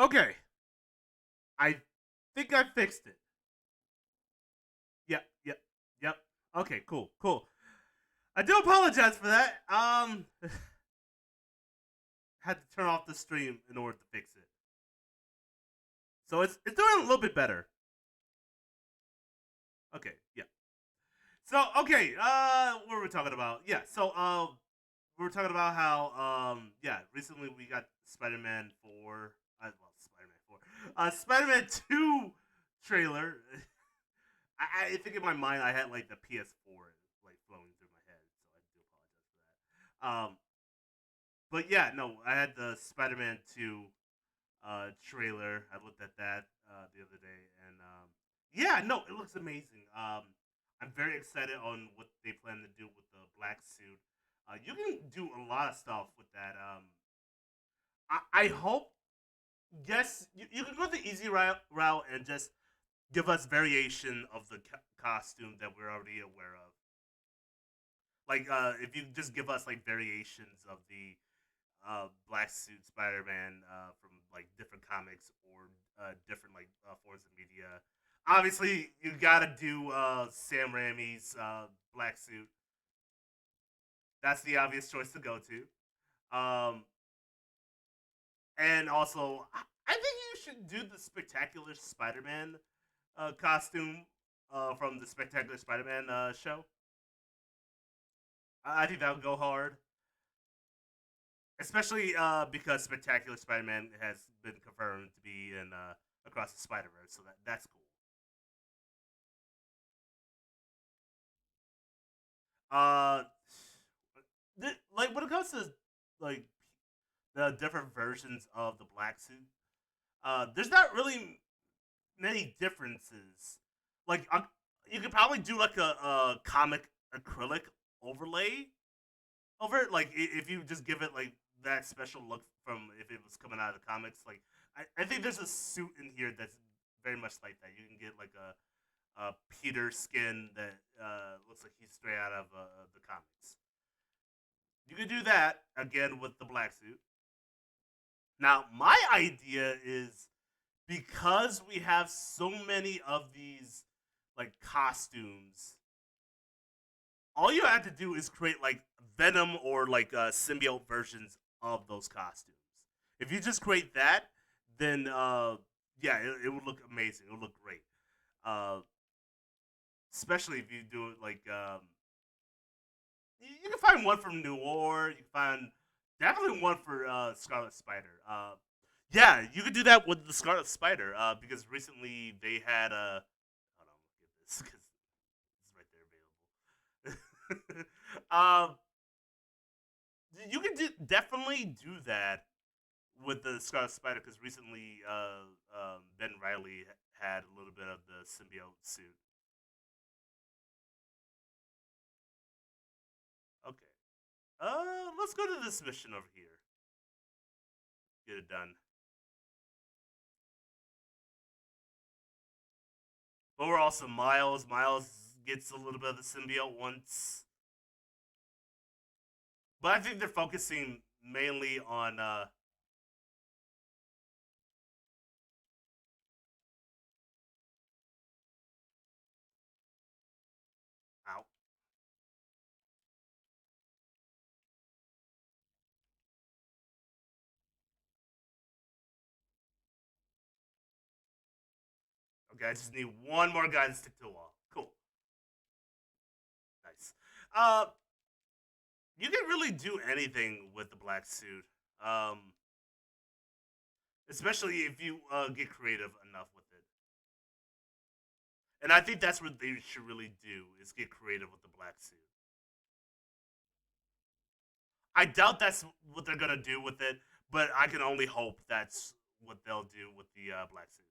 Okay, I think I fixed it. Yep, yep, yep. Okay, cool, cool. I do apologize for that. Had to turn off the stream in order to fix it. So it's doing a little bit better. Okay, yeah. So okay, what were we talking about? Yeah, so we were talking about how yeah, recently we got Spider-Man 4, well, Spider-Man 4. Spider-Man 2 trailer. I think in my mind I had like the PS4 like flowing through my head, so I do apologize for that. But yeah, no, I had the Spider-Man 2 trailer. I looked at that the other day, and yeah, no, it looks amazing. I'm very excited on what they plan to do with the black suit. You can do a lot of stuff with that. I hope, yes, you can go the easy route and just give us variation of the costume that we're already aware of. Like, if you just give us like variations of the black suit Spider-Man from like different comics or different like forms of media. Obviously, you gotta do Sam Raimi's black suit. That's the obvious choice to go to. And also, I think you should do the Spectacular Spider-Man costume from the Spectacular Spider-Man show. I think that would go hard, especially because Spectacular Spider-Man has been confirmed to be in Across the Spider Verse, so that's cool. Uh, like when it comes to like the different versions of the black suit, there's not really many differences. Like you could probably do like a comic acrylic overlay over it. Like if you just give it like that special look from if it was coming out of the comics. Like I think there's a suit in here that's very much like that. You can get like a Peter skin that looks like he's straight out of the comics. You could do that again with the black suit. Now, my idea is because we have so many of these like costumes, all you have to do is create like Venom or like symbiote versions of those costumes. If you just create that, then yeah, it would look amazing. It would look great. Uh, Especially if you do it like you can find one from New Orleans. You can find definitely one for Scarlet Spider. Yeah, you could do that with the Scarlet Spider because recently they had a. Hold on, let me get this because it's right there available. You can definitely do that with the Scarlet Spider because recently Ben Riley had a little bit of the symbiote suit. Okay. Let's go to this mission over here. Get it done. But we're also Miles. Miles gets a little bit of the symbiote once. But I think they're focusing mainly on ow. Okay, I just need one more guy to stick to the wall. Cool. Nice. Uh you can really do anything with the black suit. Um Especially if you get creative enough with it. And I think that's what they should really do is get creative with the black suit. I doubt that's what they're gonna do with it, but I can only hope that's what they'll do with the black suit.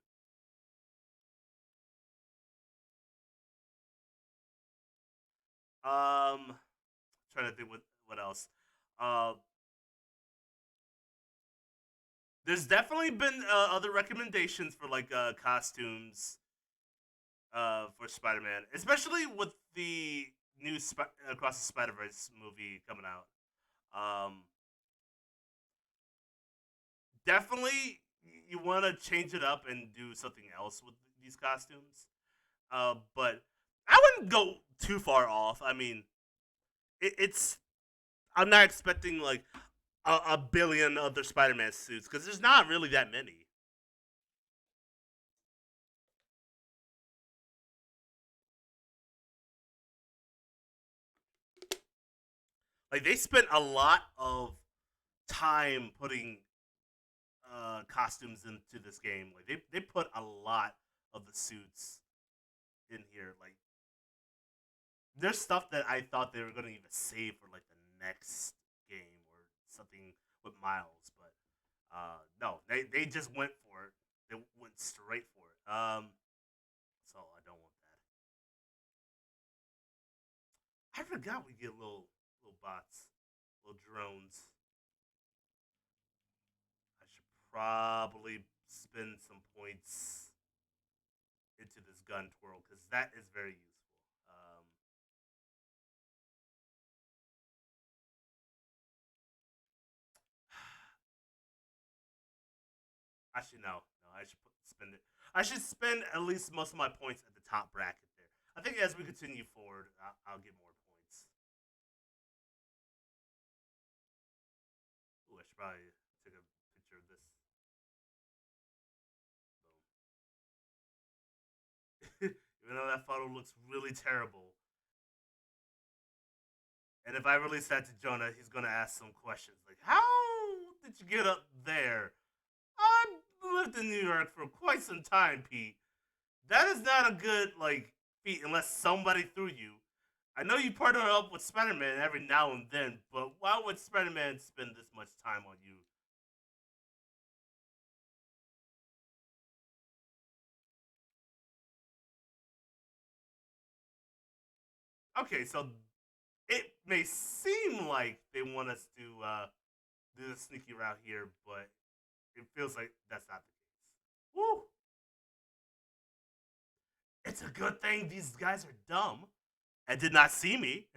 Trying to think what else. Uh, there's definitely been other recommendations for like costumes for Spider-Man, especially with the new Across the Spider-Verse movie coming out. Um, Definitely you want to change it up and do something else with these costumes. But I wouldn't go too far off. I mean, it's I'm not expecting like a billion other Spider-Man suits because there's not really that many. Like they spent a lot of time putting costumes into this game. Like they put a lot of the suits in here. Like there's stuff that I thought they were gonna even save for like the next game or something with Miles, but no, they just went for it. They went straight for it. So I don't want that. I forgot we get little bots, little drones. I should probably spend some points into this gun twirl because that is very useful. Actually, no. I should spend it. I should spend at least most of my points at the top bracket there. I think as we continue forward, I'll get more points. Ooh, I should probably take a picture of this. Boom. Even though that photo looks really terrible, and if I release that to Jonah, he's gonna ask some questions like, "How did you get up there?" I've lived in New York for quite some time, Pete. That is not a good like feat unless somebody threw you. I know you partner up with Spider-Man every now and then, but why would Spider-Man spend this much time on you? Okay, so it may seem like they want us to do the sneaky route here, but it feels like that's not the case. Woo! It's a good thing these guys are dumb and did not see me.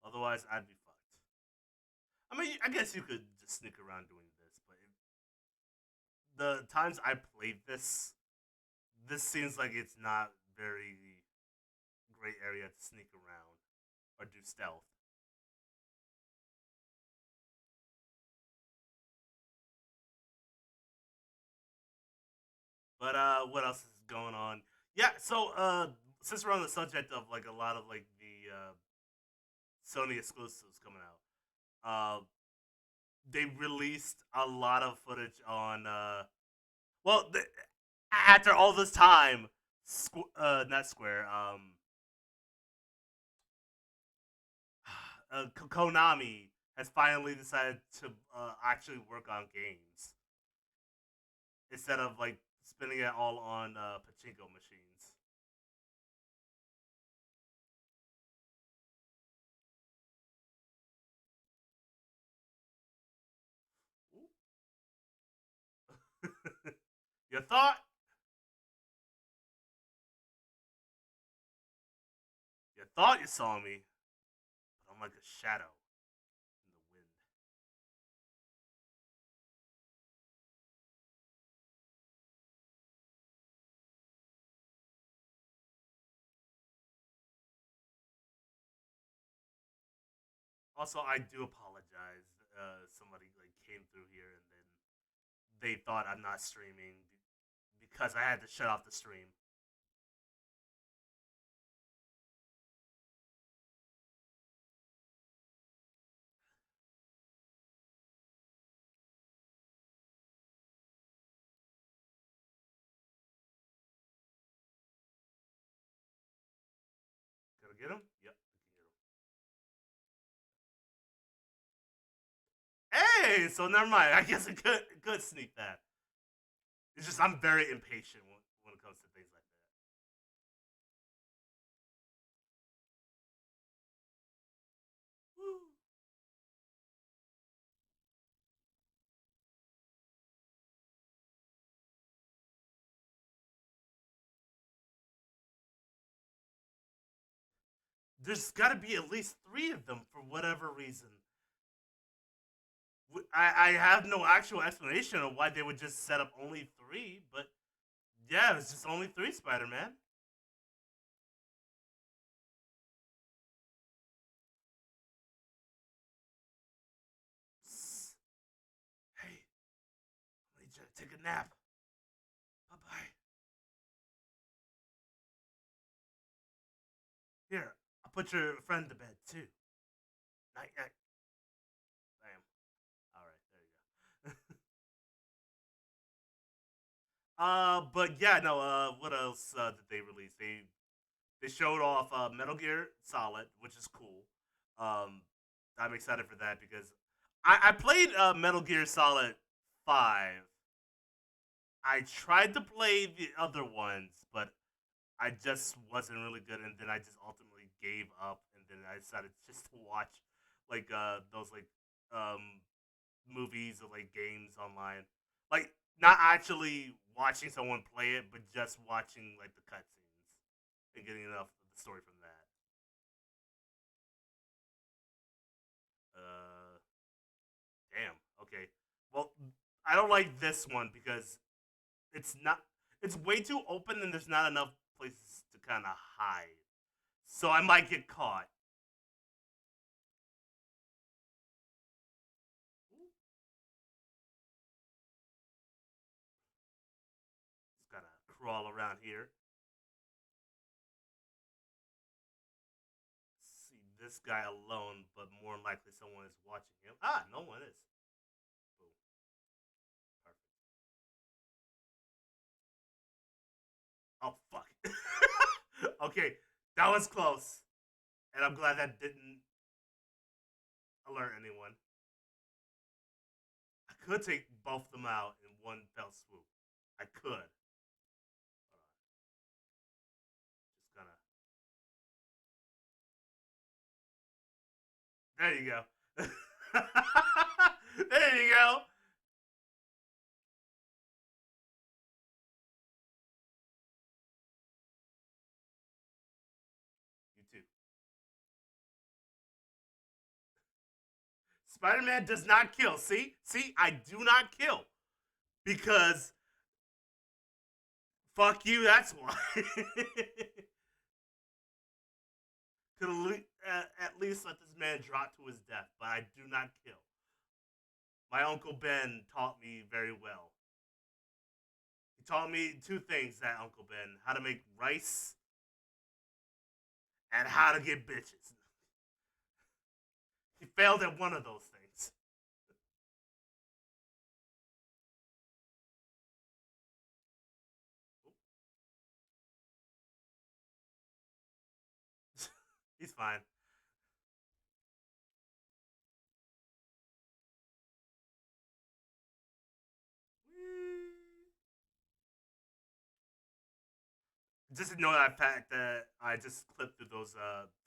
Otherwise, I'd be fucked. I mean, I guess you could just sneak around doing this, but the times I played this, this seems like it's not very great area to sneak around or do stealth. But what else is going on? Yeah, so since we're on the subject of like a lot of like the Sony exclusives coming out, they released a lot of footage on well the, after all this time, not Square, Konami has finally decided to actually work on games instead of like spending it all on pachinko machines. You thought you saw me, but I'm like a shadow in the wind. Also, I do apologize. Somebody like came through here and then they thought I'm not streaming because I had to shut off the stream. Gotta get him. Yep, I can get him. Hey, so never mind. I guess it could sneak that. It's just I'm very impatient when it comes to things like that. Woo. There's got to be at least three of them for whatever reason. I have no actual explanation of why they would just set up only three, but yeah, it's just only three Spider Man. Hey, I need you to take a nap. Bye bye. Here, I'll put your friend to bed too. Night night. Bam. All right, there you go. But yeah, no. What else did they release? They showed off Metal Gear Solid, which is cool. Um, I'm excited for that because I played Metal Gear Solid 5. I tried to play the other ones, but I just wasn't really good, and then I just ultimately gave up, and then I decided just to watch like those like um movies or like games online, like not actually watching someone play it, but just watching like the cutscenes and getting enough of the story from that. Uh, Damn. Okay. Well, I don't like this one because it's not. It's way too open, and there's not enough places to kind of hide. So I might get caught. Just gotta crawl around here. See this guy alone, but more likely someone is watching him. Ah, no one is. Boom. Perfect. Oh fuck. Okay, that was close, and I'm glad that didn't alert anyone. I could take both of them out in one fell swoop. I could. Just gonna. There you go. There you go. You too. Spider-Man does not kill. See, I do not kill because fuck you. That's why. Could at least let this man drop to his death, but I do not kill. My uncle Ben taught me very well. He taught me two things. That Uncle Ben: how to make rice and how to get bitches. He failed at one of those things. He's fine. Just ignore that fact that I just clipped through those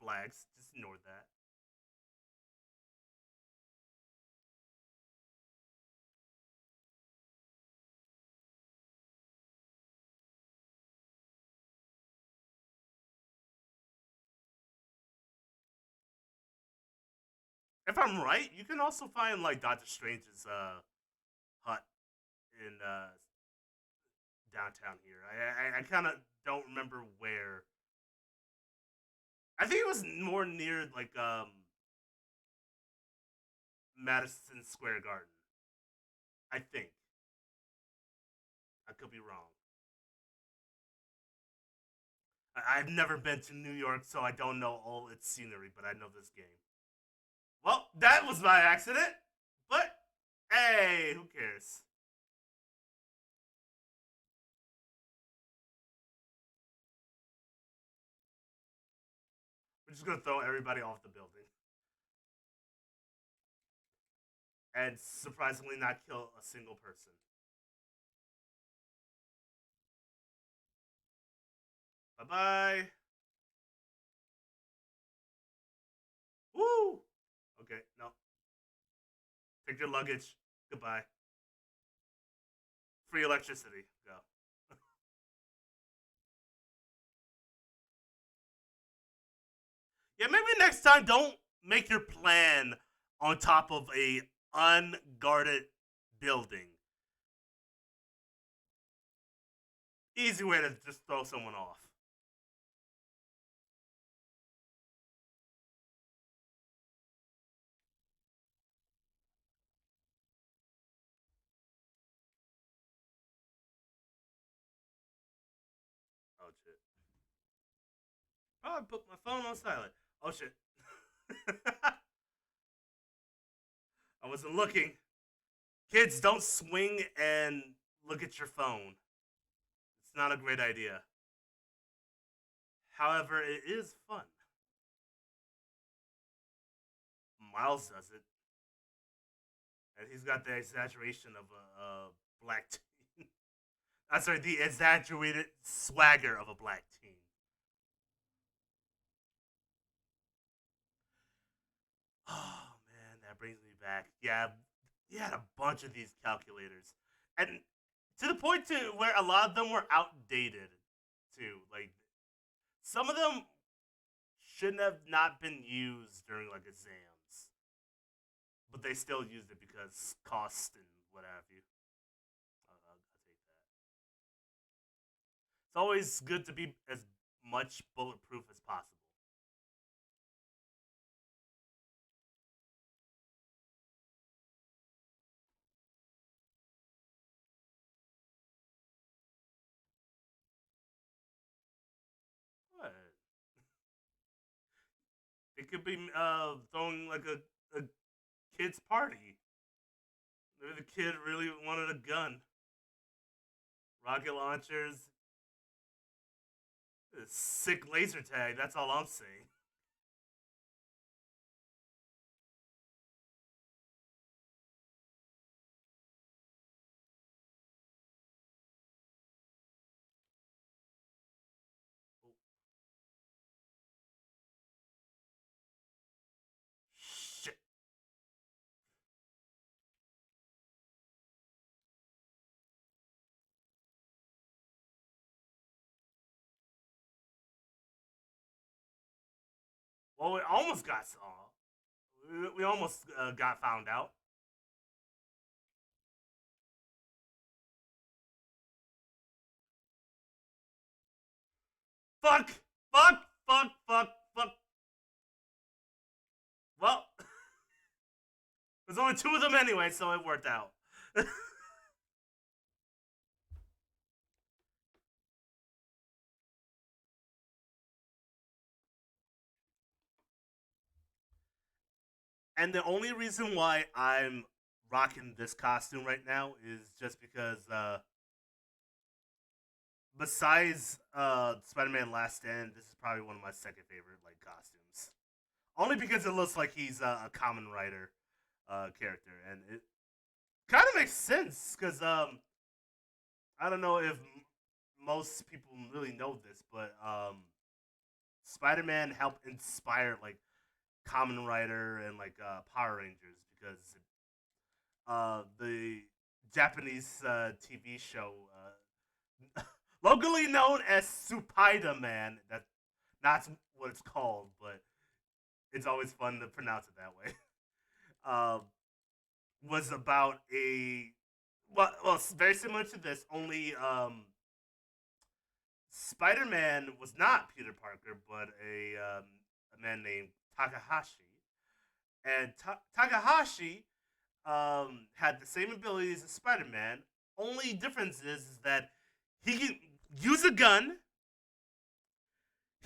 flags. Just ignore that. If I'm right, you can also find like Doctor Strange's hut in downtown here. I kind of don't remember where. I think it was more near like Madison Square Garden. I think I could be wrong. I've never been to New York, so I don't know all its scenery, but I know this game. Well, that was my accident, but hey, who cares? We're just gonna throw everybody off the building and surprisingly not kill a single person. Bye bye. Woo. Okay, no. Take your luggage. Goodbye. Free electricity. Go. Yeah, maybe next time don't make your plan on top of a unguarded building. Easy way to just throw someone off. Oh shit. Oh, I put my phone on silent. Oh shit. I wasn't looking. Kids, don't swing and look at your phone. It's not a great idea. However, it is fun. Miles does it, and he's got the exaggeration of a black teen. I'm sorry, the exaggerated swagger of a black teen. Oh man, that brings me back. Yeah, he had a bunch of these calculators, and to the point to where a lot of them were outdated too. Like some of them shouldn't have not been used during like exams, but they still used it because cost and what have you. I'll take that. It's always good to be as much bulletproof as possible. What? It could be throwing like a kid's party. Maybe the kid really wanted a gun. Rocket launchers, sick laser tag. That's all I'm saying. Oh, shit. Well, we almost got saw. We almost got found out. Fuck! Fuck! Fuck! Fuck! Fuck! Well, there's only two of them anyway, so it worked out. And the only reason why I'm rocking this costume right now is just because, besides Spider-Man Last Stand, this is probably one of my second favorite like costumes. Only because it looks like he's a common writer character, and it kind of makes sense because I don't know if most people really know this, but Spider-Man helped inspire like Common Rider and like Power Rangers because the Japanese TV show, locally known as Spiderman, that's what it's called, but it's always fun to pronounce it that way. Uh, was about a well, very similar to this. Only Spider-Man was not Peter Parker, but a man named Takahashi, and Takahashi had the same abilities as Spider-Man. Only difference is that he can use a gun.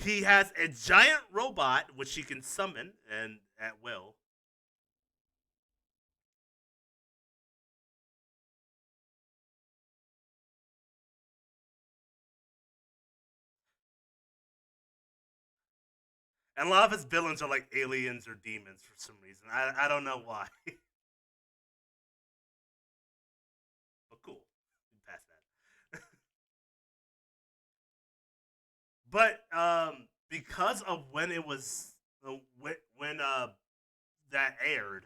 He has a giant robot which he can summon and at will. And a lot of his villains are like aliens or demons for some reason. I don't know why. But cool. Past that. But because of when it was when that aired,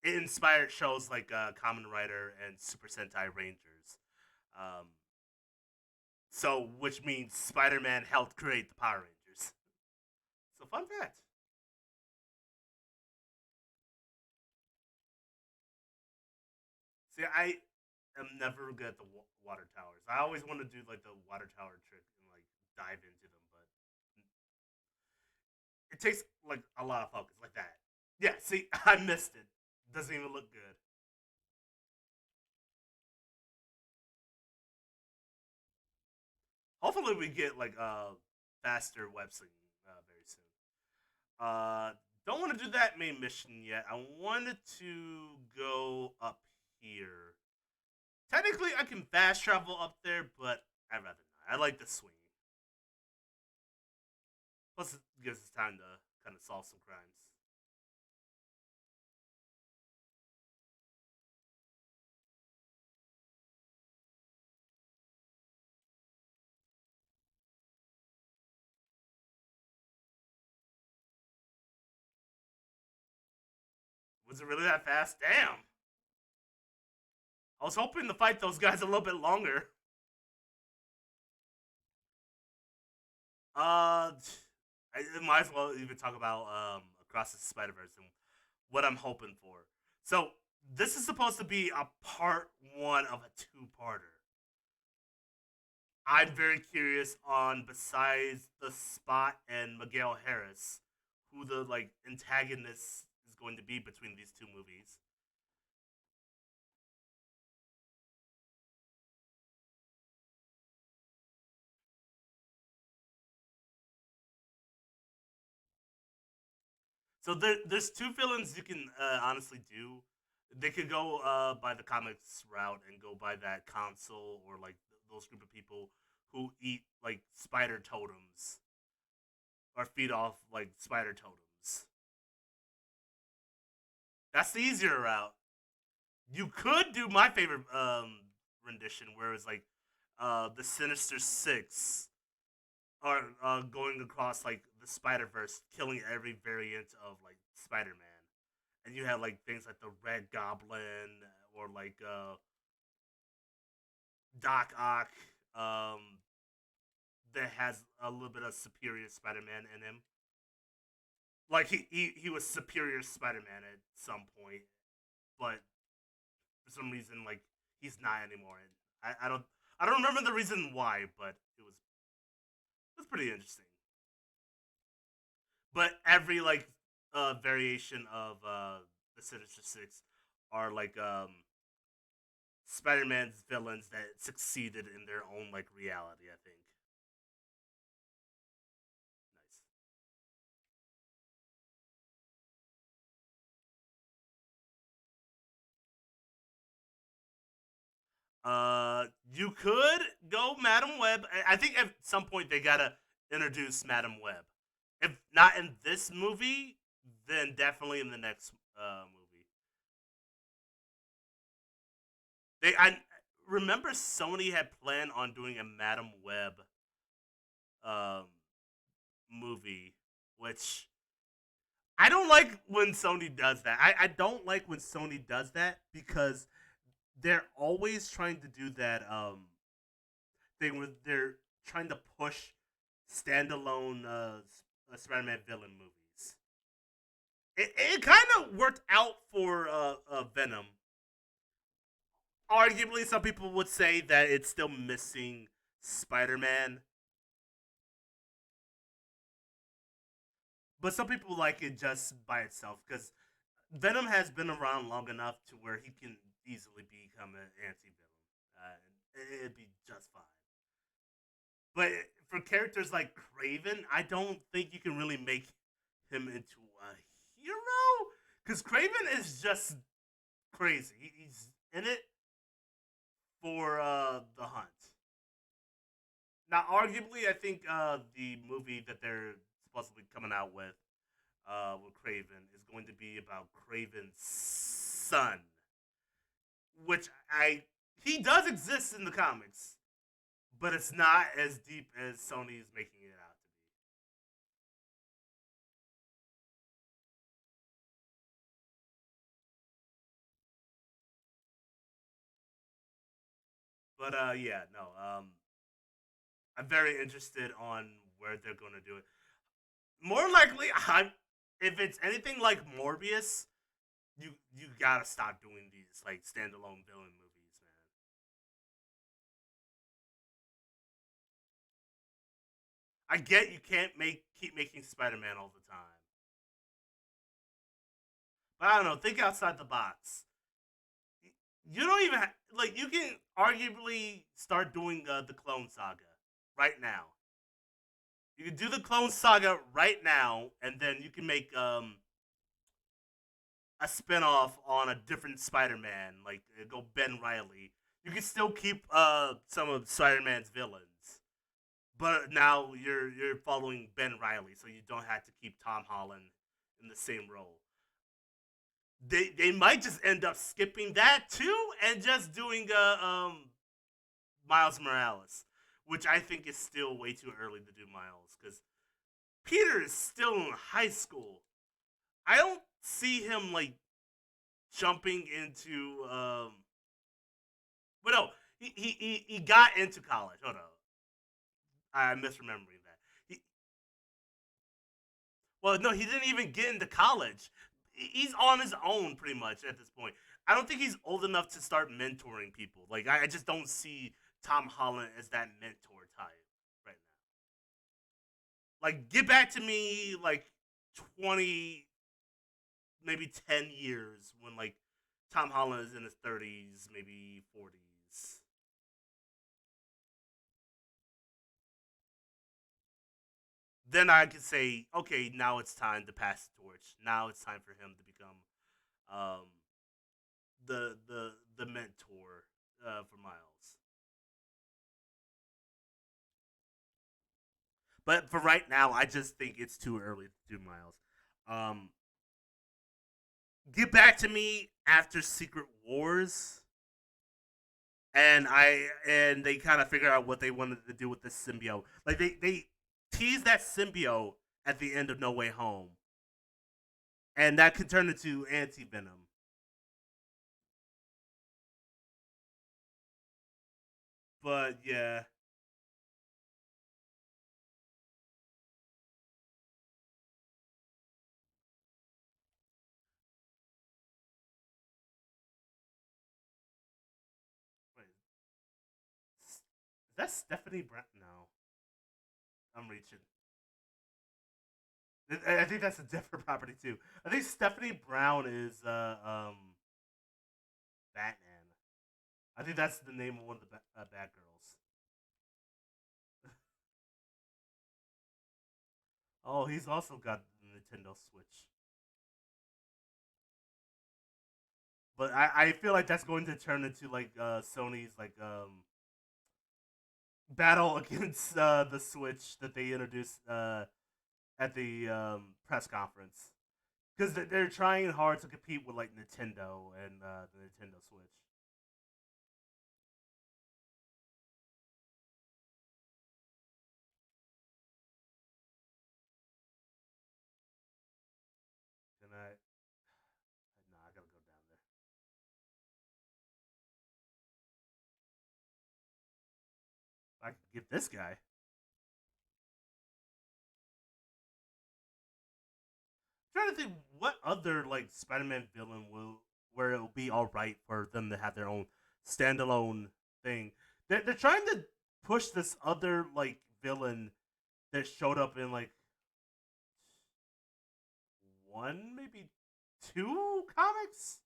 it inspired shows like Kamen Rider and Super Sentai Rangers. Um, so which means Spider-Man helped create the Power Rangers. So fun fact. See, I am never good at the water towers. I always want to do like the water tower trick and like dive into them, but it takes like a lot of focus, like that. Yeah, see, I missed it. Doesn't even look good. Hopefully, we get like faster web slinging very soon. Uh, don't want to do that main mission yet. I wanted to go up here. Technically, I can fast travel up there, but I'd rather not. I like the swing. Plus, it gives us time to kind of solve some crimes. Was it really that fast? Damn. I was hoping to fight those guys a little bit longer. I might as well even talk about Across the Spider Verse and what I'm hoping for. So this is supposed to be a part 1 of a two-parter. I'm very curious on, besides the Spot and Miguel Harris, who the like antagonist is going to be between these two movies. So there's two villains you can honestly do. They could go by the comics route and go by that console or like those group of people who eat like spider totems or feed off like spider totems. That's the easier route. You could do my favorite rendition, where it's like the Sinister Six are going across like the Spider Verse, killing every variant of like Spider Man, and you have like things like the Red Goblin or like Doc Ock, that has a little bit of Superior Spider Man in him. Like he was Superior Spider Man at some point, but for some reason like he's not anymore. And I don't remember the reason why, but it was pretty interesting. But every like variation of the Sinister Six are like Spider-Man's villains that succeeded in their own like reality. I think. Nice. You could go Madam Web. I think at some point they gotta introduce Madam Web. If not in this movie, then definitely in the next movie. I remember Sony had planned on doing a Madam Web um, movie, which I don't like when Sony does that. I don't like when Sony does that because they're always trying to do that thing where they're trying to push standalone Spider-Man villain movies. It kind of worked out for Venom. Arguably, some people would say that it's still missing Spider-Man, but some people like it just by itself because Venom has been around long enough to where he can easily become an anti-villain. It'd be just fine. But for characters like Craven, I don't think you can really make him into a hero because Craven is just crazy. He's in it for the hunt. Now, arguably, I think the movie that they're supposedly coming out with Craven is going to be about Craven's son, which I he does exist in the comics, but it's not as deep as Sony is making it out to be. But yeah, no. I'm very interested on where they're going to do it. More likely, if it's anything like Morbius, you gotta stop doing these like standalone villain movies, man. I get you can't make keep making Spider-Man all the time, but I don't know. Think outside the box. You don't even like. You can arguably start doing the Clone Saga right now. You can do the Clone Saga right now, and then you can make a spinoff on a different Spider-Man, like go Ben Riley. You can still keep some of Spider-Man's villains, but now you're following Ben Riley, so you don't have to keep Tom Holland in the same role. They might just end up skipping that too and just doing Miles Morales, which I think is still way too early to do Miles because Peter is still in high school. I don't see him like jumping into but no, he got into college. Hold on. I'm misremembering that. Well, no, he didn't even get into college. He's on his own pretty much at this point. I don't think he's old enough to start mentoring people. Like I just don't see Tom Holland as that mentor type right now. Like get back to me like 20, maybe 10 years when like Tom Holland is in his 30s, maybe 40s. Then I could say, okay, now it's time to pass the torch. Now it's time for him to become um, the mentor for Miles. But for right now, I just think it's too early to do Miles. Um, get back to me after Secret Wars, and they kind of figure out what they wanted to do with this symbiote. Like they tease that symbiote at the end of No Way Home, and that could turn into anti venom. But yeah, wait, is that Stephanie Brown? No, I'm reaching. I think that's a different property too. I think Stephanie Brown is Batman. I think that's the name of one of the bad girls. Oh, he's also got the Nintendo Switch. But I feel like that's going to turn into like Sony's like battle against the Switch that they introduced at the press conference because they're trying hard to compete with like Nintendo and the Nintendo Switch. And I no, I gotta go down there. I can get this guy. I'm trying to think what other like Spider-Man villain will where it'll be all right for them to have their own standalone thing. They're trying to push this other like villain that showed up in like one, maybe two comics.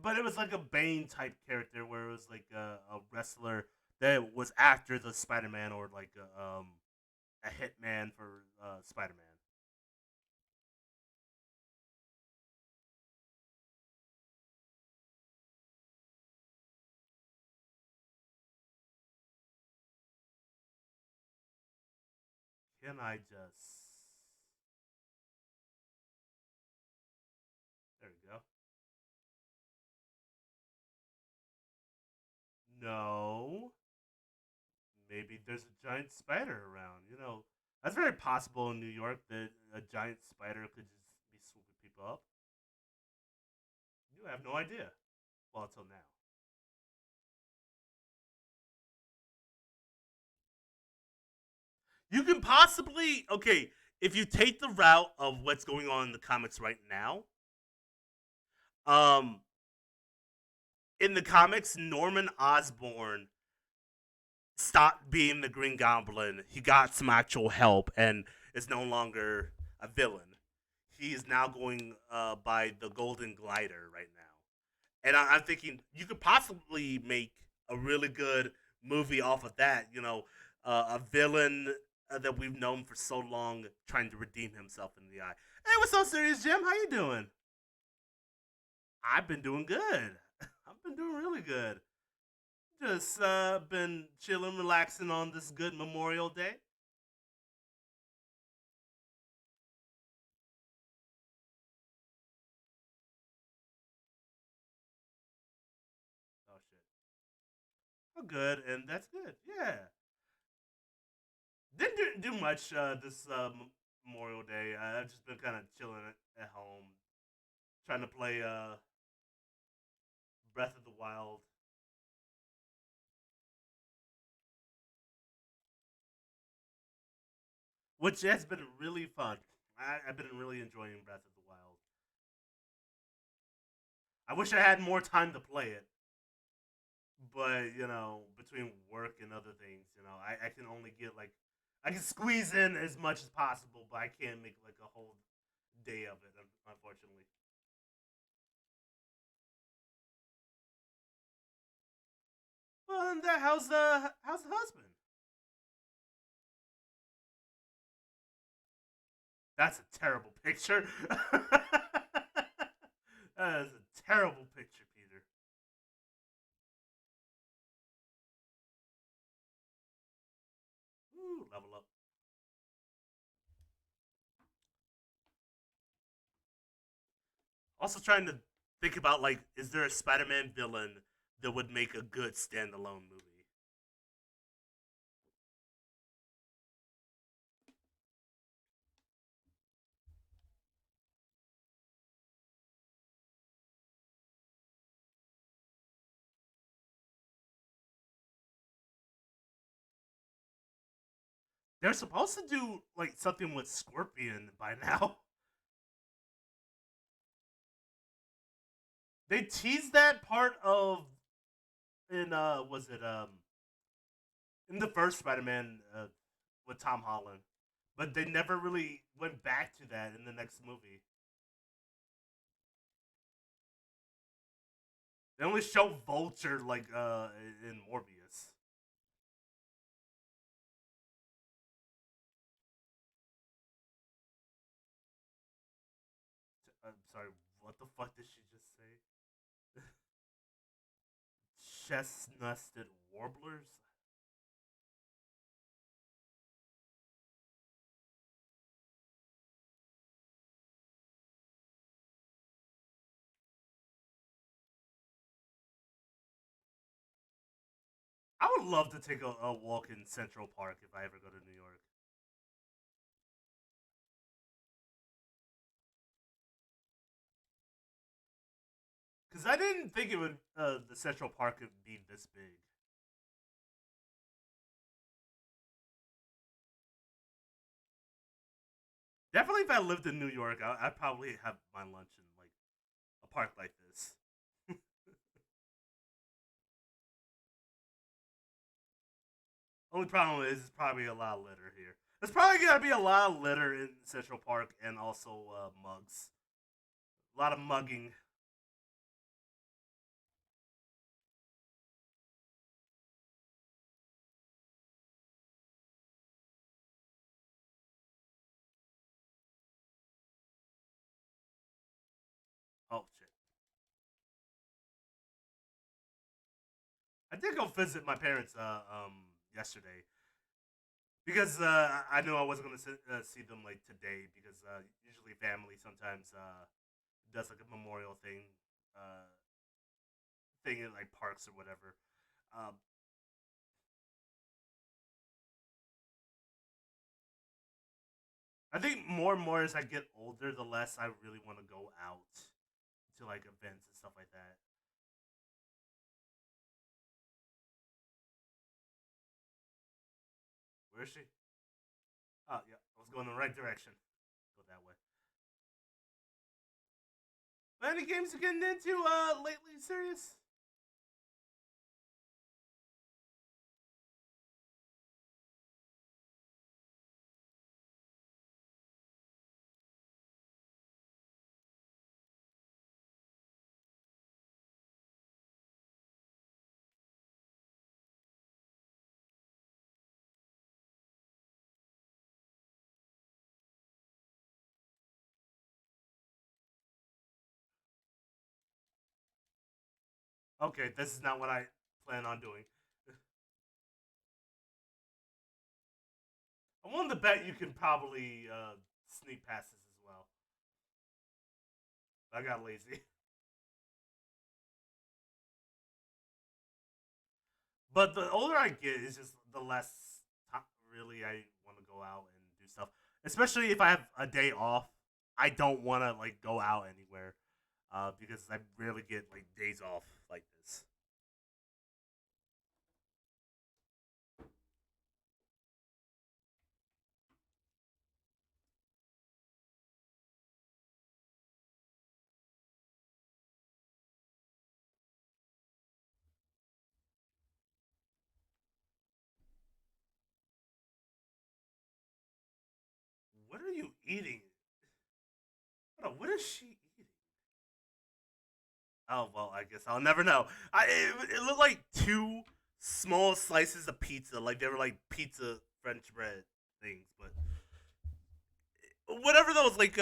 But it was like a Bane type character where it was like a wrestler that was after the Spider-Man or like a hitman for Spider-Man. Can I just? There we go. No, maybe there's a giant spider around. You know, that's very possible in New York that a giant spider could just be swooping people up. You have no idea. Well, until now. You can possibly okay. if you take the route of what's going on in the comics right now, um, in the comics, Norman Osborn stopped being the Green Goblin. He got some actual help and is no longer a villain. He is now going by the Golden Glider right now. And I'm thinking you could possibly make a really good movie off of that. You know, a villain that we've known for so long trying to redeem himself in the eye. Hey, what's up, Serious Jim? How you doing? I've been doing good. I've been doing really good. Just been chilling, relaxing on this good Memorial Day. Oh shit. Oh, good, and that's good. Yeah. Didn't do much this Memorial Day. I've just been kind of chilling at home, trying to play Breath of the Wild, which has been really fun. I've been really enjoying Breath of the Wild. I wish I had more time to play it, but you know, between work and other things, you know, I can only get like I can squeeze in as much as possible, but I can't make like a whole day of it, unfortunately. Well, and that how's the husband? That's a terrible picture. That is a terrible picture, Peter. Ooh, level up. Also trying to think about like, is there a Spider-Man villain that would make a good standalone movie? They're supposed to do like something with Scorpion by now. They teased that part of in was it in the first Spider-Man with Tom Holland, but they never really went back to that in the next movie. They only show Vulture like in Morbius. I'm sorry, what the fuck did she just say? Chestnusted warblers? I would love to take a walk in Central Park if I ever go to New York. Because I didn't think it would the Central Park would be this big. Definitely, if I lived in New York, I'd probably have my lunch in like a park like this. Only problem is it's probably a lot of litter here. There's probably gonna be a lot of litter in Central Park and also mugs. A lot of mugging. Oh shit! I did go visit my parents yesterday because I knew I wasn't gonna see them like today because usually family sometimes does like a memorial uh, thing in like parks or whatever. Um, I think more and more as I get older, the less I really want to go out to like events and stuff like that. Where is she? Oh yeah, I was Go in the right direction. Go that way. Any games you're getting into lately, serious? Okay, this is not what I plan on doing. I'm willing to bet you can probably sneak past this as well. I got lazy. But the older I get, it's just the less really I want to go out and do stuff. Especially if I have a day off, I don't want to like go out anywhere because I rarely get like days off like this. What are you eating? Hold on, what is she eating? Oh well, I guess I'll never know. It looked like two small slices of pizza, like they were like pizza French bread things, but whatever those like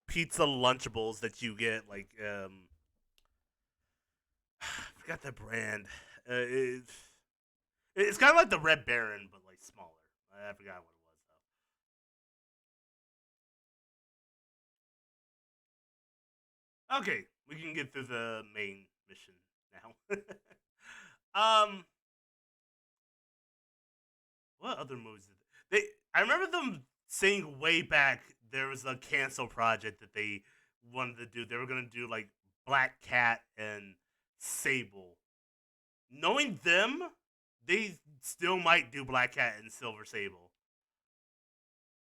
pizza Lunchables that you get, like I forgot the brand. It's kind of like the Red Baron, but like smaller. I forgot what it was though. Okay, we can get through the main mission now. um, what other movies did they? I remember them saying way back there was a cancel project that they wanted to do. They were gonna do like Black Cat and Sable. Knowing them, they still might do Black Cat and Silver Sable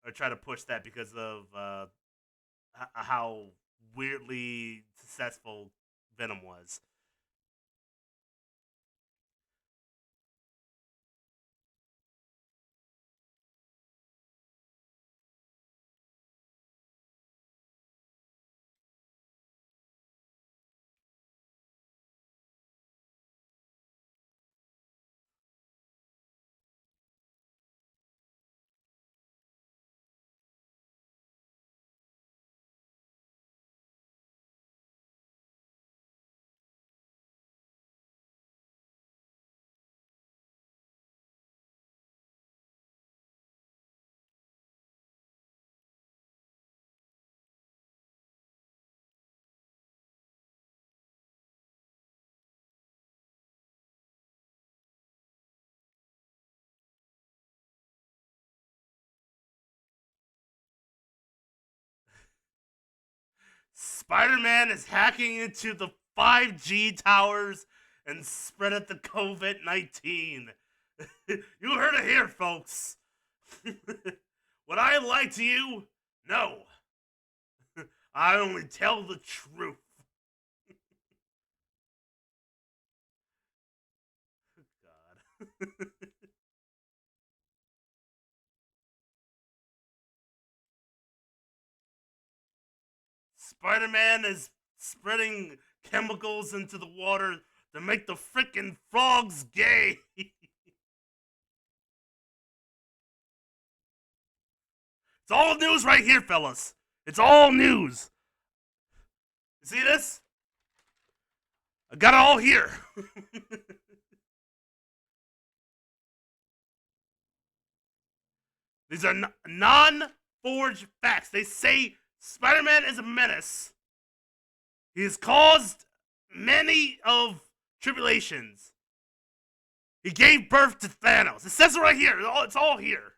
or try to push that because of how weirdly successful Venom was. Spider-Man is hacking into the 5G towers and spreading the COVID-19. You heard it here, folks. Would I lie to you? No. I only tell the truth. God. Spider-Man is spreading chemicals into the water to make the freaking frogs gay. It's all news right here, fellas. It's all news. You see this? I got it all here. These are non-forged facts. They say Spider-Man is a menace. He has caused many of tribulations. He gave birth to Thanos. It says it right here. It's all here.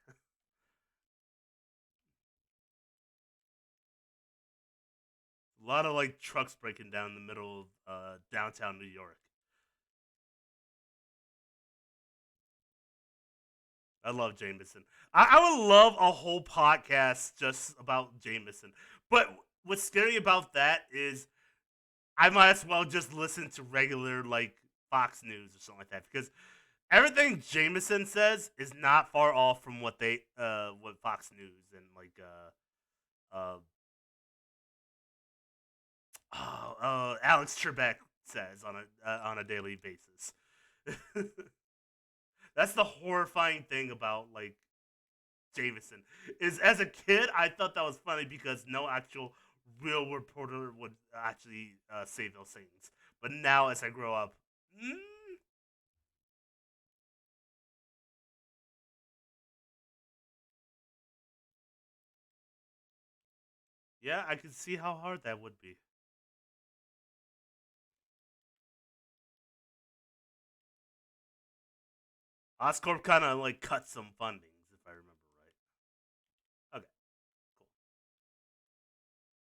A lot of like trucks breaking down in the middle of downtown New York. I love Jameson. I would love a whole podcast just about Jameson. But what's scary about that is I might as well just listen to regular like Fox News or something like that because everything Jameson says is not far off from what Fox News and like Alex Trebek says on a daily basis. That's the horrifying thing about like Jameson is as a kid I thought that was funny because no actual real reporter would actually say those things. But now as I grow up, mm, yeah, I can see how hard that would be. Oscorp kind of like cut some fundings if I remember right. Okay, cool.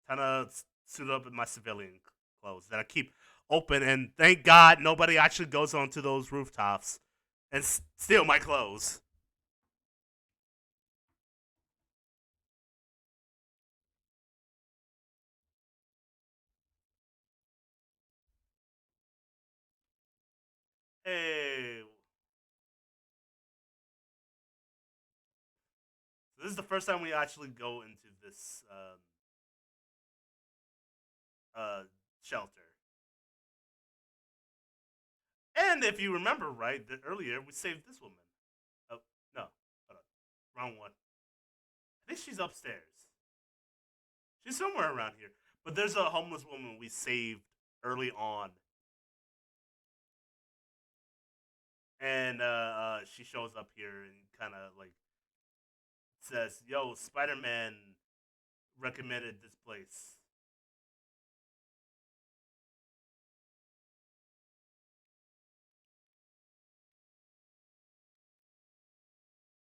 Kind of suit up in my civilian clothes that I keep open, and thank God nobody actually goes onto those rooftops and steal my clothes. Hey, so this is the first time we actually go into this uh, shelter. And if you remember right, earlier we saved this woman. Oh no, hold on, wrong one. I think she's upstairs. She's somewhere around here. But there's a homeless woman we saved early on, and she shows up here and kind of like says, "Yo, Spider-Man recommended this place."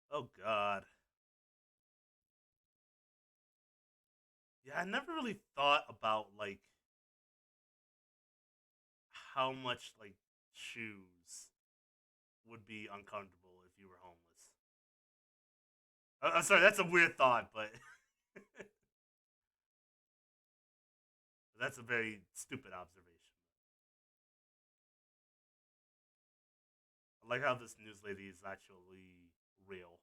Oh God, yeah, I never really thought about like how much like shoes would be uncomfortable if you were homeless. I'm sorry, that's a weird thought, but that's a very stupid observation. I like how this news lady is actually real.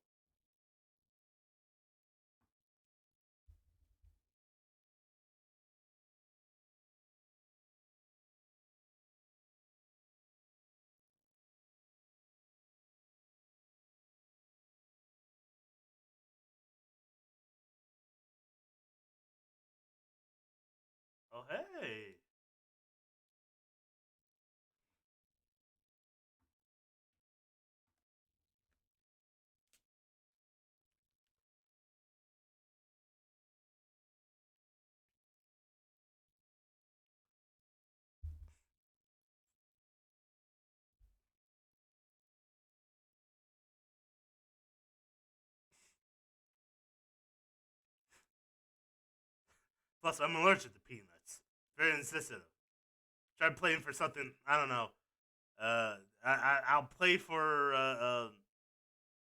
Oh hey. Plus, I'm allergic to peanuts. Very insensitive. Try playing for something. I don't know. I'll play for I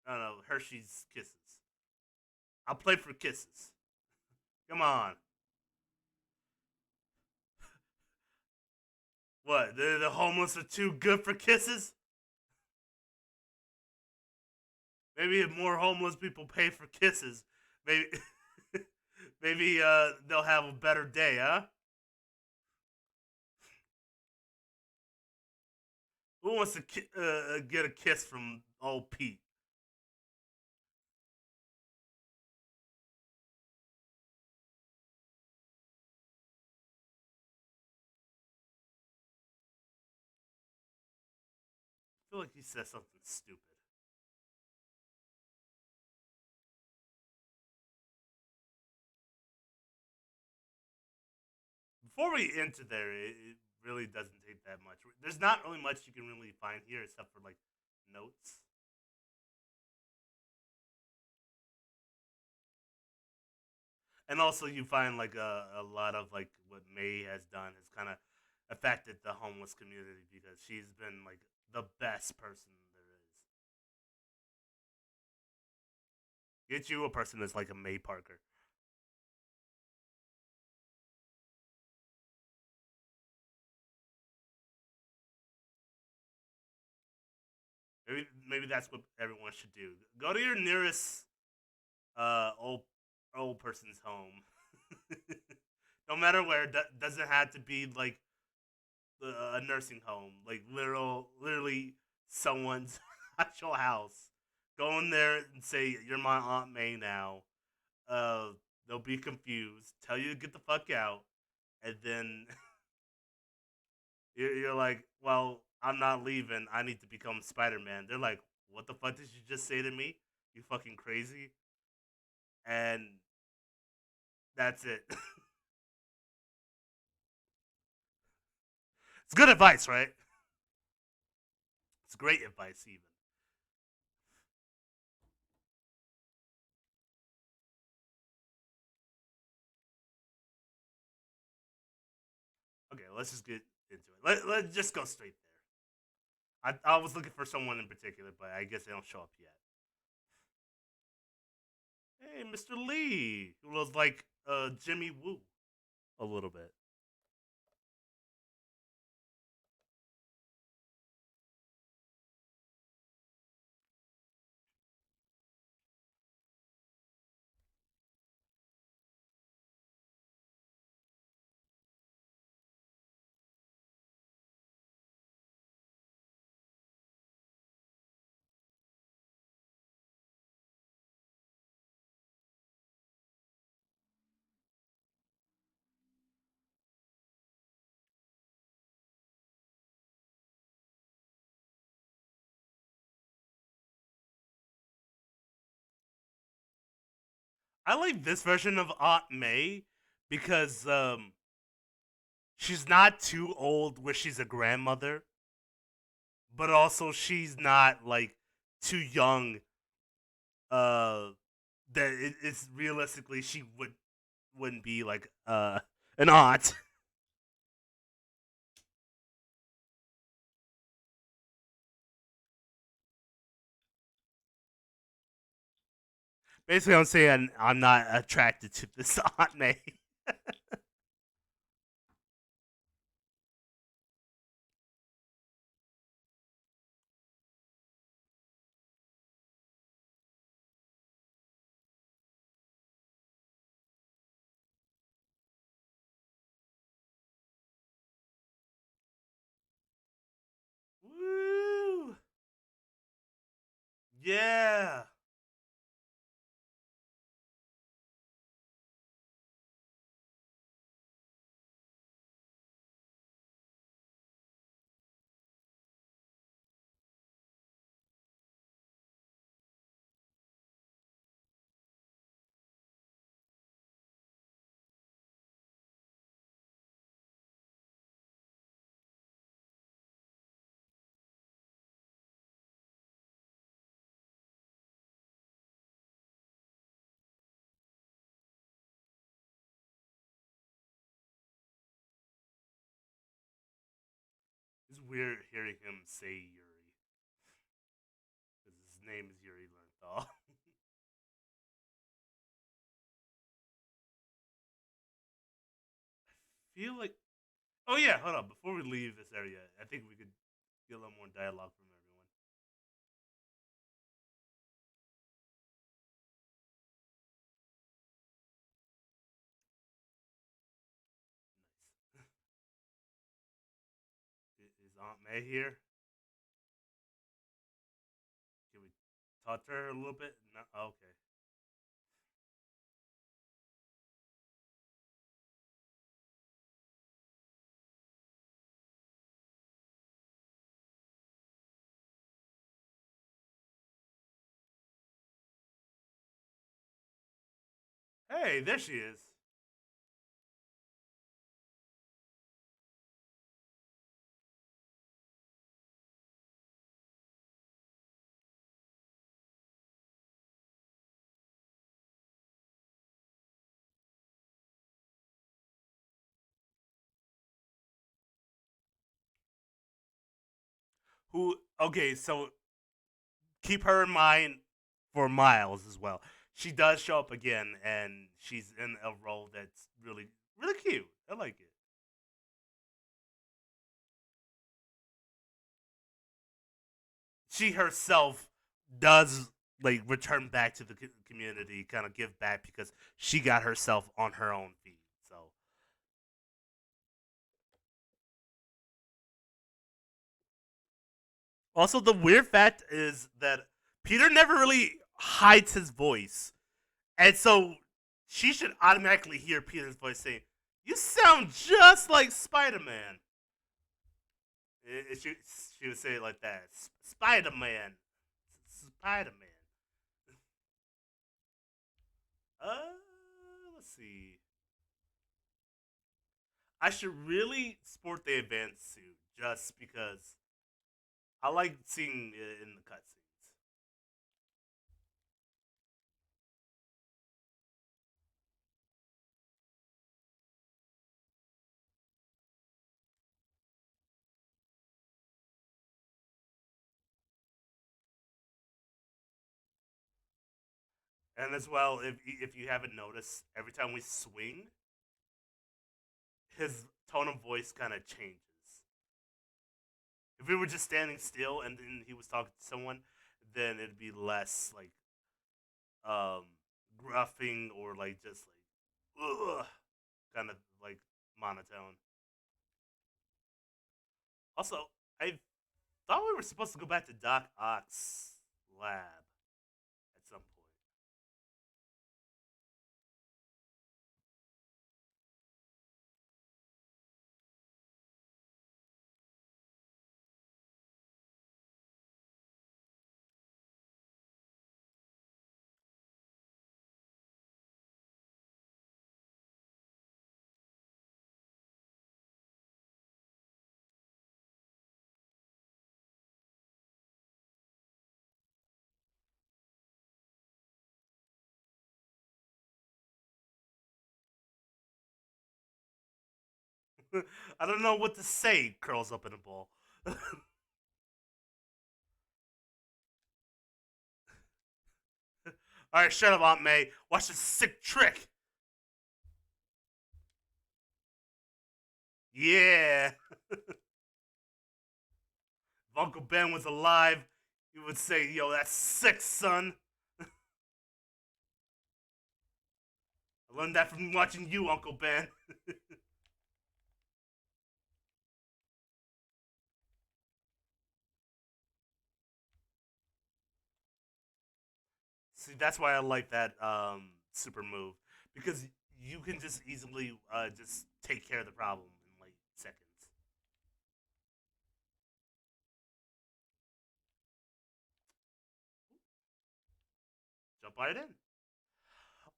don't know Hershey's Kisses. I'll play for kisses. Come on. What? The homeless are too good for kisses? Maybe if more homeless people pay for kisses, maybe maybe they'll have a better day, huh? Who wants to get a kiss from old Pete? I feel like he said something stupid. Before we enter there, it really doesn't take that much. There's not really much you can really find here except for like notes. And also you find like a lot of like what May has done has kind of affected the homeless community because she's been like the best person there is. Get you a person that's like a May Parker. Maybe that's what everyone should do. Go to your nearest old person's home. No matter where, doesn't have to be like a nursing home, like literally someone's actual house. Go in there and say you're my Aunt May now. Uh, they'll be confused. Tell you to get the fuck out, and then you're like, well, I'm not leaving. I need to become Spider-Man. They're like, what the fuck did you just say to me? You fucking crazy? And that's it. It's good advice, right? It's great advice, even. Okay, let's just get into it. Let's just go straight there. I was looking for someone in particular, but I guess they don't show up yet. Hey, Mr. Lee, who was like Jimmy Woo a little bit. I like this version of Aunt May because she's not too old where she's a grandmother, but also she's not like too young. Uh, that it's realistically she wouldn't be like an aunt. Basically, I'm saying I'm not attracted to this Aunt May. Woo! Yeah. It's weird hearing him say Yuri because his name is Yuri Lenthal. Feel like. Oh yeah, hold on. Before we leave this area, I think we could get a little more dialogue from everyone. Nice. Is Aunt May here? Can we talk to her a little bit? No. Oh, okay. Hey, there she is. Who? Okay, so keep her in mind for Miles as well. she does show up again, and she's in a role that's really really cute. I like it. She herself does like return back to the community, kind of give back because she got herself on her own feet. So also the weird fact is that Peter never really hides his voice, and so she should automatically hear Peter's voice saying, "You sound just like Spider-Man." She would say it like that, Spider-Man, Spider-Man. Let's see. I should really sport the advanced suit just because I like seeing it in the cutscenes. And as well, if you haven't noticed, every time we swing, his tone of voice kind of changes. If we were just standing still and then he was talking to someone, then it'd be less like um gruffing or like just like ugh, kind of like monotone. Also, I thought we were supposed to go back to Doc Ock's lab at some point. I don't know what to say. Curls up in a ball. All right, shut up, Aunt May. Watch this sick trick. Yeah. If Uncle Ben was alive, he would say, "Yo, that's sick, son." I learned that from watching you, Uncle Ben. See, that's why I like that super move because you can just easily just take care of the problem in like seconds. Jump right in.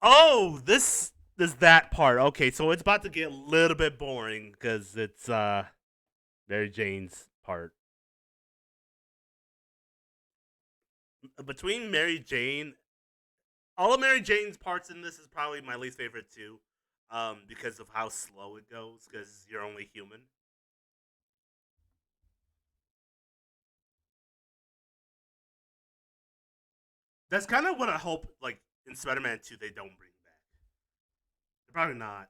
Oh, this is that part. Okay, so it's about to get a little bit boring because it's Mary Jane's part. Between Mary Jane, all of Mary Jane's parts in this is probably my least favorite too, because of how slow it goes. Because you're only human. That's kind of what I hope, like in Spider-Man 2, they don't bring back. They're probably not.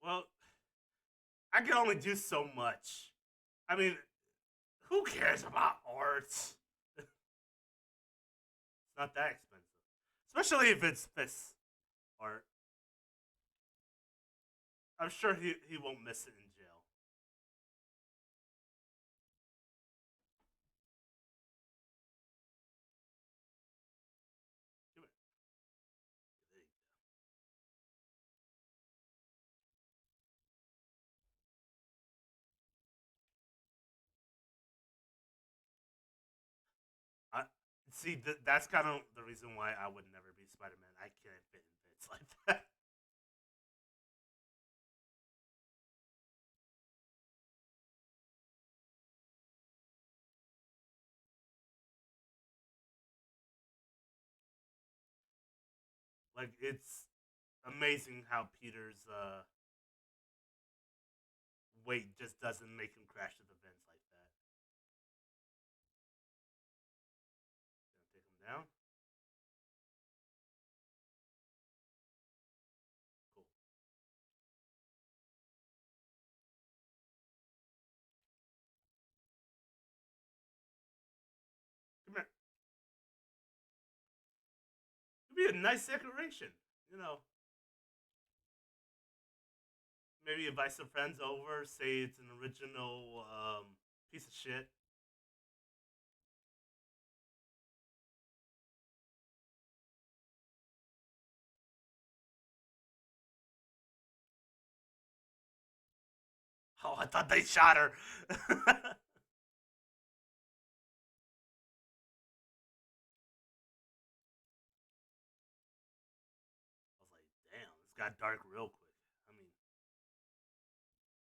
Well, I can only do so much. I mean, who cares about art? It's not that expensive, especially if it's this art. I'm sure he won't miss it in jail. Do it. There you See, that's kind of the reason why I would never be Spider Man. I can't fit in bits like that. Like it's amazing how Peter's weight just doesn't make him crash to the vents like that. Gonna take him down. Cool. Come here. It'd be a nice decoration. You know, maybe invite some friends over. Say it's an original piece of shit. Oh, I thought they shot her. I was like, damn, this got dark real quick. I mean,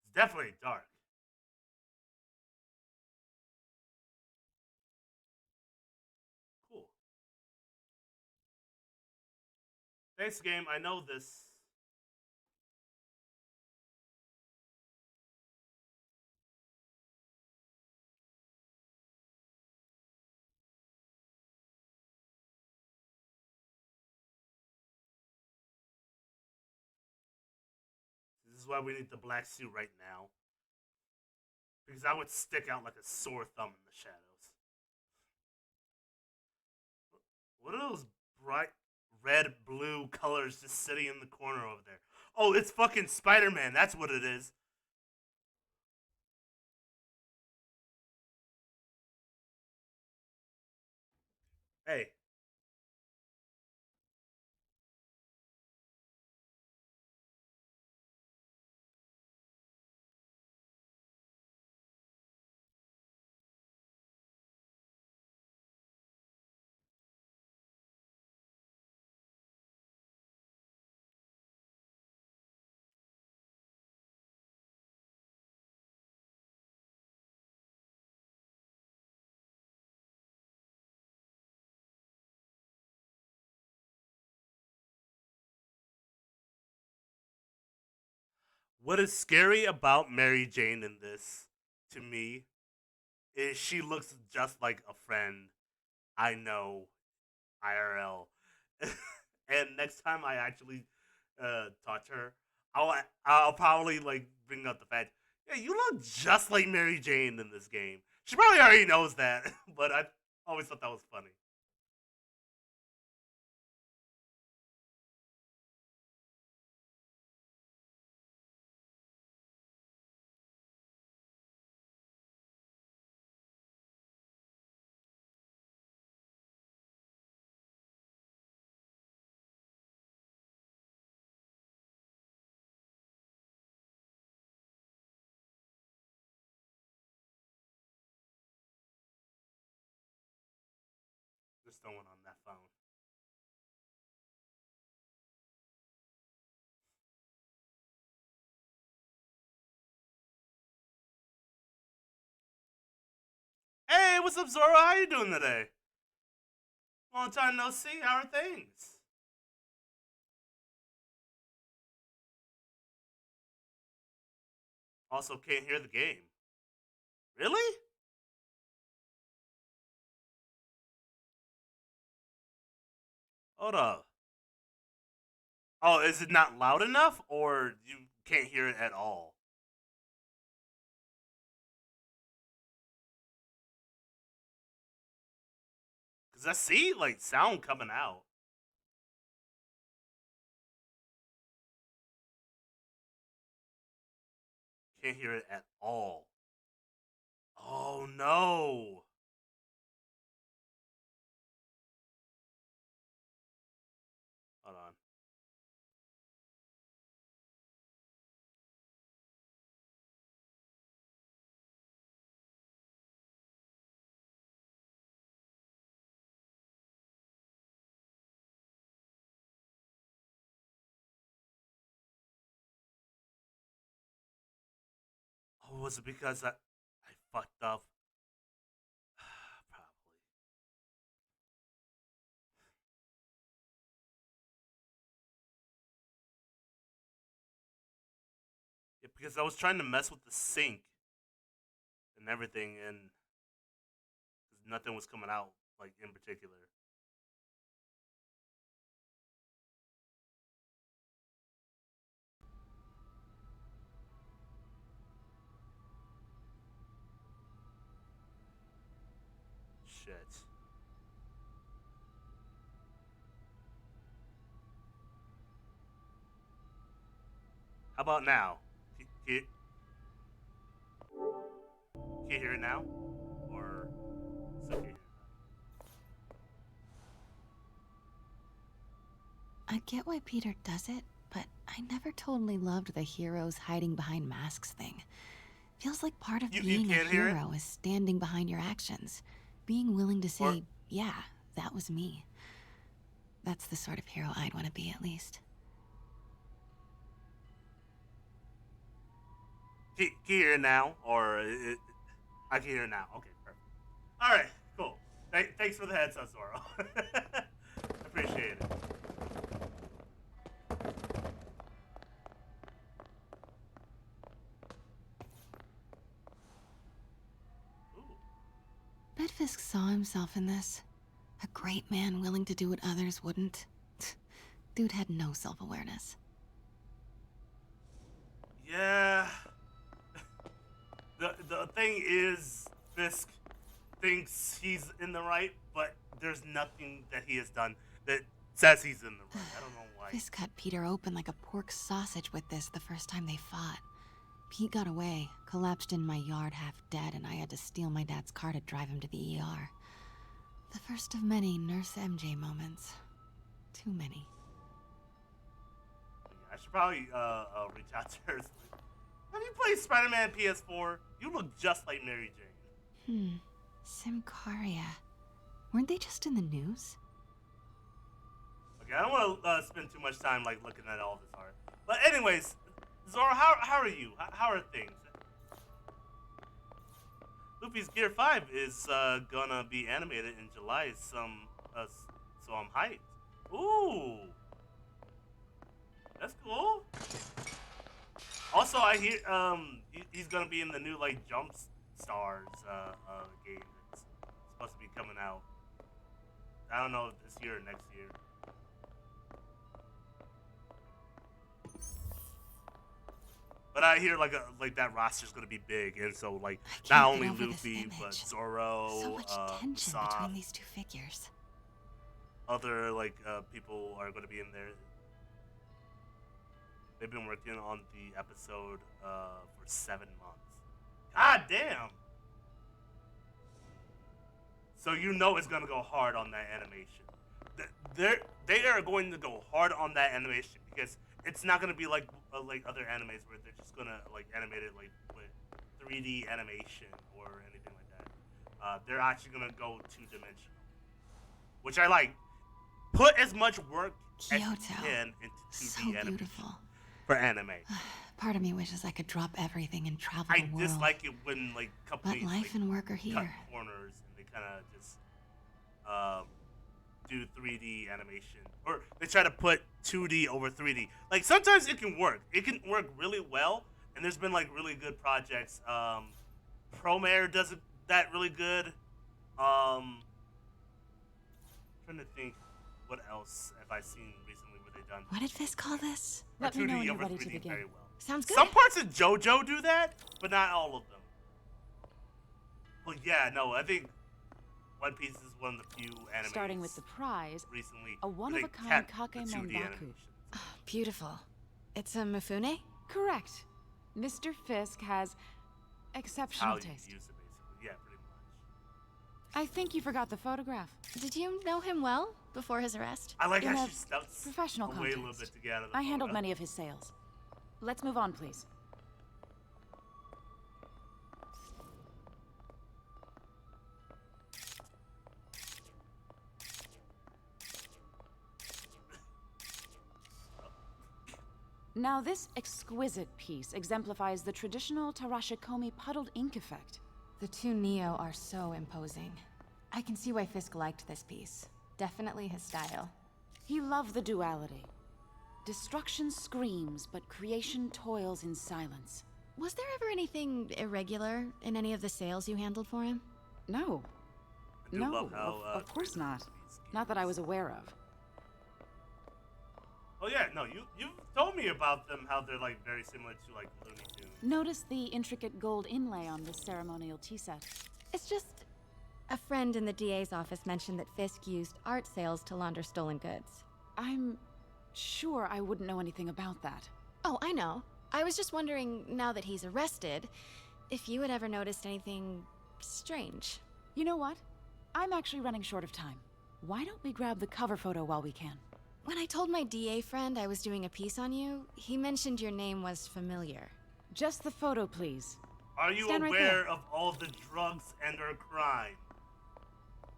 it's definitely dark. Cool. Thanks, game. I know this. This is why we need the black suit right now. Because I would stick out like a sore thumb in the shadows. What are those bright red, blue colors just sitting in the corner over there? Oh, it's fucking Spider Man. That's what it is. Hey, what is scary about Mary Jane in this, to me, is she looks just like a friend I know IRL. And next time I actually talk to her, I'll I'll probably like bring up the fact, yeah, you look just like Mary Jane in this game. She probably already knows that, but I always thought that was funny. Just throwing on that phone. Hey, what's up, Zora? How you doing today? Long time no see. How are things? Also, can't hear the game. Really? Hold up. Oh, is it not loud enough, or you can't hear it at all? Cause I see like sound coming out. Can't hear it at all. Oh no. Hold on. was it because I fucked up? Probably. Yeah, because I was trying to mess with the sink and everything, and nothing was coming out like in particular. Shit. How about now? Can you hear it now? Or still can't hear I get why Peter does it, but I never totally loved the heroes hiding behind masks thing. Feels like part of it? You being a can't hear it? hero is standing behind your actions. Being willing to Or say, yeah, that was me. That's the sort of hero I'd want to be, at least. can you hear it now? Or I can hear it now. Okay, perfect. All right, cool. Thanks for the heads up, Zoro. Appreciate it. Ooh. Bet Fisk saw himself in this. A great man willing to do what others wouldn't. Dude had no self-awareness. Yeah. The thing is, Fisk thinks he's in the right, but there's nothing that he has done that says he's in the right. I don't know why. Fisk cut Peter open like a pork sausage with this the first time they fought. Pete got away, collapsed in my yard half dead, and I had to steal my dad's car to drive him to the ER. The first of many Nurse MJ moments. Too many. Yeah, I should probably reach out to her. Have you played Spider-Man PS4? You look just like Mary Jane. Simcaria. Weren't they just in the news? Okay, I don't want to spend too much time like looking at all this art. But anyways, Zoro, how are you? How are things? Luffy's Gear 5 is gonna be animated in July. So I'm hyped. Ooh, that's cool. Also, I hear he's gonna be in the new like Jump Stars game that's supposed to be coming out. I don't know if this year or next year. But I hear like that roster's gonna be big, and so like I not can't get only over this Luffy but image. Zoro, So much tension Sop, between these two figures. other like people are gonna be in there. They've been working on the episode for 7 months. God damn! So you know it's gonna go hard on that animation. They are going to go hard on that animation because it's not gonna be like other animes where they're just gonna like animate it like with 3D animation or anything like that. They're actually gonna go 2-dimensional, which I like. Put as much work as you Kyoto. can into 2D So animation beautiful. for anime. Part of me wishes I could drop everything and travel I the world. dislike it when like But companies life like, and work are cut here. corners and they kind of just um, do 3D animation, or they try to put 2D over 3D. Like sometimes it can work. It can work really well, and there's been like really good projects. Promare does that really good. Trying to think, what else have I seen recently where they done What did Fisk call this? or Let me know 2D when you're over ready to 3D begin. very well. Sounds good. Some parts of JoJo do that, but not all of them. But yeah, no, I think One Piece is one of the few animes Starting with the prize, recently a where they one-of-a-kind kept the Kake 2D Monbaku. animations. Beautiful. It's a Mifune? Correct. Mr. Fisk has How exceptional you taste. use it, basically. Yeah, pretty much. I think you forgot the photograph. Did you know him well before his arrest? I like In how a she steps professional away a little context. bit to get out of the I handled photo. many of his sales. Let's move on, please. Now, this exquisite piece exemplifies the traditional Tarashikomi puddled ink effect. The two Neo are so imposing. I can see why Fisk liked this piece. Definitely his style. He loved the duality. Destruction screams, but creation toils in silence. Was there ever anything irregular in any of the sales you handled for him? No. I do No, love how, of course not. these Not that I was games- aware of. Oh yeah, no, you told me about them, how they're like very similar to like Looney Tunes. Notice the intricate gold inlay on this ceremonial tea set. It's just... A friend in the DA's office mentioned that Fisk used art sales to launder stolen goods. I'm sure I wouldn't know anything about that. Oh, I know. I was just wondering, now that he's arrested, if you had ever noticed anything strange. You know what? I'm actually running short of time. Why don't we grab the cover photo while we can? When I told my DA friend I was doing a piece on you, he mentioned your name was familiar. Just the photo, please. Are you Stand right aware there. of all the drugs and or crime?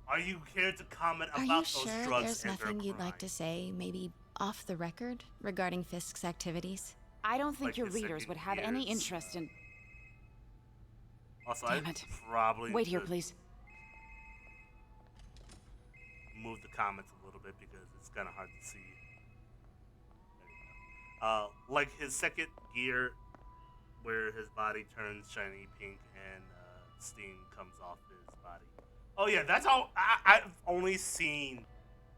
Are you care to comment Are about you those sure drugs there's and nothing or you'd crime? like to say, maybe off the record, regarding Fisk's activities? I don't think Like your the readers second would have any years. interest in... Also, Damn I it. probably Wait here, should please. move the comments a little bit because it's kind of hard to see. There you go. Like his second gear, where his body turns shiny pink and steam comes off his body. Oh yeah, that's all. I've only seen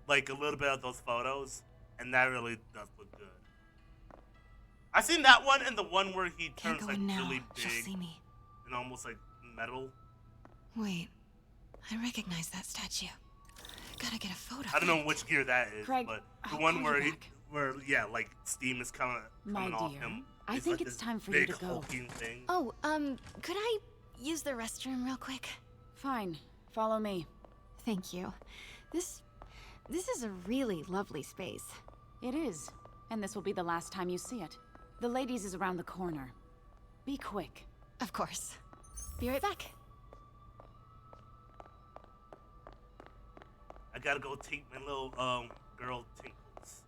like a little bit of those photos, and that really does look good. I seen that one and the one where he Can't turns go like in now. really She'll big see me. and almost like metal. Wait, I recognize that statue. Gotta get a photo. I don't know which gear that is, Craig, but the I'll one call where you he, back. where yeah, like steam is coming My off dear, him. I It's think like it's this time for you big to go. hulking thing. Oh, could I use the restroom real quick? Fine. Follow me. Thank you. This is a really lovely space. It is. And this will be the last time you see it. The ladies is around the corner. Be quick. Of course. Be right back. I gotta go take my little girl tinkles.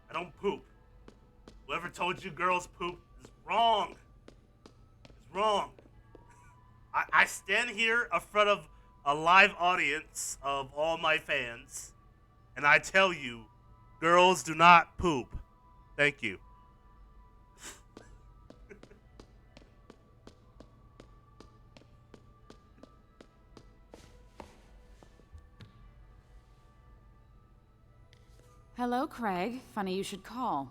I don't poop. Whoever told you girls poop is wrong. It's wrong. I stand here in front of a live audience of all my fans, and I tell you, girls do not poop. Thank you. Hello, Craig. Funny you should call.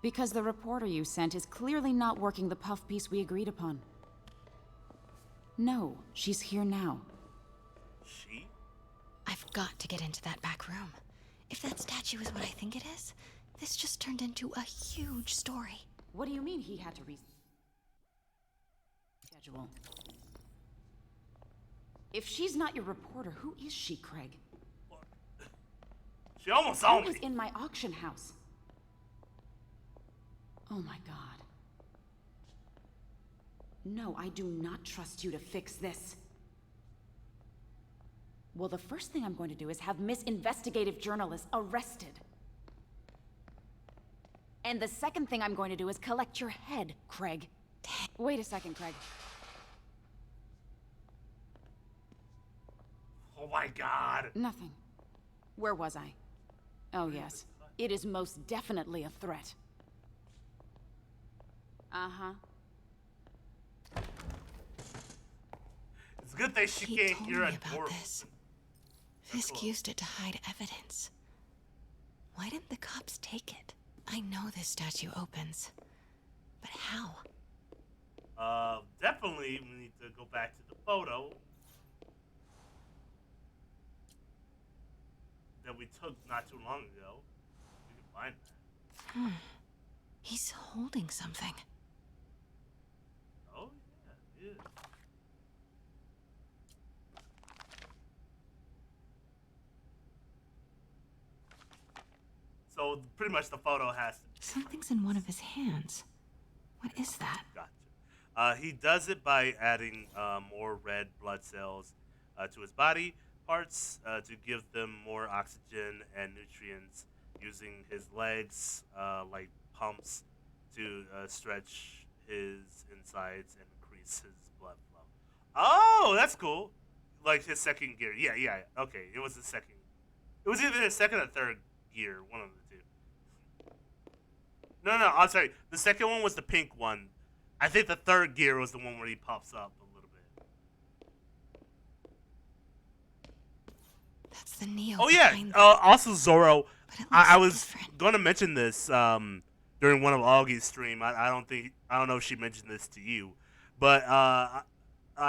Because the reporter you sent is clearly not working the puff piece we agreed upon. No, she's here now. She? I've got to get into that back room. If that statue is what I think it is, this just turned into a huge story. What do you mean he had to schedule? If she's not your reporter, who is she, Craig? She almost saw Who was me. in my auction house? Oh my god. No, I do not trust you to fix this. Well, the first thing I'm going to do is have Miss Investigative Journalist arrested. And the second thing I'm going to do is collect your head, Craig. Wait a second, Craig. Oh my god. Nothing. Where was I? Oh, yes. It is most definitely a threat. Uh-huh. It's a good thing she He can't told hear me a about door. this. That's Fisk cool. used it to hide evidence. Why didn't the cops take it? I know this statue opens. But how? Definitely we need to go back to the photo that we took not too long ago. We can find that. He's holding something. Oh yeah, it is. So pretty much the photo has to be Something's in one of his hands. What is that? gotcha. He does it by adding more red blood cells to his body parts to give them more oxygen and nutrients using his legs like pumps to stretch his insides and increase his blood flow. Oh, that's cool. Like his second gear. Yeah, yeah. Okay, it was the second. It was either the second or third gear, one of the two. No, no, I'm sorry. The second one was the pink one. I think the third gear was the one where he pops up a little bit. That's the Neo. Oh yeah. behind Also Zoro. But it I looks was different. going to mention this during one of Augie's stream. I don't know if she mentioned this to you, but I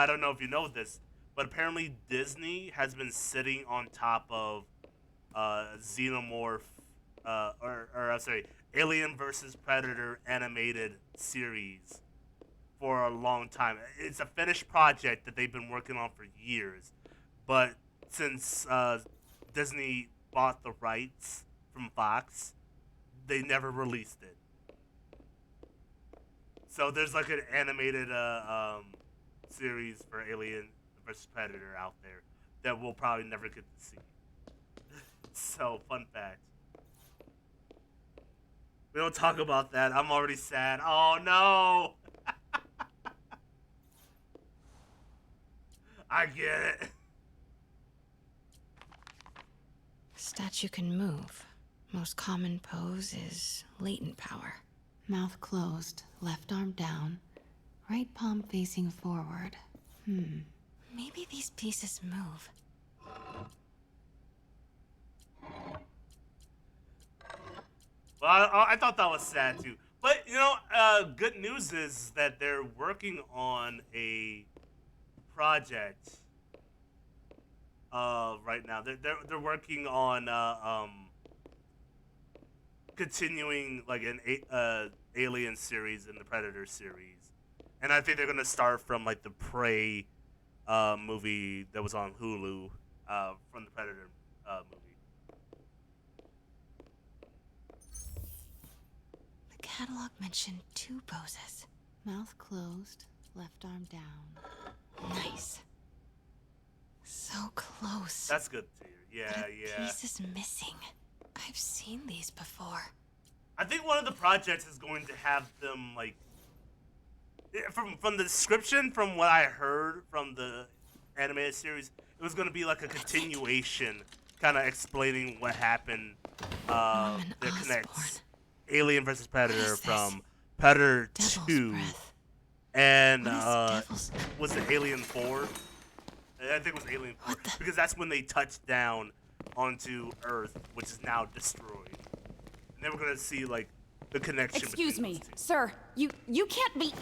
don't know if you know this, but apparently Disney has been sitting on top of Xenomorph or I'm sorry, Alien versus Predator animated series for a long time. It's a finished project that they've been working on for years, but since Disney bought the rights from Fox, they never released it. So there's like an animated series for Alien versus Predator out there that we'll probably never get to see. So, fun fact. We don't talk about that. I'm already sad. Oh no! I get it. Statue can move. Most common pose is latent power. Mouth closed, left arm down, right palm facing forward. Maybe these pieces move. Well, I thought that was sad too. But you know, good news is that they're working on a project. Right now, they're working on continuing like an Alien series and the Predator series, and I think they're gonna start from like the Prey movie that was on Hulu from the Predator movie. The catalog mentioned 2 poses. Mouth closed, left arm down. Nice. So close. That's good to hear. Yeah, But a yeah. piece is missing. I've seen these before. I think one of the projects is going to have them like from the description, from what I heard from the animated series, it was going to be like a continuation, kind of explaining what happened. Norman That connects Osborn. Alien versus Predator What is this? from Predator Devil's 2 breath. and What is Devil's... was it Alien 4? I think it was Alien 4 What the- because that's when they touched down onto Earth, which is now destroyed. And then we're gonna see like the connection. Excuse between me, those two. sir. You can't be.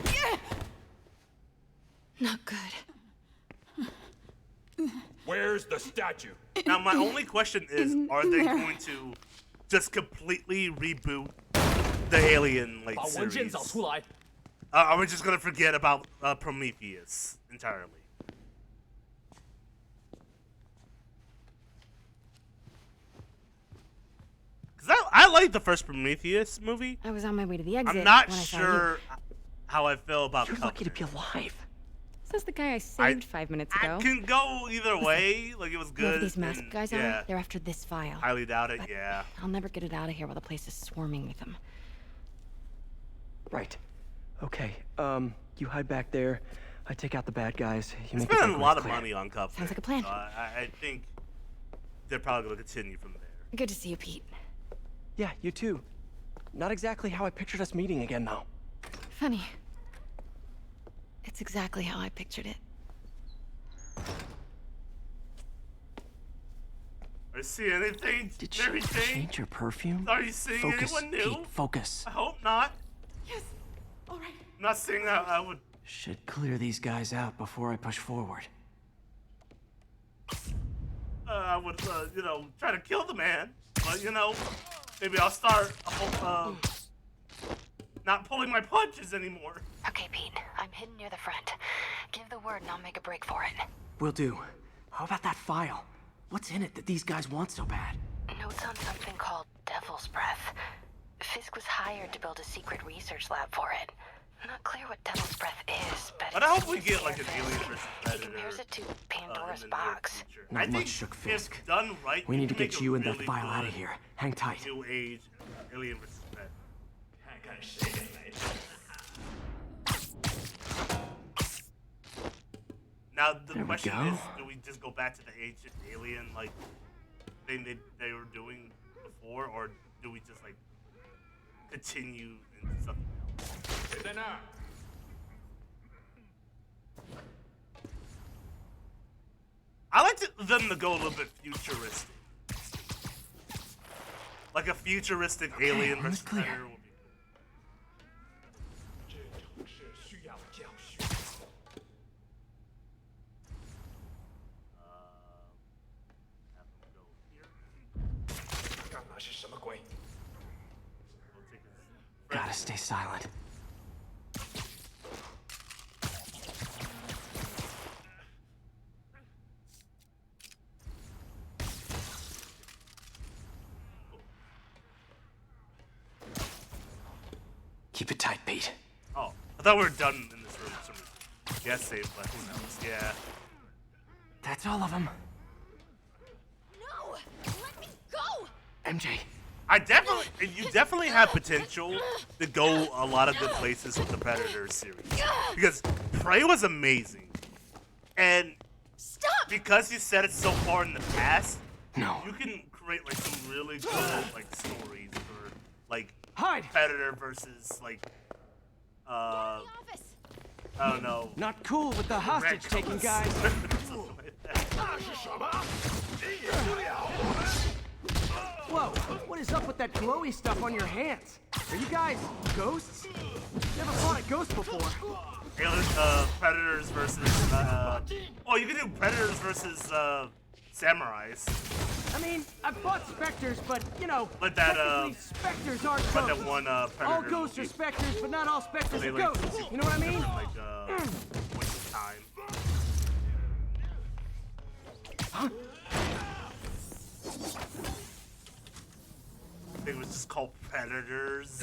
Not good. Where's the statue? Now my only question is, are they there. going to just completely reboot the Alien like 把文件找 series? 出来。 Are we just gonna forget about Prometheus entirely? Cause I like the first Prometheus movie. I was on my way to the exit I'm not when I saw you. sure how I feel about You're lucky to Cuphead. be alive. Says the guy I saved 5 minutes ago. I can go either way. Like it was Whoever good. these masked and, guys yeah, are, they're after this file. highly doubt it. But Yeah. I'll never get it out of here while the place is swarming with them. Right. Okay. You hide back there. I take out the bad guys. You make Spending it a lot of money on Cuphead. Sounds like a plan. So I think they're probably gonna continue from there. Good to see you, Pete. Yeah, you too. Not exactly how I pictured us meeting again, though. Funny. It's exactly how I pictured it. Are you seeing anything? Did she Everything? change your perfume? Are you seeing Focus, anyone new? Pete. Focus. I hope not. Yes. All right. I'm not saying that I would. Should clear these guys out before I push forward. I would, try to kill the man. But maybe I'll start not pulling my punches anymore. Okay, Pete. I'm hidden near the front. Give the word and I'll make a break for it. Will do. How about that file? What's in it that these guys want so bad? Notes on something called Devil's Breath. Fisk was hired to build a secret research lab for it. Not clear what Devil's Breath is, but But I hope we get like an Alien vs. he Predator. compares it to In Pandora's the near box. future. Not I much, think Shook if Fisk. done right, We need to can get make a you and that really file out of good here. Hang tight. New age Alien vs. Predator. Now the There we question go. is, do we just go back to the ancient alien like thing they were doing before, or do we just like continue into something else? I like them to go a little bit futuristic, like a futuristic alien almost versus clear. Predator would be have them go here. We'll take his Gotta stay silent. Keep it tight, Pete. Oh, I thought we were done in this room for some reason. Yeah, save, but who knows? Yeah. That's all of them. No! Let me go! MJ, You definitely have potential to go a lot of good places with the Predator series. Because Prey was amazing. And Stop! because you said it so far in the past, no. you can create like some really good like stories for like Hide! Predator versus like I don't know. Not cool with the hostage-taking guys. Something like that. Whoa, what is up with that glowy stuff on your hands? Are you guys ghosts? Never fought a ghost before. Alien, Predators versus oh, you can do Predators versus Samurais. I mean, I've fought specters, but, you know, Like that, technically specters aren't Like ghosts. that one Predator All ghosts are movie. specters, but not all specters They, are like, ghosts. You know what I mean? Like Point of Time. I think it was just called Predators.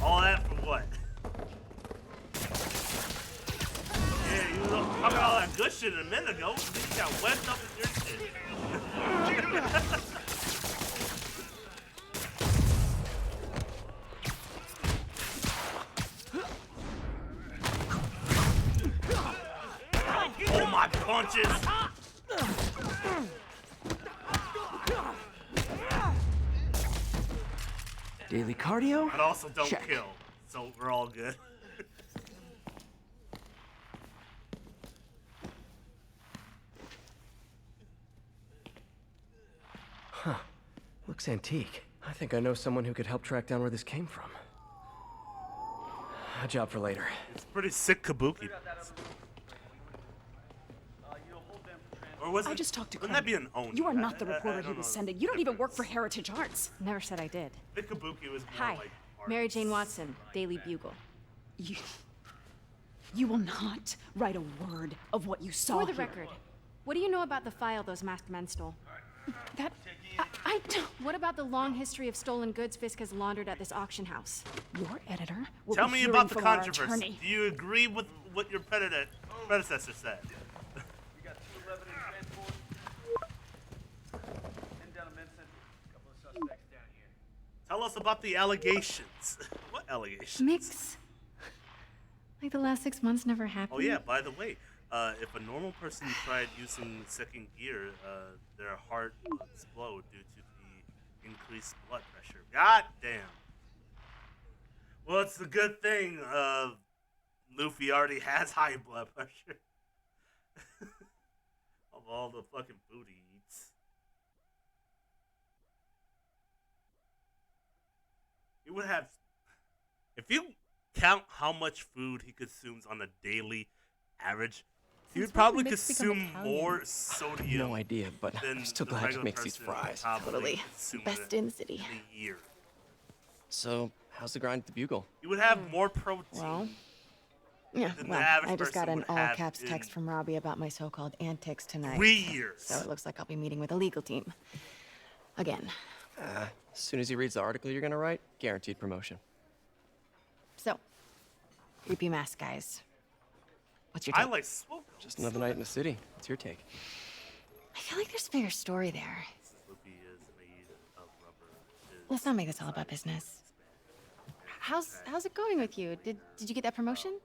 All that for what? Yeah, you were talking all that good shit a minute ago. You got wet up in your shit. Oh my punches! Daily cardio? But also don't Check. kill. So we're all good. Looks antique. I think I know someone who could help track down where this came from. A job for later. It's pretty sick kabuki. Or was it? I just talked to Wouldn't Craig. that be an own? You are not the I reporter he don't was know sending. the You don't even work difference. for Heritage Arts. Never said I did. The kabuki was more Hi, like Mary arts. Jane Watson, Daily Bugle. You will not write a word of what you saw For the here. record, what do you know about the file those masked men stole? That I don't. What about the long history of stolen goods Fisk has laundered at this auction house? Your editor will Tell be me hearing about the from our controversy. attorney. Do you agree with what your predecessor said? Tell us about the allegations. What allegations? Mix. Like the last 6 months never happened. Oh yeah, by the way, if a normal person tried using second gear, their heart would explode due to the increased blood pressure. God damn. Well, it's a good thing Luffy already has high blood pressure. Of all the fucking food he eats. He would have... If you count how much food he consumes on a daily average, he would probably consume more sodium No idea, but than I'm still the glad he regular makes these person would fries. probably Totally. consume Best in in the city. a year. So, how's the grind at the Bugle? You would have more protein Well, Yeah, than the well, average I just got person an would have all-caps in text from Robbie about my so-called antics tonight. 3 years. So it looks like I'll be meeting with a legal team. Again. As soon as he reads the article you're gonna write, guaranteed promotion. So, creepy mask guys. What's your I take? like smoke. Just another night in the city. What's your take? I feel like there's a bigger story there. Loopy is made of rubber. Let's not make this all about business. How's it going with you? Did you get that promotion?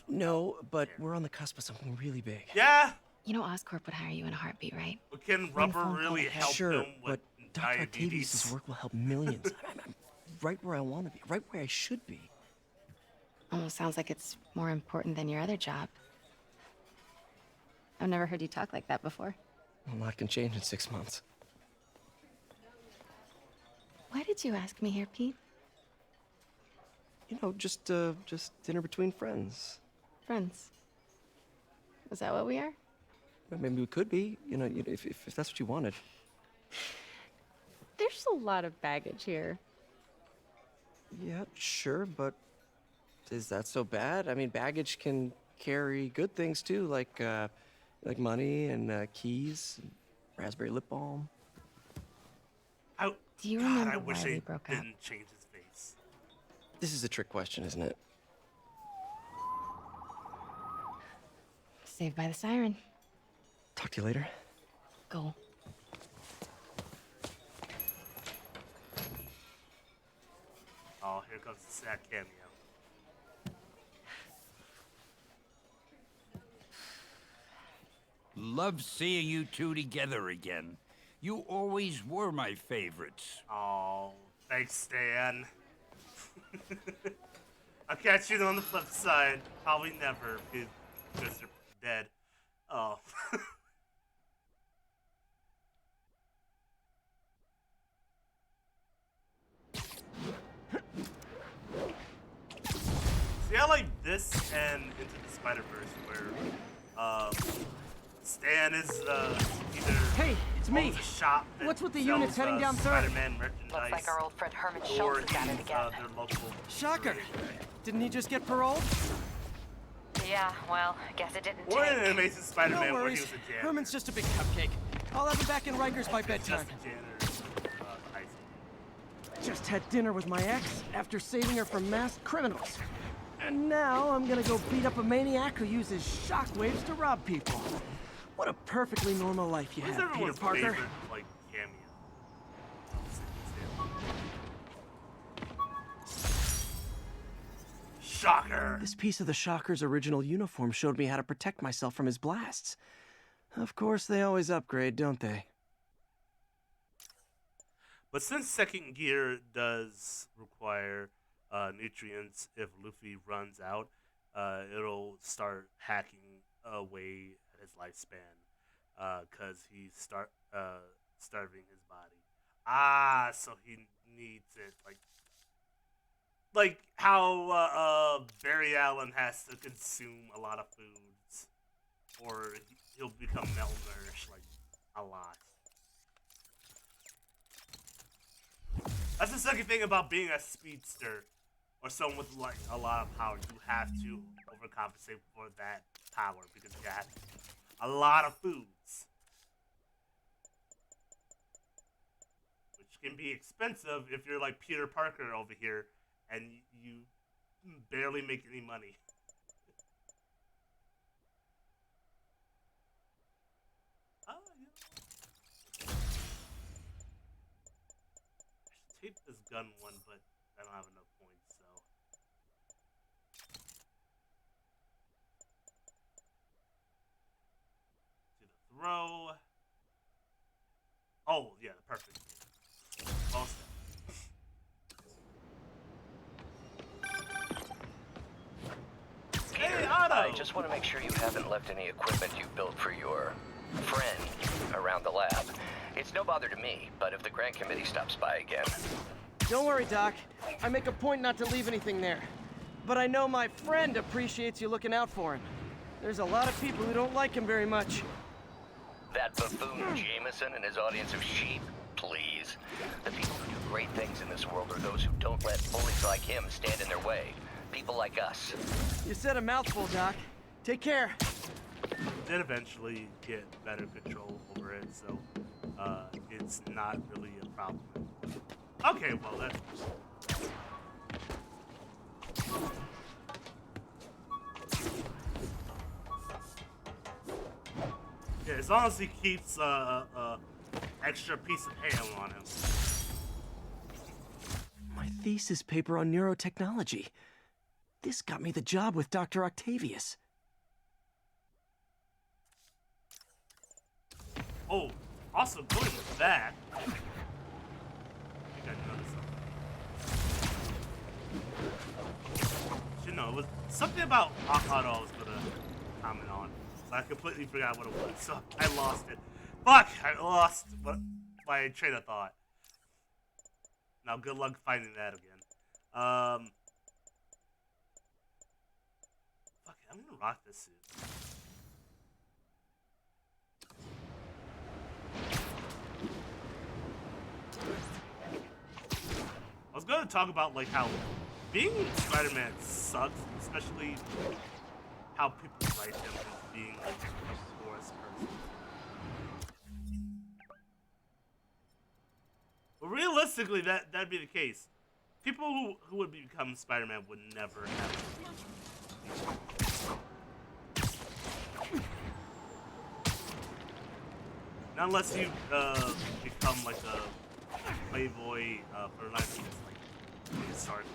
No, but we're on the cusp of something really big. Yeah, You know Oscorp would hire you in a heartbeat, right? but can Bring rubber phone call really to help Sure, him with but Dr. diabetes? Octavius' work will help millions. I'm right where I want to be, right where I should be. Almost sounds like it's more important than your other job. I've never heard you talk like that before. A lot can change in 6 months. Why did you ask me here, Pete? You know, just dinner between friends. Friends. Is that what we are? Well, maybe we could be, if that's what you wanted. There's a lot of baggage here. Yeah, sure, but is that so bad? I mean, baggage can carry good things too, like money and keys, and raspberry lip balm. Do you remember I wish why they we broke up? didn't change his face. This is a trick question, isn't it? Saved by the siren. Talk to you later. Go. Oh, here comes the sad cameo. Love seeing you two together again. You always were my favorites. Oh, thanks, Stan. I'll catch you on the flip side. Probably never, because they're dead. Oh. See, I like this and Into the Spider-Verse, where Stan is either Hey, it's me. owns a shop that What's with the sells, units heading down third? Spider-Man merchandise. Looks like our old friend Herman or Schultz is at it he's again. their local. Shocker. Didn't he just get paroled? Yeah, well, I guess it didn't Or in take. an Amazing Spider-Man No where he worries. was a janitor. Herman's just a big cupcake. I'll have him back in Rikers by bedtime. Just a janitor. High school. Just had dinner with my ex after saving her from masked criminals. And now I'm gonna go beat up a maniac who uses shockwaves to rob people. What a perfectly normal life you Who's have, Peter everyone's Parker. favorite, like, cameo? Shocker! This piece of the Shocker's original uniform showed me how to protect myself from his blasts. Of course, they always upgrade, don't they? But since second gear does require nutrients, if Luffy runs out, it'll start hacking away at his lifespan, cause he's starving his body. Ah, so he needs it like how Barry Allen has to consume a lot of foods, or he'll become malnourished like a lot. That's the second thing about being a speedster or someone with like a lot of power. You have to overcompensate for that power because you have a lot of foods, which can be expensive if you're like Peter Parker over here and you barely make any money. Oh, yeah. I should take this gun one, but I don't have enough points, so. Do the throw. Oh, yeah, perfect. Well said. Hey, Otto! I just want to make sure you haven't left any equipment you built for your friend around the lab. It's no bother to me, but if the grant committee stops by again... Don't worry, Doc. I make a point not to leave anything there. But I know my friend appreciates you looking out for him. There's a lot of people who don't like him very much. That buffoon Jameson and his audience of sheep? Please. The people who do great things in this world are those who don't let bullies like him stand in their way. People like us. You said a mouthful, Doc. Take care. Then eventually get better control over it, so it's not really a problem. Okay, well that's. Yeah, as long as he keeps extra piece of ham on him. My thesis paper on neurotechnology. This got me the job with Dr. Octavius. Oh, also going with that. I think I noticed something. You know, it was something about Auto I was gonna comment on, but I completely forgot what it was, so I lost it. Fuck! I lost my train of thought. Now, good luck finding that again. Fuck it, I'm gonna rock this suit. I was gonna talk about like how being Spider-Man sucks, especially how people write him as being like a poorest person. But realistically, that'd be the case. People who would become Spider-Man would never have. Not unless you become like a playboy for life, like sorry.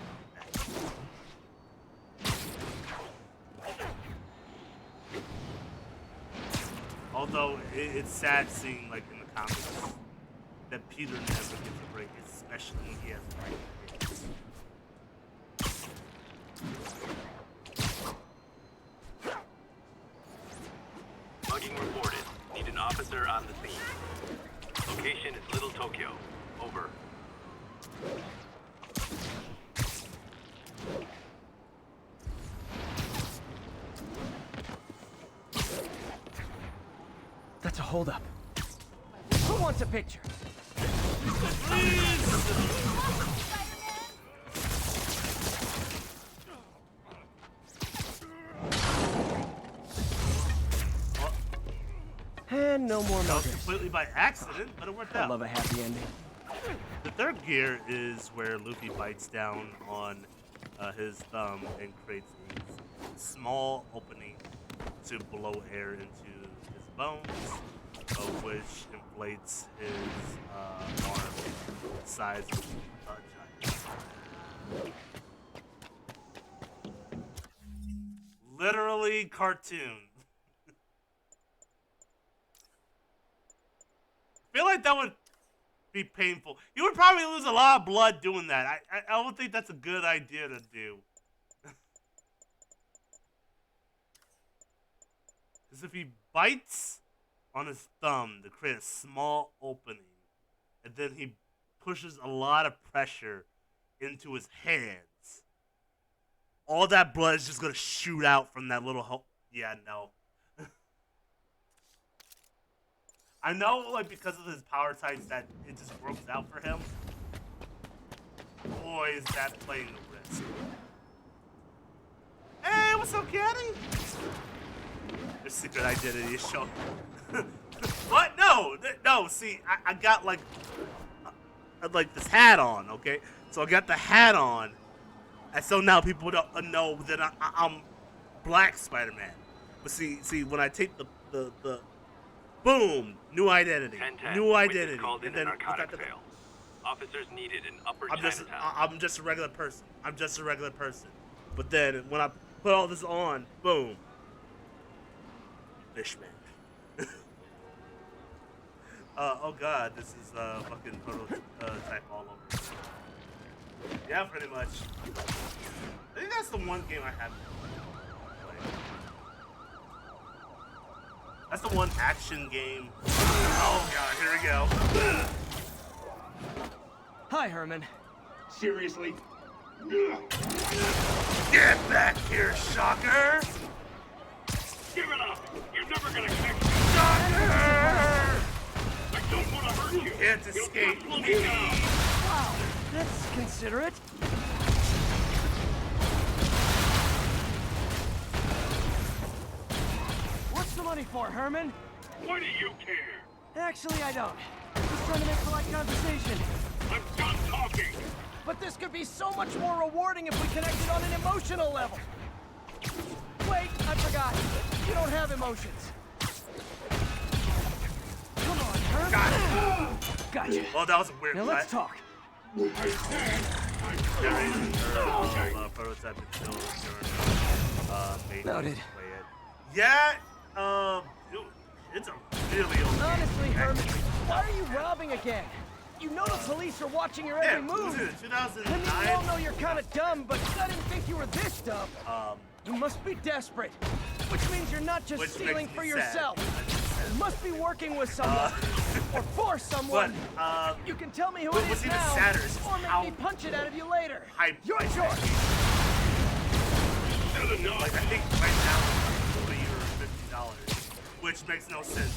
Although it's sad seeing like in the comics that Peter never gets a break, especially when he has the right kids. Mugging reported. Need an officer on the scene. Location is Little Tokyo. Over. That's a holdup. Who wants a picture? And no more That was muggers. completely by accident, but it worked I out. love a happy ending. The third gear is where Luffy bites down on his thumb and creates a small opening to blow air into his bones, which inflates his arm the size of a giant. Literally cartoon. I feel like that would be painful. You would probably lose a lot of blood doing that. I don't think that's a good idea to do. Because if he bites on his thumb to create a small opening, and then he pushes a lot of pressure into his hands, all that blood is just going to shoot out from that little hole. Yeah, no. I know, like, because of his power types that it just works out for him. Boy, is that playing the risk. Hey, what's up, Caddy? Your secret identity is shown. What? No, no. See, I got like this hat on. Okay, so I got the hat on, and so now people don't know that I'm Black Spider-Man. But see, when I take the boom, new identity, 10-10. new identity, Called in and then a narcotic sale. Officers needed in Upper Chinatown. I'm just a regular person. But then when I put all this on, boom, Fishman. Oh god, this is fucking prototype all over. Yeah, pretty much. I think that's the one game I haven't played. That's the one action game. Oh god, here we go. Hi, Herman. Seriously? Get back here, Shocker! Give it up! You're never gonna catch me! Shocker! I don't want to hurt you! Can't escape You'll me! Wow, that's considerate. money for, Herman? Why do you care? Actually, I don't. Just trying to make polite conversation. I'm done talking! But this could be so much more rewarding if we connected on an emotional level. Wait, I forgot. You don't have emotions. Come on, Herman. Got it. Gotcha. Well, that was a weird Now cut. let's talk. Prototype until made Noted. play it. Yeah, it's a really old Honestly, game. Herman, why are you robbing again? You know the police are watching your Yeah, every move. was it I mean, 2009? we all know you're kind of dumb, but I didn't think you were this dumb. You must be desperate, which means you're not just Which stealing makes for me yourself. sad. You must be working with someone, or for someone. You can tell me who it what's is even now, sadder is or make how me punch it out of you later. hype Your I choice. Like, I think right now it's $40 or $50, which makes no sense.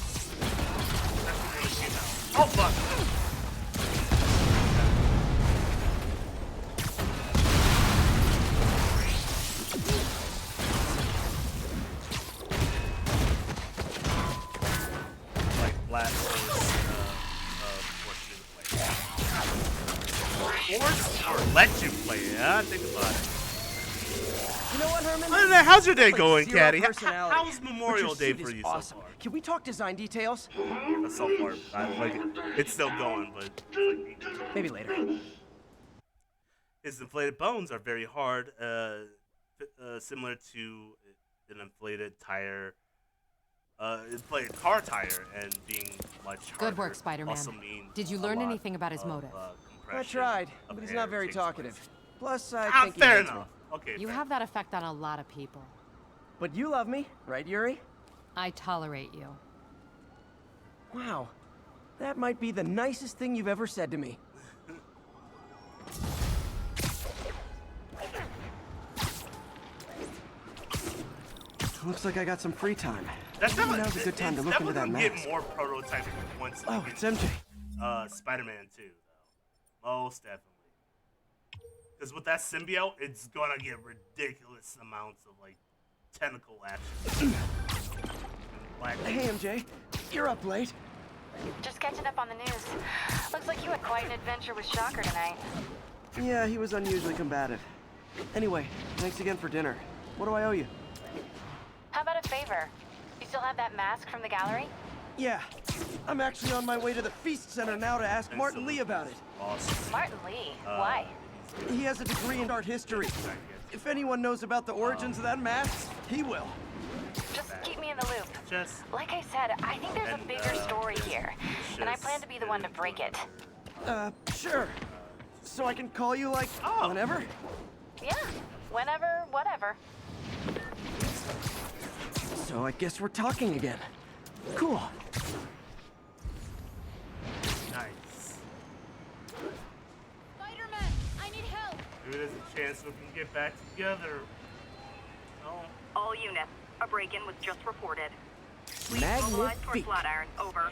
That's when it came out. Oh, fuck! Like, Black force you to play. Force or let you play it, huh? Think about it. You know what, Herman? Other than that, how's your day Like going, zero Caddy? personality. How's But Memorial your Day suit for is you awesome. so far? Can we talk design details? So far, it's still going, but it's like, Maybe later. his inflated bones are very hard, similar to an inflated tire, inflated car tire, and being much harder. Good work, Spider-Man. Also means Did you a learn lot anything about his of, motive? I compression tried, of but he's air not very takes talkative. place. Plus, I think he Fair hates me. enough. Okay. You fair. have that effect on a lot of people. But you love me, right, Yuri? I tolerate you. Wow. That might be the nicest thing you've ever said to me. Looks like I got some free time. That's Maybe now's a good time to look into that get mask. more prototypes once. Oh, it's MJ. Spider-Man 2, though. Most definitely. Because with that symbiote, it's gonna get ridiculous amounts of like tentacle action. Hey, MJ. You're up late. Just catching up on the news. Looks like you had quite an adventure with Shocker tonight. Yeah, he was unusually combative. Anyway, thanks again for dinner. What do I owe you? How about a favor? You still have that mask from the gallery? Yeah. I'm actually on my way to the Feast Center now to ask Martin Lee about it. Awesome. Martin Lee? Why? He has a degree in art history. If anyone knows about the origins of that mask, he will. Just keep me in the loop. Just Like I said, I think there's a bigger story here, and I plan to be the one to break it. Sure. So I can call you, like, whenever? Yeah, whenever, whatever. So I guess we're talking again. Cool. nice. Spider-Man, I need help. Maybe there's a chance we can get back together. No. All units. A break-in was just reported. Please mobilize toward Magnifique. Flatiron. Over.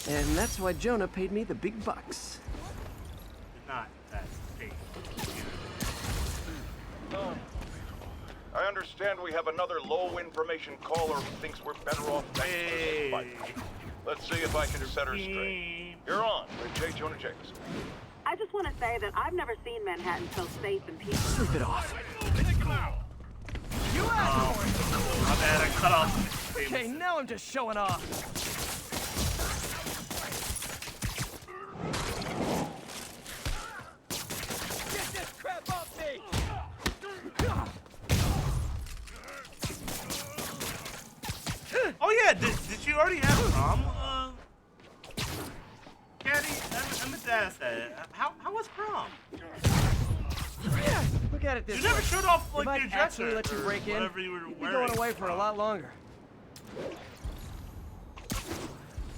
And that's why Jonah paid me the big bucks. Did not. That's big. I understand we have another low-information caller who thinks we're better off thanks to Spider-Man. Let's see if I can set her straight. You're on with J. Jonah Jameson. I just want to say that I've never seen Manhattan so safe and peaceful. Sleep it off. You asked for it. My bad, I cut off. Okay, now I'm just showing off. Get this crap off me! Oh yeah, did you already have prom? Caddy, I meant to ask that. How was prom? Look at it this You way. never showed off like if I your dresser actually let you or break in, whatever you were you'd be wearing. going away for a lot longer.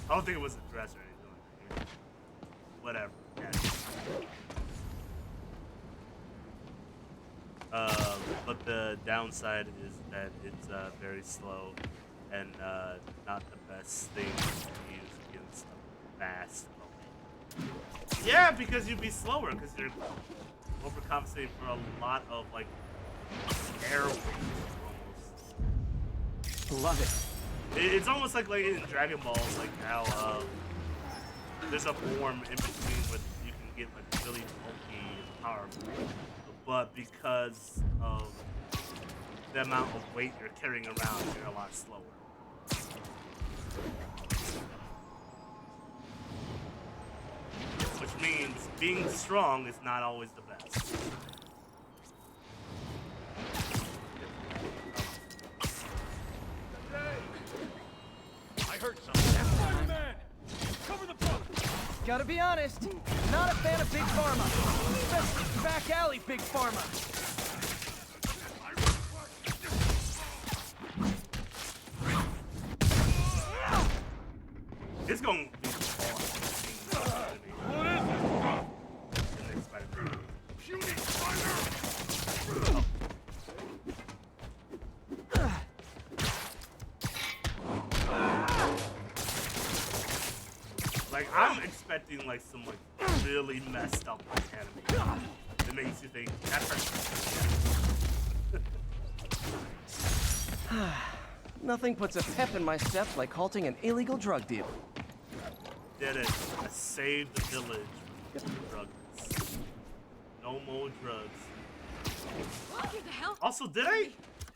I don't think it was a dress or anything. Whatever. But the downside is that it's very slow and not the best thing to use against a fast opponent. Yeah, because you'd be slower because you're overcompensating for a lot of like air weight almost. Love it. It's almost like in Dragon Balls, like how there's a form in between where you can get like really bulky and powerful, but because of the amount of weight you're carrying around, you're a lot slower. Which means being strong is not always the best. I heard something. Spider-Man! Cover the boat! Gotta be honest, not a fan of Big Pharma. Especially back alley Big Pharma. It's going to be What is it? the next Spider-Man. Puny spider! Like, I'm expecting like some like really messed up anime that makes you think that person. Nothing puts a pep in my step like halting an illegal drug deal. Did it. I saved the village from drugs. No more drugs. What the hell? Also, did I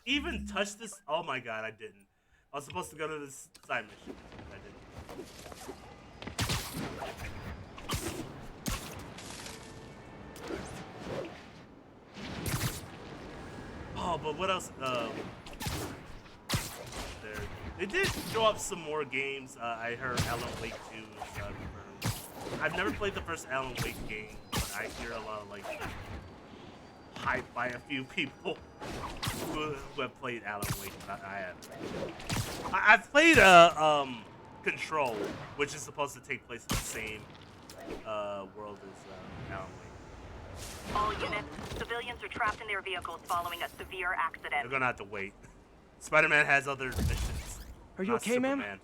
even touch this? Oh my god, I didn't. I was supposed to go to this side mission. I didn't. Oh, but what else? There. They did show up some more games. I heard Alan Wake 2 is confirmed. I've never played the first Alan Wake game, but I hear a lot of like hype by a few people who have played Alan Wake. But I haven't. I've played Control, which is supposed to take place in the same world as Alan Wake. All units, civilians are trapped in their vehicles following a severe They're accident. gonna have to wait. Spider-Man has other missions. Are you not okay, ma'am? Superman.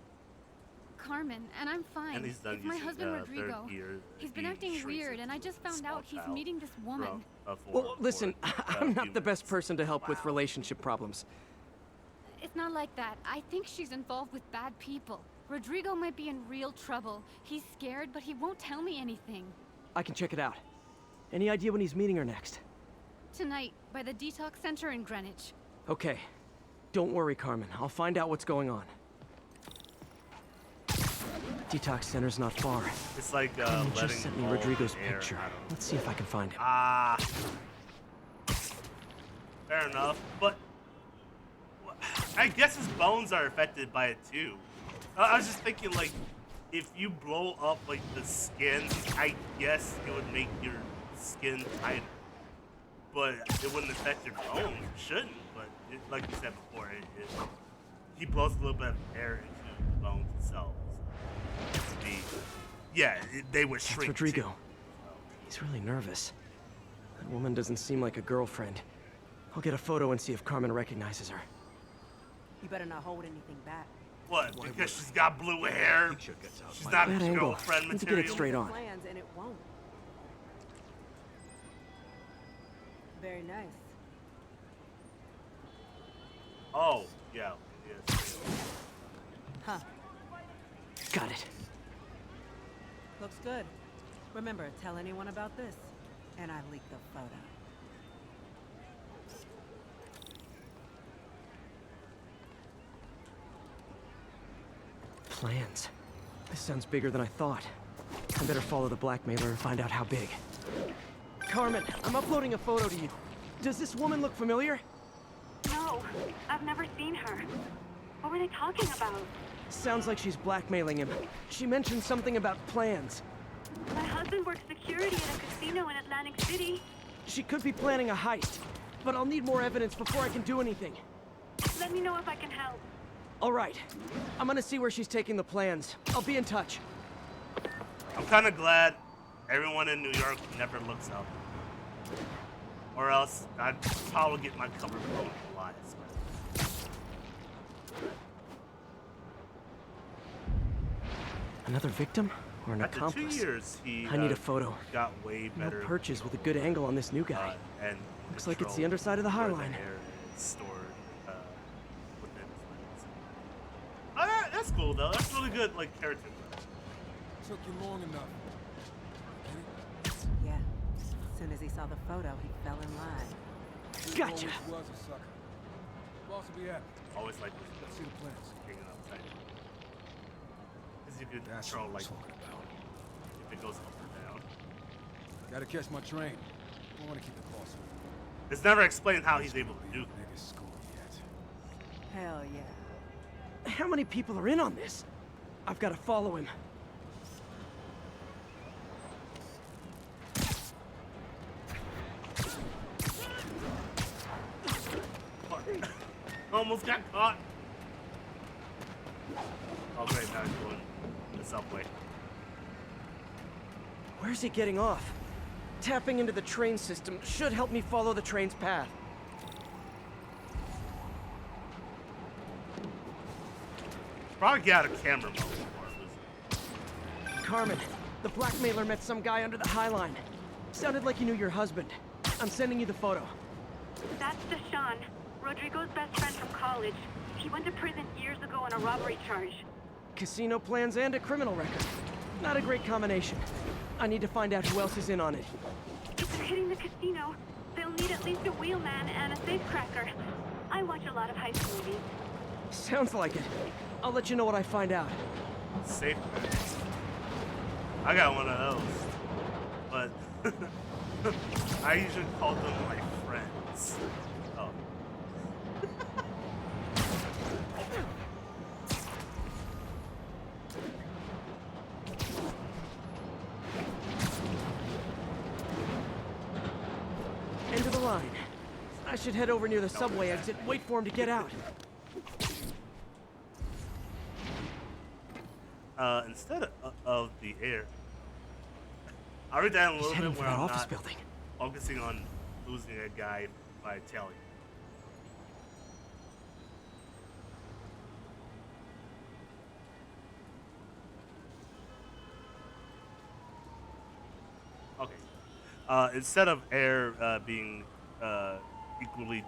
Carmen, and I'm fine. And he's done It's my using, husband third Rodrigo. gear, He's been he acting shrinks weird, into and I just found small out he's child meeting this woman. Well, listen, I'm not the best person to help with relationship problems. It's not like that. I think she's involved with bad people. Rodrigo might be in real trouble. He's scared, but he won't tell me anything. I can check it out. Any idea when he's meeting her next? Tonight, by the detox center in Greenwich. Okay. Don't worry, Carmen. I'll find out what's going on. Detox center's not far. It's like Carmen letting just sent me all Rodrigo's the air picture. out of- Let's see if I can find him. Ah, fair enough. But I guess his bones are affected by it too. I was just thinking, like, if you blow up like the skin, I guess it would make your skin tighter. But it wouldn't affect your bones. It shouldn't. But like you said before, he blows a little bit of air into the bones itself. They would shrink. That's Rodrigo. too. He's really nervous. That woman doesn't seem like a girlfriend. I'll get a photo and see if Carmen recognizes her. You better not hold anything back. What? Because she's got blue hair? She's not Bad his angle. girlfriend Need to material? get it straight on. Plans and it won't. Very nice. Oh, yeah. Yes. Huh. Got it. Looks good. Remember, tell anyone about this, and I leak the photo. Plans. This sounds bigger than I thought. I better follow the blackmailer and find out how big. Carmen, I'm uploading a photo to you. Does this woman look familiar? No, I've never seen her. What were they talking about? Sounds like she's blackmailing him. She mentioned something about plans. My husband works security at a casino in Atlantic City. She could be planning a heist, but I'll need more evidence before I can do anything. Let me know if I can help. All right. I'm gonna see where she's taking the plans. I'll be in touch. I'm kind of glad everyone in New York never looks up. Or else I'd probably get my cover blown with lies. Another victim? Or an After accomplice? 2 years, he I need a photo. got way No better. perches with a good angle on this new guy. And Looks like it's the control underside of the High where Line. hair is stored within his lens. cool though. That's really good, like character growth. Took you long enough. Yeah. As soon as he saw the photo, he fell in line. Gotcha. Was a sucker. Boss will be happy. Always like Let's see the plans. hanging outside. Because you can That's control what I'm like talking about. if it goes up or down. Gotta catch my train. Don't want to keep the cost. It's never explained how he's able to do that. Biggest score yet. Hell yeah. How many people are in on this? I've got to follow him. Almost got caught. Oh great, now he's going the subway. Where's he getting off? Tapping into the train system should help me follow the train's path. Probably get out of camera mode. Carmen, the blackmailer met some guy under the High Line. Sounded like he knew your husband. I'm sending you the photo. That's Deshaun, Rodrigo's best friend from college. He went to prison years ago on a robbery charge. Casino plans and a criminal record. Not a great combination. I need to find out who else is in on it. If they're hitting the casino, they'll need at least a wheelman and a safecracker. I watch a lot of heist movies. Sounds like it. I'll let you know what I find out. Safe. I got one of those, but I usually call them my friends. Oh. End of the line. I should head over near the subway exit and wait for him to get out. Instead of the air, I read that a little bit where I'm not focusing on losing a guy by telling. Okay. Instead of air being equally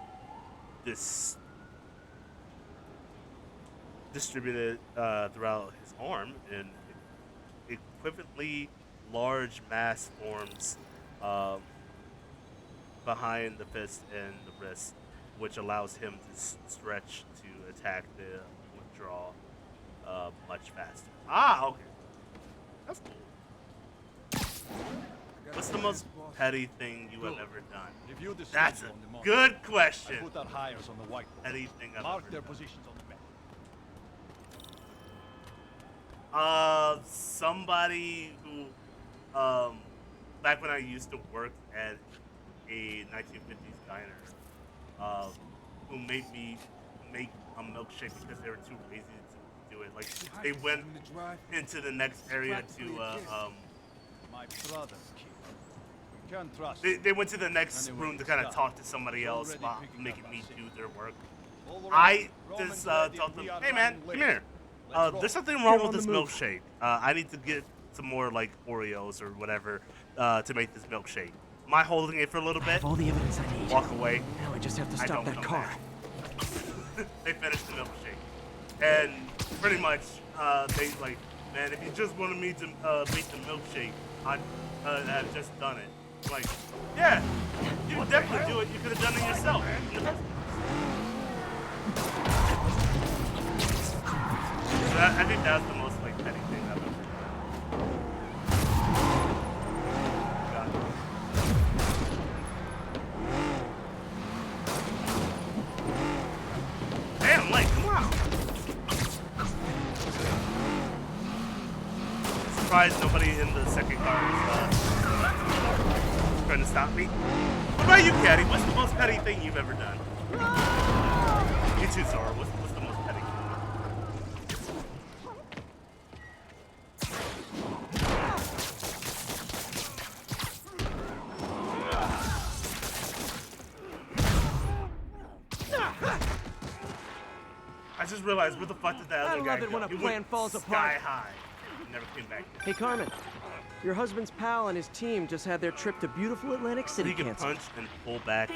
distributed throughout his arm, and equivalently large mass forms behind the fist and the wrist, which allows him to stretch to attack the withdraw much faster. Ah, okay. That's cool. What's the most petty thing you have ever done? That's a good question. I put our hires on the whiteboard. Petty thing I've Mark ever their done. positions on the map. Somebody who, back when I used to work at a 1950s diner, who made me make a milkshake because they were too lazy to do it. Like, they went into the next area to, My brother's kid. You can't trust. they went to the next room to kind of talk to somebody else about making me do their work. I just told them, hey man, come here. There's something wrong with this milkshake. I need to get some more like Oreos or whatever to make this milkshake. Am I holding it for a little bit? I have all the evidence I need. Walk away. Now I just have to stop that car. They finished the milkshake, and pretty much they like, man, if you just wanted me to make the milkshake, I'd have just done it. Like, yeah, you could definitely do it. You could have done it yourself. So I think that's the most like petty thing I've ever done. Got it. Damn, like, come on. Surprised nobody in the second car is trying to stop me. What about you, Caddy? What's the most petty thing you've ever done? You too, Zora. What's the most petty thing? I just realized where the fuck did that I other guy love it go? when a He plan went falls sky apart. high. He never came back. Hey, Carmen. Your husband's pal and his team just had their trip to beautiful Atlantic City He can canceled. punch and pull back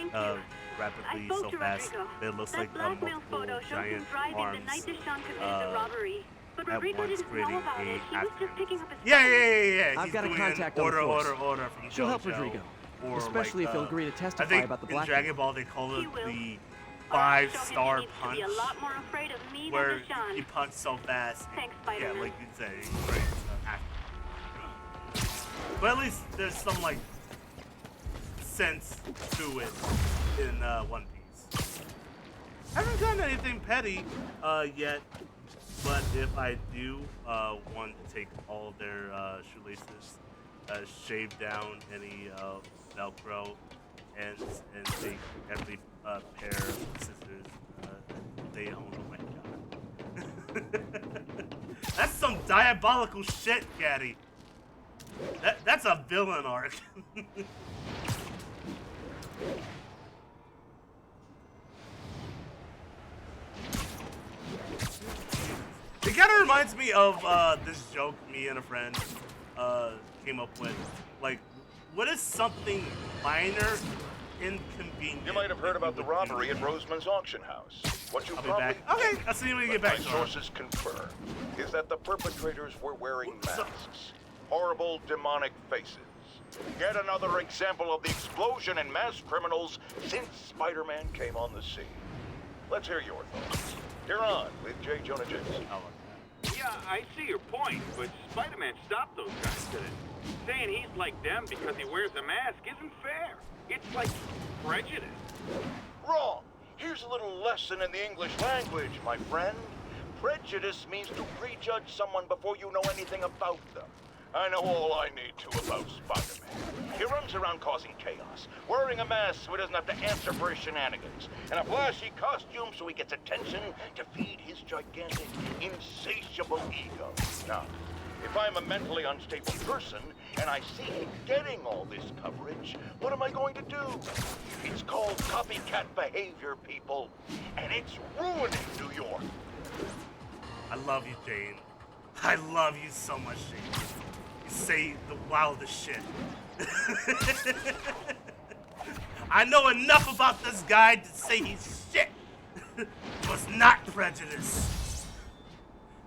rapidly so fast that it looks like That blackmail multiple photo shows him giant driving arms the night Deshaun committed the robbery. But at Rodrigo once didn't creating know about it. He a was just picking up his Yeah. I've He's got a doing contact an on the force. order from She'll help JoJo, Rodrigo, or especially like, if he'll agree to I testify think about the in black. Dragon Ball they call it He will. the But I'll show him he 5-star needs to punch, be a lot more afraid of me where than Deshaun. he punched so fast. Thanks, Yeah, Spider-Man. like you said, he's great. But at least there's some like sense to it in One Piece. I haven't done anything petty yet, but if I do want to take all their shoelaces, shave down any Velcro, and take every pair of scissors they own. Oh my god. That's some diabolical shit, Caddy. That's a villain arc. It kind of reminds me of this joke me and a friend came up with. Like, what is something minor, inconvenient? You might have heard about the robbery at Roseman's auction house. What you I'll be probably back. Okay, I'll see you when you get back. My sources confirm is that the perpetrators were wearing masks, horrible demonic faces. Yet another example of the explosion in mass criminals since Spider-Man came on the scene. Let's hear your thoughts. You're on with J. Jonah Jameson. Yeah, I see your point, but Spider-Man stopped those guys today. Saying he's like them because he wears a mask isn't fair. It's like prejudice. Wrong. Here's a little lesson in the English language, my friend. Prejudice means to prejudge someone before you know anything about them. I know all I need to about Spider-Man. He runs around causing chaos, wearing a mask so he doesn't have to answer for his shenanigans, and a flashy costume so he gets attention to feed his gigantic, insatiable ego. Now, if I'm a mentally unstable person and I see him getting all this coverage, what am I going to do? It's called copycat behavior, people, and it's ruining New York. I love you, Jane. I love you so much, Jane. You say the wildest shit. I know enough about this guy to say he's shit. Was not prejudice.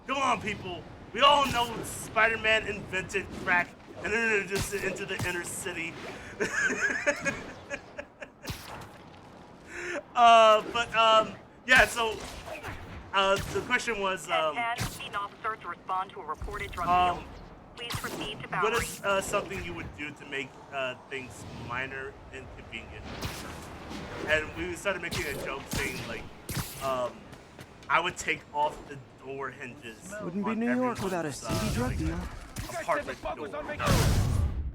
Come on, people. We all know Spider-Man invented crack and introduced it into the inner city. Yeah, so the question was, 10-10, need an officer to respond to a reported drug deal. Please proceed to Bowery. what is something you would do to make things minor and convenient? And we started making a joke saying, like, I would take off the door hinges. Wouldn't be New York without a seedy drug deal. Apartment door.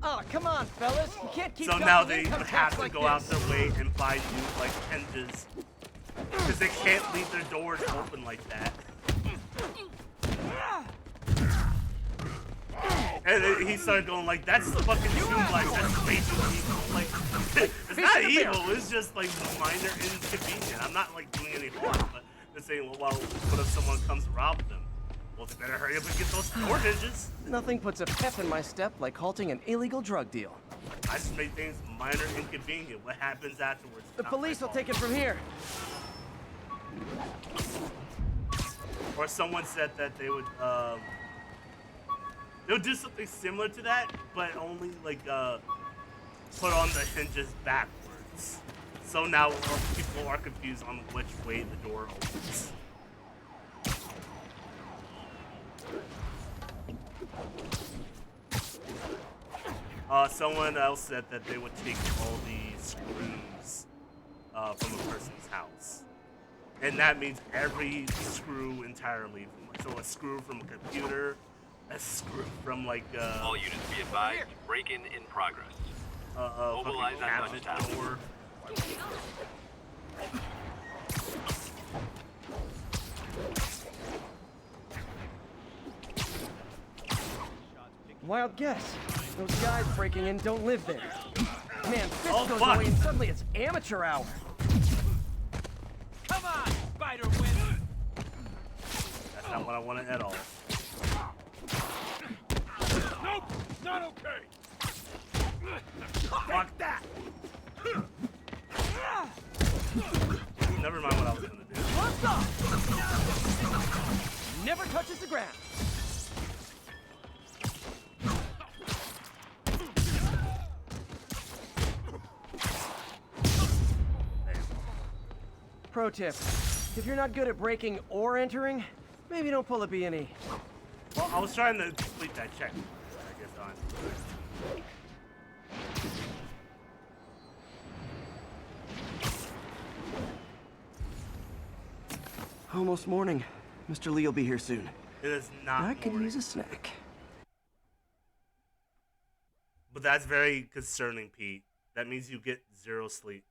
Oh, come on, fellas. You can't keep So now ducking they income have tax to like go out this. their way and buy new, like, hinges. Because they can't leave their doors open like that. And he started going like, that's fucking too much, that's way too evil. Like, it's not evil, it's just like minor inconvenient. I'm not like doing any harm, but they're saying, well, what if someone comes to rob them? Well, they better hurry up and get those door hinges. Nothing puts a pep in my step like halting an illegal drug deal. I just make things minor inconvenient. What happens afterwards? The police will take it from here. Or someone said that they would do something similar to that, but only like put on the hinges backwards. So now people are confused on which way the door opens. Someone else said that they would take all the screws from a person's house. And that means every screw entirely. So a screw from a computer, a screw from like All units be advised, break-in in progress. Mobilize on cabinet Dutch door. Wild guess. Those guys breaking in don't live there. Man, Fish Oh, goes fuck. away and suddenly it's amateur hour. Come on, Spider-Man! That's not what I wanted at all. Nope, not okay! Fuck that! Never mind what I was gonna do. Never touches the ground. Pro tip. If you're not good at breaking or entering, maybe don't pull a B&E. Well, I was trying to complete that check. I guess on. Almost morning. Mr. Lee will be here soon. It is not I could morning. use a snack. But that's very concerning, Pete. That means you get 0 sleep.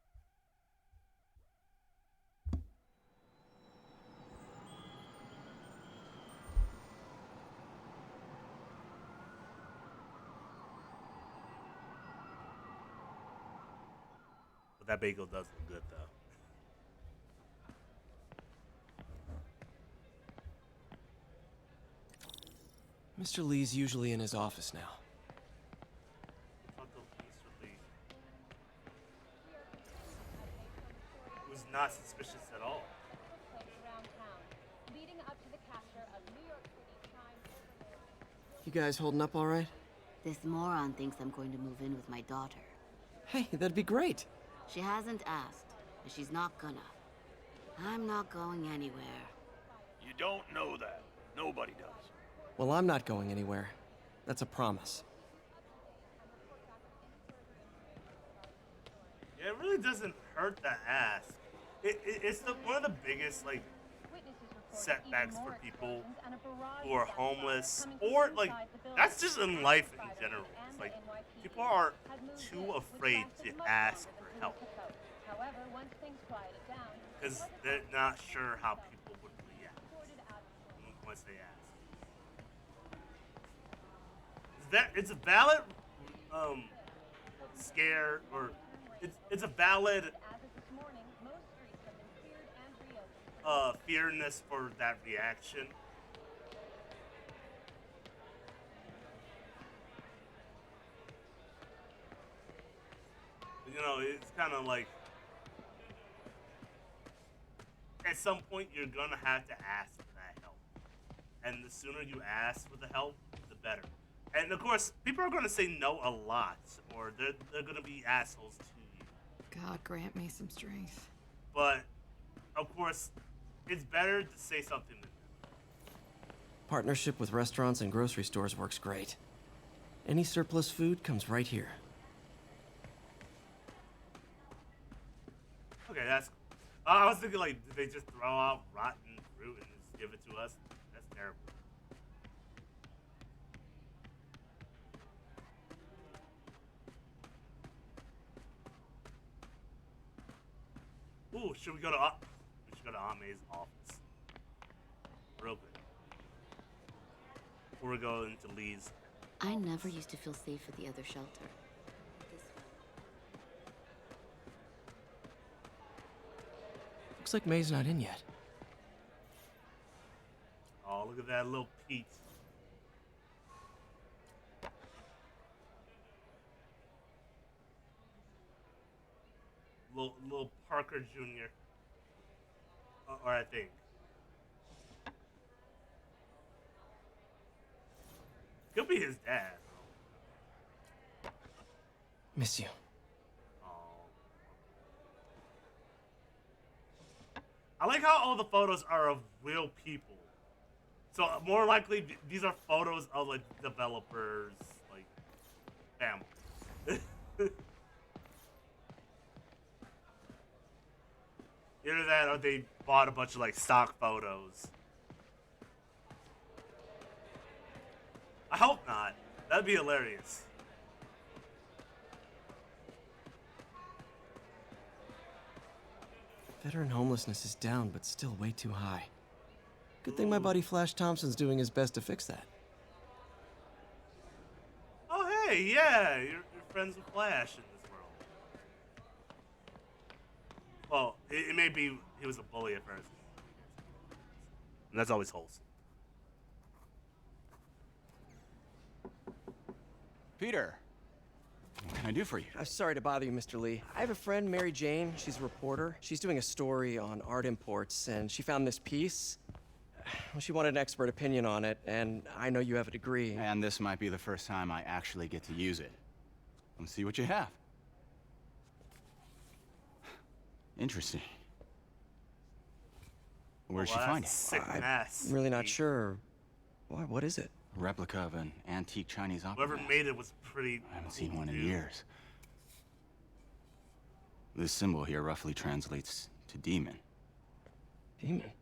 But that bagel does look good, though. Mr. Lee's usually in his office now. It was not suspicious at all. You guys holding up all right? This moron thinks I'm going to move in with my daughter. Hey, that'd be great. She hasn't asked, but she's not gonna. I'm not going anywhere. You don't know that. Nobody does. Well, I'm not going anywhere. That's a promise. Yeah, it really doesn't hurt to ask. It's one of the biggest, like, setbacks for people who are homeless, or, like, that's just in life in general. It's like, people are too afraid to ask for help. Because they're not sure how people would react once they ask. It's a valid scare, or it's a valid fearness for that reaction. You know, it's kind of like at some point you're gonna have to ask for that help, and the sooner you ask for the help, the better. And of course, people are gonna say no a lot, or they're gonna be assholes to you. God grant me some strength. But of course, it's better to say something than never. Partnership with restaurants and grocery stores works great. Any surplus food comes right here. Okay, that's cool. I was thinking, like, did they just throw out rotten fruit and just give it to us? That's terrible. Ooh, should we go to we should go to Aunt May's office real quick before we go into Lee's. I never used to feel safe at the other shelter. Looks like May's not in yet. Oh, look at that little Pete. Little Parker Jr. Or I think. Could be his dad. Miss you. I like how all the photos are of real people. So more likely these are photos of like developers, like family. Either that or they bought a bunch of like stock photos. I hope not. That'd be hilarious. Veteran homelessness is down, but still way too high. Good thing my buddy Flash Thompson's doing his best to fix that. Oh hey, yeah, you're friends with Flash in this world. Well, it may be he was a bully at first. And that's always wholesome. Peter, what can I do for you? Sorry to bother you, Mr. Lee. I have a friend, Mary Jane. She's a reporter. She's doing a story on art imports, and she found this piece. Well, she wanted an expert opinion on it, and I know you have a degree. And this might be the first time I actually get to use it. Let's see what you have. Interesting. Where'd she that's find a it? sick mask. I'm really not sure. What is it? A replica of an antique Chinese opera Whoever mask. made it was pretty. I haven't seen cool, one in dude. years. This symbol here roughly translates to demon. Demon?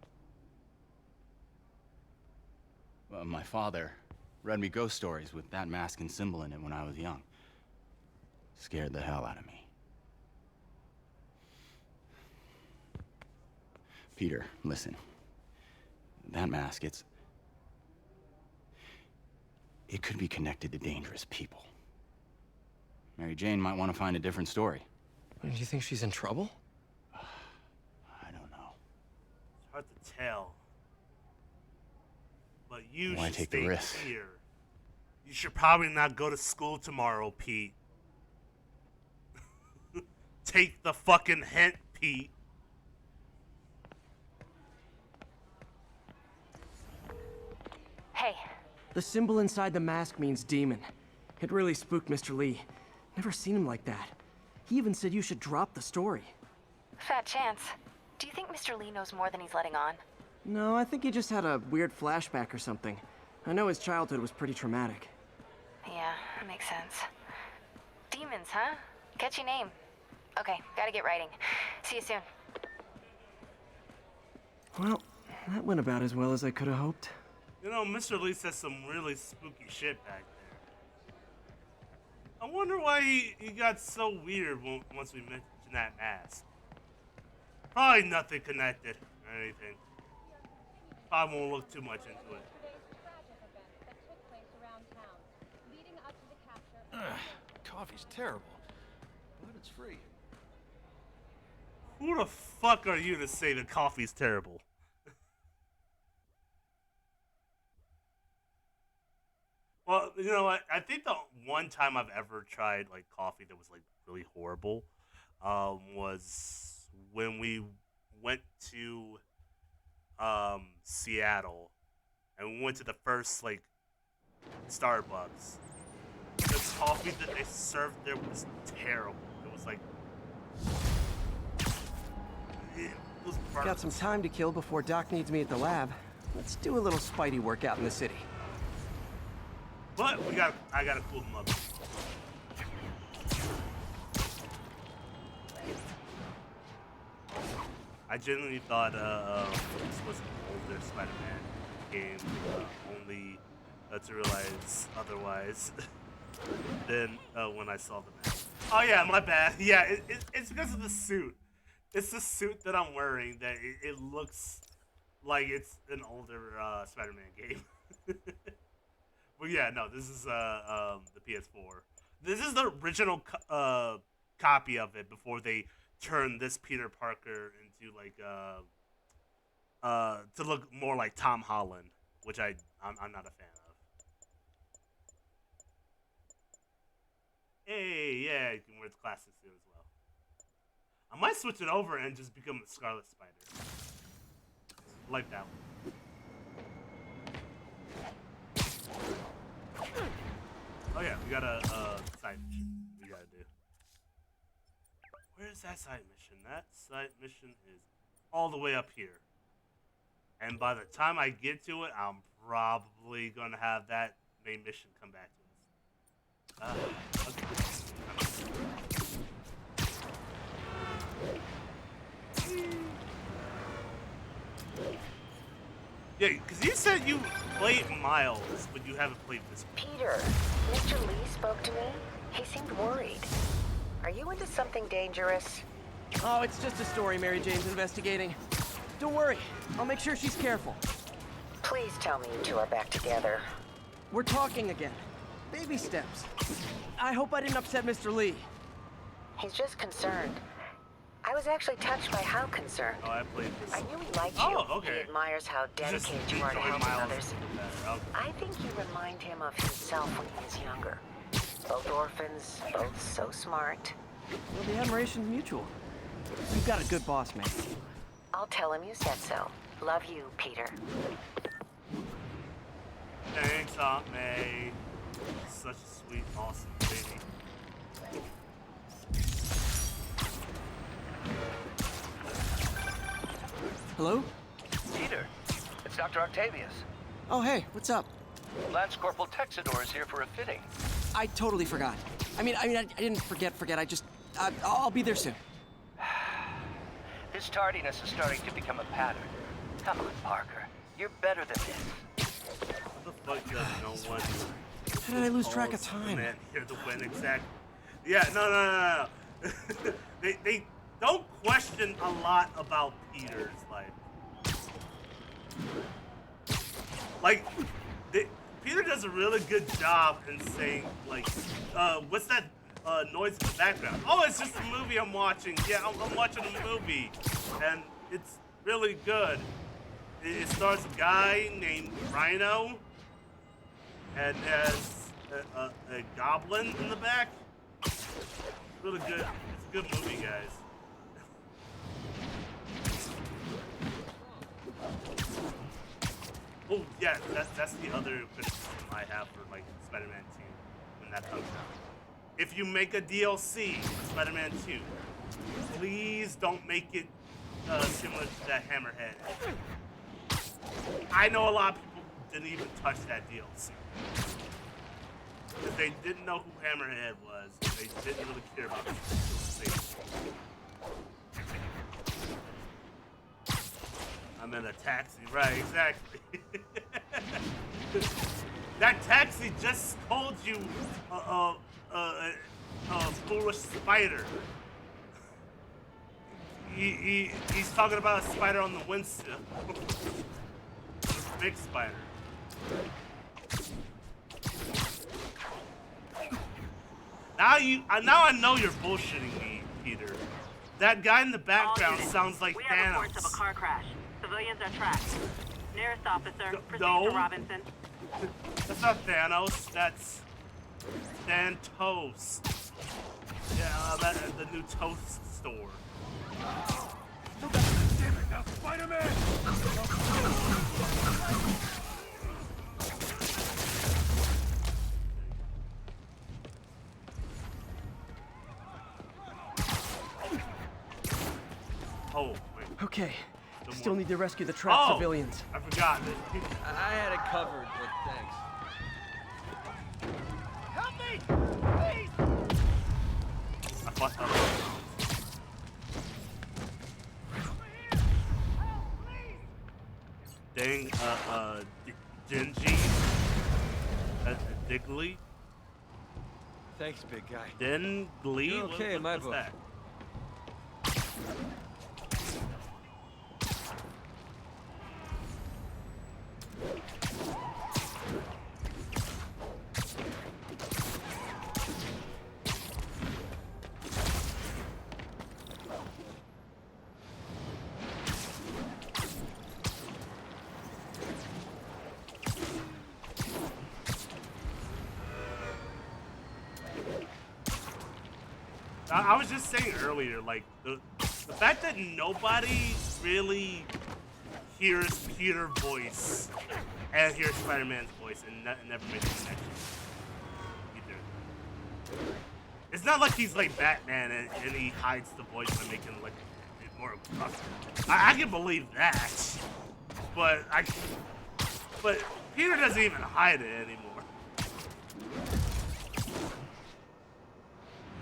My father read me ghost stories with that mask and symbol in it when I was young. Scared the hell out of me. Peter, listen. That mask, it could be connected to dangerous people. Mary Jane might want to find a different story. Do you think she's in trouble? I don't know. It's hard to tell. But you Why should take the stay risk? here. You should probably not go to school tomorrow, Pete. Take the fucking hint, Pete. Hey. The symbol inside the mask means demon. It really spooked Mr. Lee. Never seen him like that. He even said you should drop the story. Fat chance. Do you think Mr. Lee knows more than he's letting on? No, I think he just had a weird flashback or something. I know his childhood was pretty traumatic. Yeah, makes sense. Demons, huh? Catchy name. Okay, gotta get writing. See you soon. Well, that went about as well as I could have hoped. You know, Mr. Lee says some really spooky shit back there. I wonder why he got so weird once we mentioned that mask. Probably nothing connected or anything. Probably won't look too much into it. Coffee's terrible, but it's free. Who the fuck are you to say the coffee's terrible? Well, you know what? I think the one time I've ever tried like coffee that was like really horrible was when we went to Seattle and we went to the first like Starbucks. The coffee that they served there was terrible. It was like it was burnt. Got some time to kill before Doc needs me at the lab. Let's do a little Spidey workout in the city. But I gotta cool them up. I genuinely thought this was an older Spider-Man game, only to realize otherwise. Then when I saw the match. Oh yeah, my bad. Yeah, it's because of the suit. It's the suit that I'm wearing that it looks like it's an older Spider-Man game. But yeah, no, this is the PS4. This is the original copy of it before they turned this Peter Parker into like to look more like Tom Holland, which I'm not a fan of. Hey, yeah, you can wear the classic suit as well. I might switch it over and just become the Scarlet Spider. I like that one. Oh yeah, we got a side mission we gotta do. Where's that side mission? That side mission is all the way up here. And by the time I get to it, I'm probably gonna have that main mission come back to us. Okay. Yeah, because you said you played Miles, but you haven't played this one. Peter, Mr. Lee spoke to me. He seemed worried. Are you into something dangerous? Oh, it's just a story Mary Jane's investigating. Don't worry, I'll make sure she's careful. Please tell me you two are back together. We're talking again. Baby steps. I hope I didn't upset Mr. Lee. He's just concerned. I was actually touched by how concerned. Oh, I played this. I knew he liked you. Oh, okay. He admires how dedicated you are to helping others. I think you remind him of himself when he was younger. Both orphans, both so smart. Well, the admiration's mutual. You've got a good boss, man. I'll tell him you said so. Love you, Peter. Thanks, Aunt May. Such a sweet, awesome lady. Hello? Peter, it's Dr. Octavius. Oh, hey, what's up? Lance Corporal Texador is here for a fitting. I totally forgot. I didn't forget. I just, I'll be there soon. His tardiness is starting to become a pattern. Come on, Parker. You're better than this. What the fuck does no one... How did I lose track of time? Man, here to win, exactly. Yeah, no. they don't question a lot about Peter's life. Like, Peter does a really good job in saying, like, what's that noise in the background? Oh, it's just a movie I'm watching. Yeah, I'm watching a movie, and it's really good. It stars a guy named Rhino, and has a goblin in the back. Really good. It's a good movie, guys. Oh yeah, that's the other criticism I have for like Spider-Man 2 when that comes out. If you make a DLC for Spider-Man 2, please don't make it similar to that Hammerhead. I know a lot of people didn't even touch that DLC. Because they didn't know who Hammerhead was, and they didn't really care about the DLC. I'm in a taxi, right, exactly. That taxi just told you a foolish spider. He's talking about a spider on the windshield. Big spider. Now I know you're bullshitting me, Peter. That guy in the background sounds like we Thanos. have reports of a car crash. Civilians are tracked. Nearest officer, proceed no. to Robinson. That's not Thanos. That's Thantos. Yeah, the new toast store. Damn it, now Spider-Man! Oh, wait. Okay. Still need to rescue the trapped civilians. I forgot. I had it covered, but thanks. Help me! Please! I fucked up. Dang, Dingy? Digley? Thanks, big guy. Dingley? You're okay in my book. That? I was just saying earlier, like, the fact that nobody really hears Peter's voice and hears Spider-Man's voice and never makes a connection either. It's not like he's like Batman and he hides the voice by making like it more aggressive. I can believe that, but Peter doesn't even hide it anymore.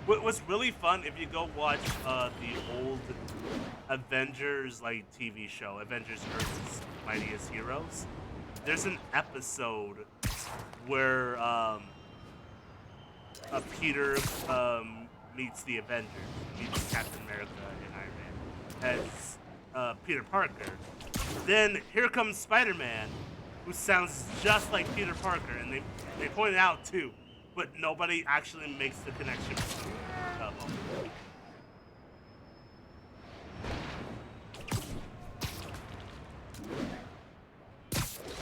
What's really fun, if you go watch the old Avengers like TV show, Avengers Earth's Mightiest Heroes, there's an episode where Peter meets the Avengers, meets Captain America and Iron Man as Peter Parker. Then here comes Spider-Man, who sounds just like Peter Parker, and they point it out too. But nobody actually makes the connection between them.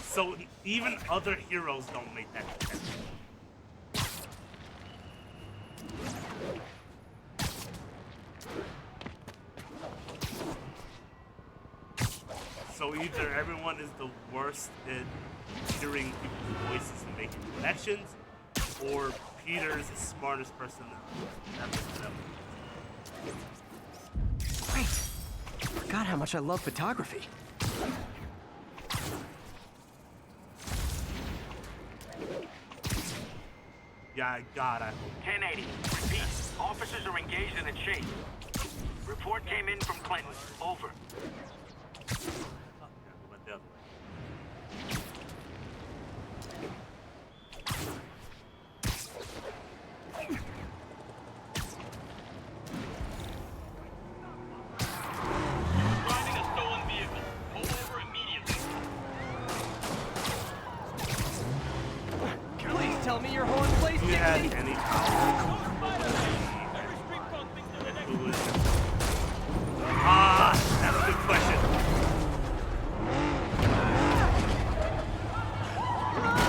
So even other heroes don't make that connection. So either everyone is the worst at hearing people's voices and making connections, or Peter is the smartest person ever. Great. Forgot how much I love photography. Yeah, God, I hope. 1080. Repeat. Officers are engaged in a chase. Report came in from Clinton. Over. Driving a stolen vehicle. Pull over immediately. Please tell me your horn plays If you had Dixie. any power. That's a good question.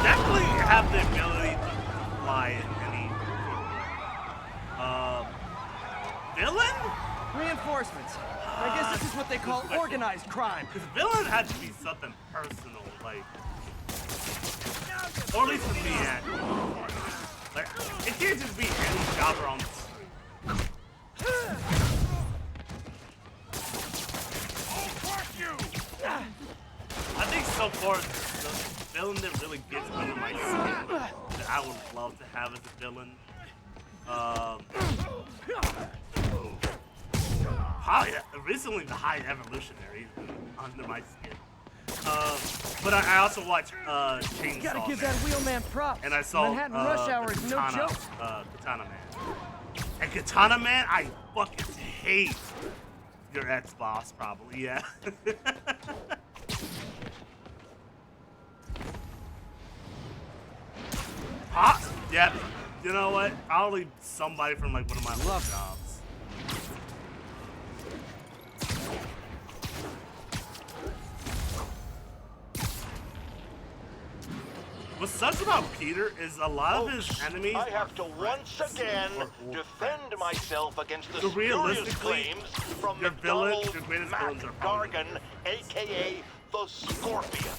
Definitely have the ability to fly in any villain? Reinforcements. I guess this is what they call organized crime. Because villain had to be something personal, like, or at least for me, like, it can't just be any jobber on the street. I think so far the villain that really gets under my skin that I would love to have as a villain. Recently the High Evolutionary is under my skin. But I also watch Chainsaw You gotta give Man, that wheelman props. and I saw Manhattan Rush Hour is no Katana, joke. Katana Man. And Katana Man, I fucking hate your ex-boss, probably, yeah. Yeah, you know what? Probably somebody from like one of my old jobs. What sucks about Peter is a lot of his enemies. I have to once again defend myself against the So spurious realistically, claims from your McDonald's your greatest Mac villains are probably Gargan, aka the Scorpion.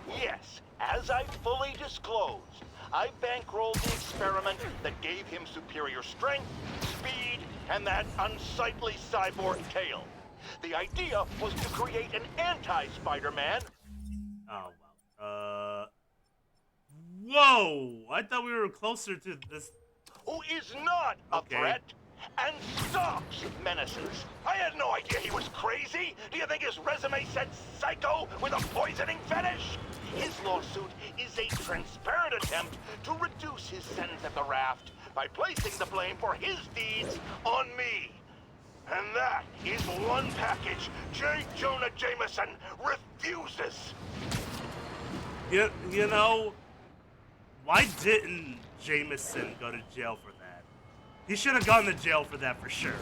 Yes, as I fully disclosed, I bankrolled the experiment that gave him superior strength, speed, and that unsightly cyborg tail. The idea was to create an anti-Spider-Man. Oh well. Whoa! I thought we were closer to this. Who is not a threat and stops menaces. I had no idea he was crazy. Do you think his resume said psycho with a poisoning fetish? His lawsuit is a transparent attempt to reduce his sentence at the raft by placing the blame for his deeds on me. And that is one package J. Jonah Jameson refuses. You know, why didn't Jameson go to jail for that? He should have gone to jail for that for sure.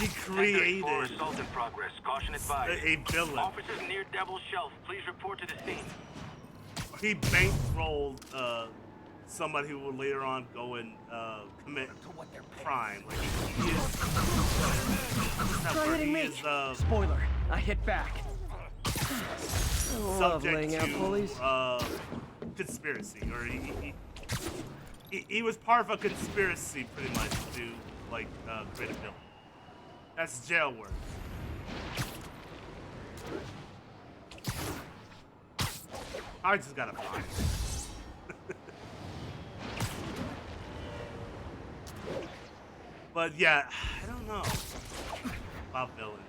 He created assault in progress. Caution advised. a villain. Officers near Devil's Shelf, please report to the scene. He bankrolled somebody who will later on go and commit crime. Like he is. Try hitting me. Spoiler, I hit back. Love laying out bullies. Conspiracy, or he was part of a conspiracy, pretty much, to like create a villain. That's jail work. I just gotta find it. But yeah, I don't know about villains.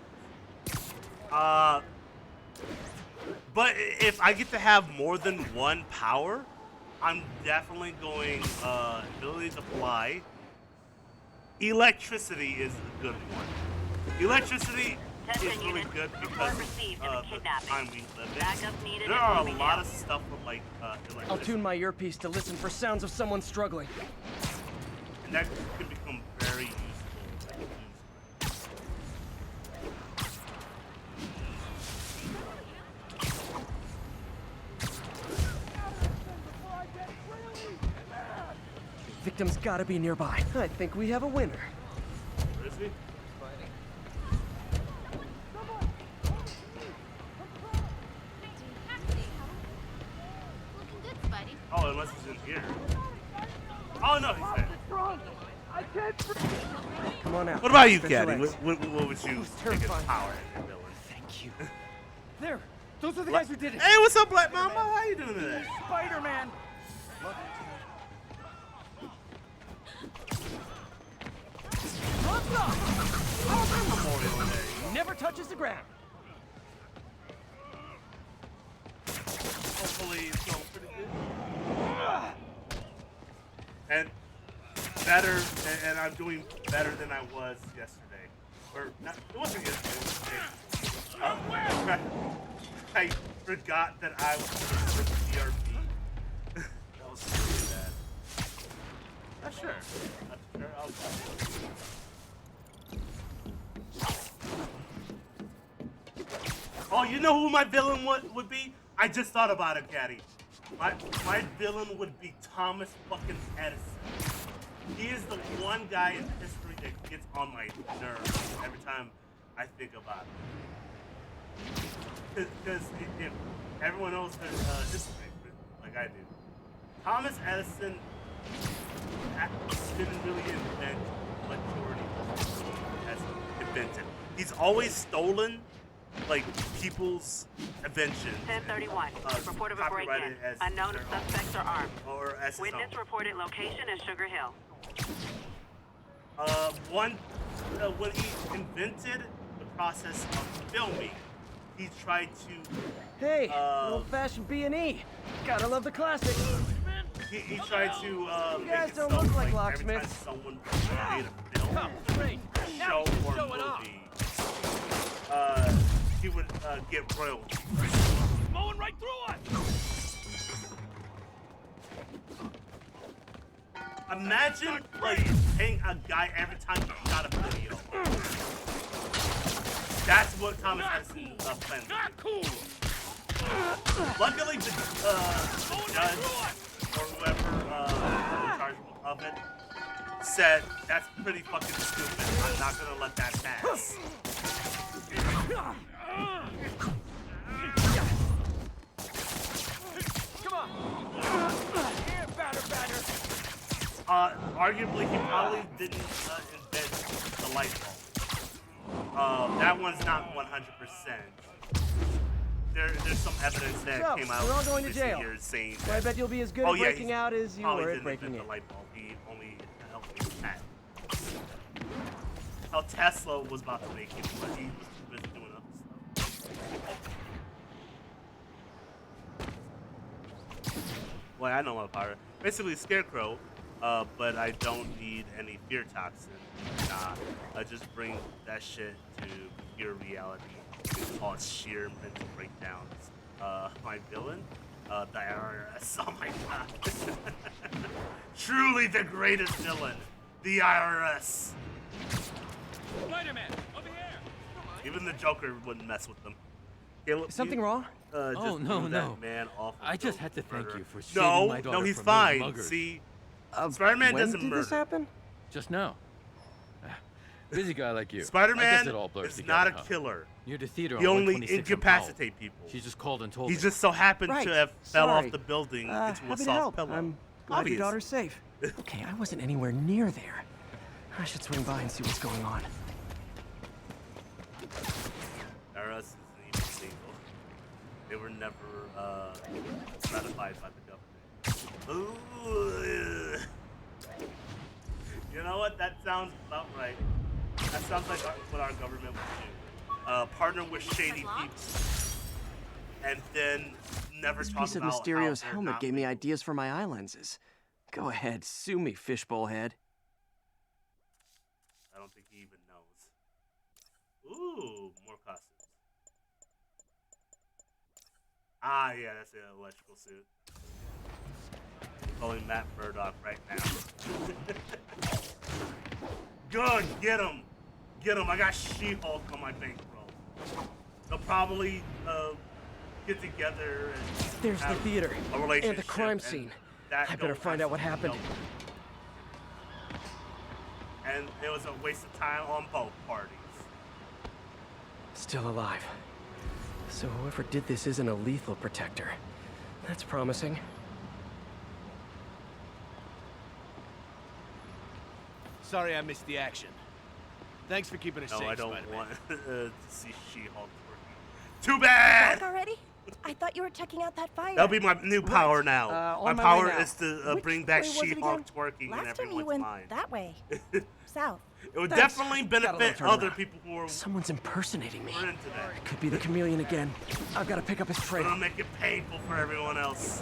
But if I get to have more than one power, I'm definitely going ability to fly. Electricity is a good one. Electricity is really good because of the time we live in. There are a lot of stuff with like electricity. I'll tune my earpiece to listen for sounds of someone struggling. And that can become very useful. Victim's gotta be nearby. I think we have a winner. Where is he? Oh, unless he's in here. Oh no, he's there. Come on out. What about you, Stretch your Caddy? legs. What would you think is power in your villain? Thank you. There. Those are the guys who did it. Hey, what's up, Black Mamba? How you doing today? Spider-Man. Let's go! Memorial Day. Never touches the ground. Hopefully it's going pretty good. And better, and I'm doing better than I was yesterday. Or not, it wasn't yesterday. It was today. I forgot that I was with DRP. That was really bad. Not sure. Not sure. Oh, you know who my villain would be? I just thought about it, Caddy. My villain would be Thomas fucking Edison. He is the one guy in history that gets on my nerves every time I think about it. Because if everyone knows their history, like I do. Thomas Edison didn't really invent majority as invented. He's always stolen like people's inventions. 1031. Report of a break-in. Unknown suspects are armed. Or as Witness reported location is Sugar Hill. When he invented the process of filming, he tried to. Hey, old-fashioned B&E. Gotta love the classic. He tried to. You make guys it don't so, look like every locksmiths. time someone made a film, show or movie, he would get royalties. Mowing right through us! Imagine like paying a guy every time he shot a video. That's what Thomas Edison planned. Not cool. Luckily, the judge or whoever in charge of it said that's pretty fucking stupid. I'm not gonna let that pass. Come on. Here, batter. Arguably, he probably didn't invent the light bulb. That one's not 100%. There's some evidence that came out we're all going to recent jail. years saying Well, I that, bet you'll be as good at breaking out as you were at breaking the in. light bulb. He only helped me with that. How Tesla was about to make it, but he was too busy doing other stuff. Well, I know my power. Basically, Scarecrow, but I don't need any fear toxin. Nah, I just bring that shit to pure reality. It's called sheer mental breakdowns. My villain? The IRS. Oh my god. Truly the greatest villain. The IRS. Spider-Man, over here! Even the Joker wouldn't mess with them. Caleb, Is something wrong? Just Oh, no, threw no. that man off I of just the had to thank murder. you for saving my daughter No, he's from fine. those muggers. See, Spider-Man when doesn't did murder. this happen? Just now. Busy guy like you. I Spider-Man guess it all blurs is together, not a huh? killer. Near the theater He on only 126 and incapacitate Powell. people. She just called and told He me. just so happened Right. to have fell Sorry. off the building into a happy to soft help. pillow. I'm glad Obvious. your daughter's safe. Okay, I wasn't anywhere near there. I should swing by and see what's going on. IRS isn't even legal. They were never ratified by the government. Ooh. You know what? That sounds about right. That sounds like what our government would do. Partner with shady people, and then never This talk piece of about Mysterio's how they're helmet not gave me ideas for my eye lenses. Go ahead, sue me, fishbowl head. I don't think he even knows. Ooh, more costumes. Ah, yeah, that's an electrical suit. Calling Matt Murdock right now. Good, get him. Get him. I got She-Hulk on my bankroll. They'll probably get together and There's the have theater a relationship. and the crime scene. That I better don't find out what actually happened. know. And it was a waste of time on both parties. Still alive. So whoever did this isn't a lethal protector. That's promising. Sorry I missed the action. Thanks for keeping us No, safe, I don't Spider-Man. want to see She-Hulk working. Too bad! Back already? I thought you were checking out that fire. That'll be my new power now. on my my way power now. is to Which bring back way was it She-Hulk again? twerking in Last time you everyone's went mind. that way. South. It would Thanks. definitely Got a little benefit turnaround. other people who are Someone's impersonating me. into that. It could be the chameleon again. I've got to pick up his trail. It'll make it painful for everyone else.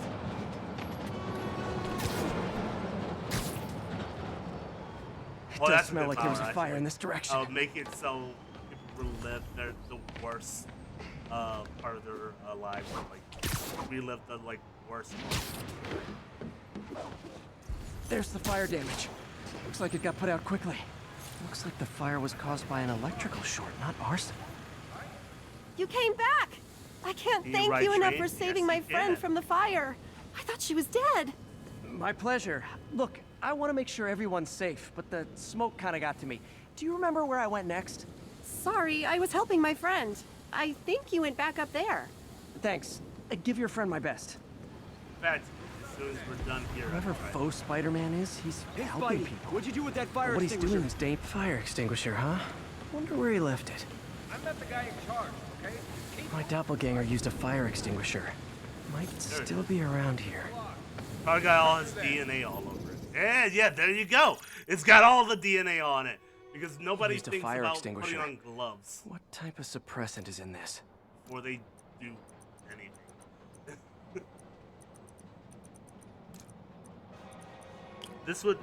It Oh, does that's a smell good like there was power, a fire actually. in this direction. Make it so people relive the worst part of their lives, like relive the worst. There's the fire damage. Looks like it got put out quickly. Looks like the fire was caused by an electrical short, not arson. You came back! I can't You thank right, you enough Train? for saving Yes, my you friend can. from the fire. I thought she was dead. My pleasure. Look, I want to make sure everyone's safe, but the smoke kind of got to me. Do you remember where I went next? Sorry, I was helping my friend. I think you went back up there. Thanks. Give your friend my best. In fact, as soon as we're done here, Whoever faux Spider-Man is, he's helping people. What'd you do with that fire But what he's extinguisher? doing is dangerous. Fire extinguisher, huh? Wonder where he left it. I'm not the guy in charge, okay? My doppelganger used a fire extinguisher. Might still be around here. Probably got all his DNA all over it. And yeah, there you go. It's got all the DNA on it because nobody Used a thinks fire about extinguisher. putting on gloves What type of suppressant is in this? before they do anything. This would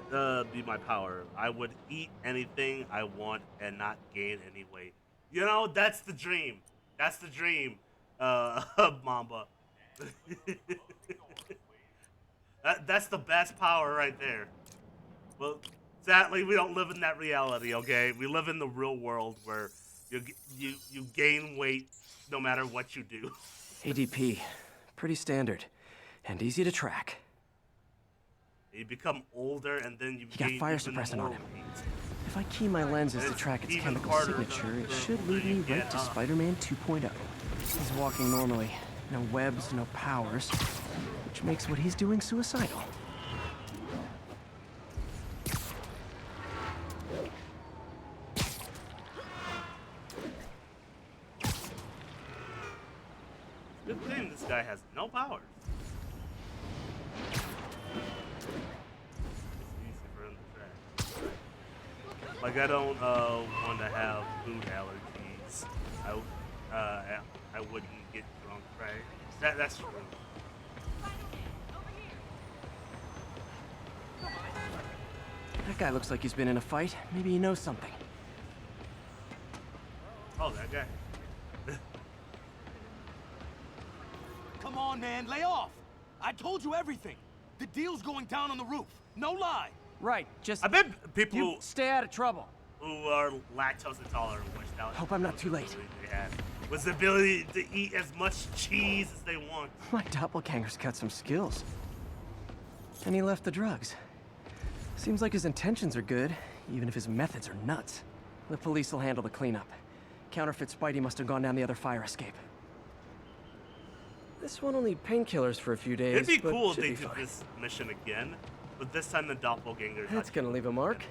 be my power. I would eat anything I want and not gain any weight. You know, that's the dream. That's the dream, Mamba. That's the best power right there. Well, sadly, we don't live in that reality, okay? We live in the real world where you gain weight no matter what you do. ADP. Pretty standard. And easy to track. You become older and then you He got gain fire even suppressant more on him. weight. If I key my lenses to It's track its even chemical harder signature, it the should older lead me you right get to up. Spider-Man 2.0. He's walking normally. No webs, no powers. Which makes what he's doing suicidal. Good thing this guy has no powers. It's easy for him to track. Like I don't want to have food allergies. I wouldn't get drunk, right? That's true. That guy looks like he's been in a fight. Maybe he knows something. Oh, that guy. Come on, man, lay off. I told you everything. The deal's going down on the roof. No lie. Right, just... I bet people You stay out of trouble. who are lactose intolerant wish that was Hope I'm not too late. the ability they had. Was the ability to eat as much cheese as they want. My doppelganger's got some skills. And he left the drugs. Seems like his intentions are good, even if his methods are nuts. The police will handle the cleanup. Counterfeit Spidey must have gone down the other fire escape. This one will need painkillers for a few days. It'd be but cool if should they be did fine. this mission again, but this time the doppelganger. That's gonna leave a mark.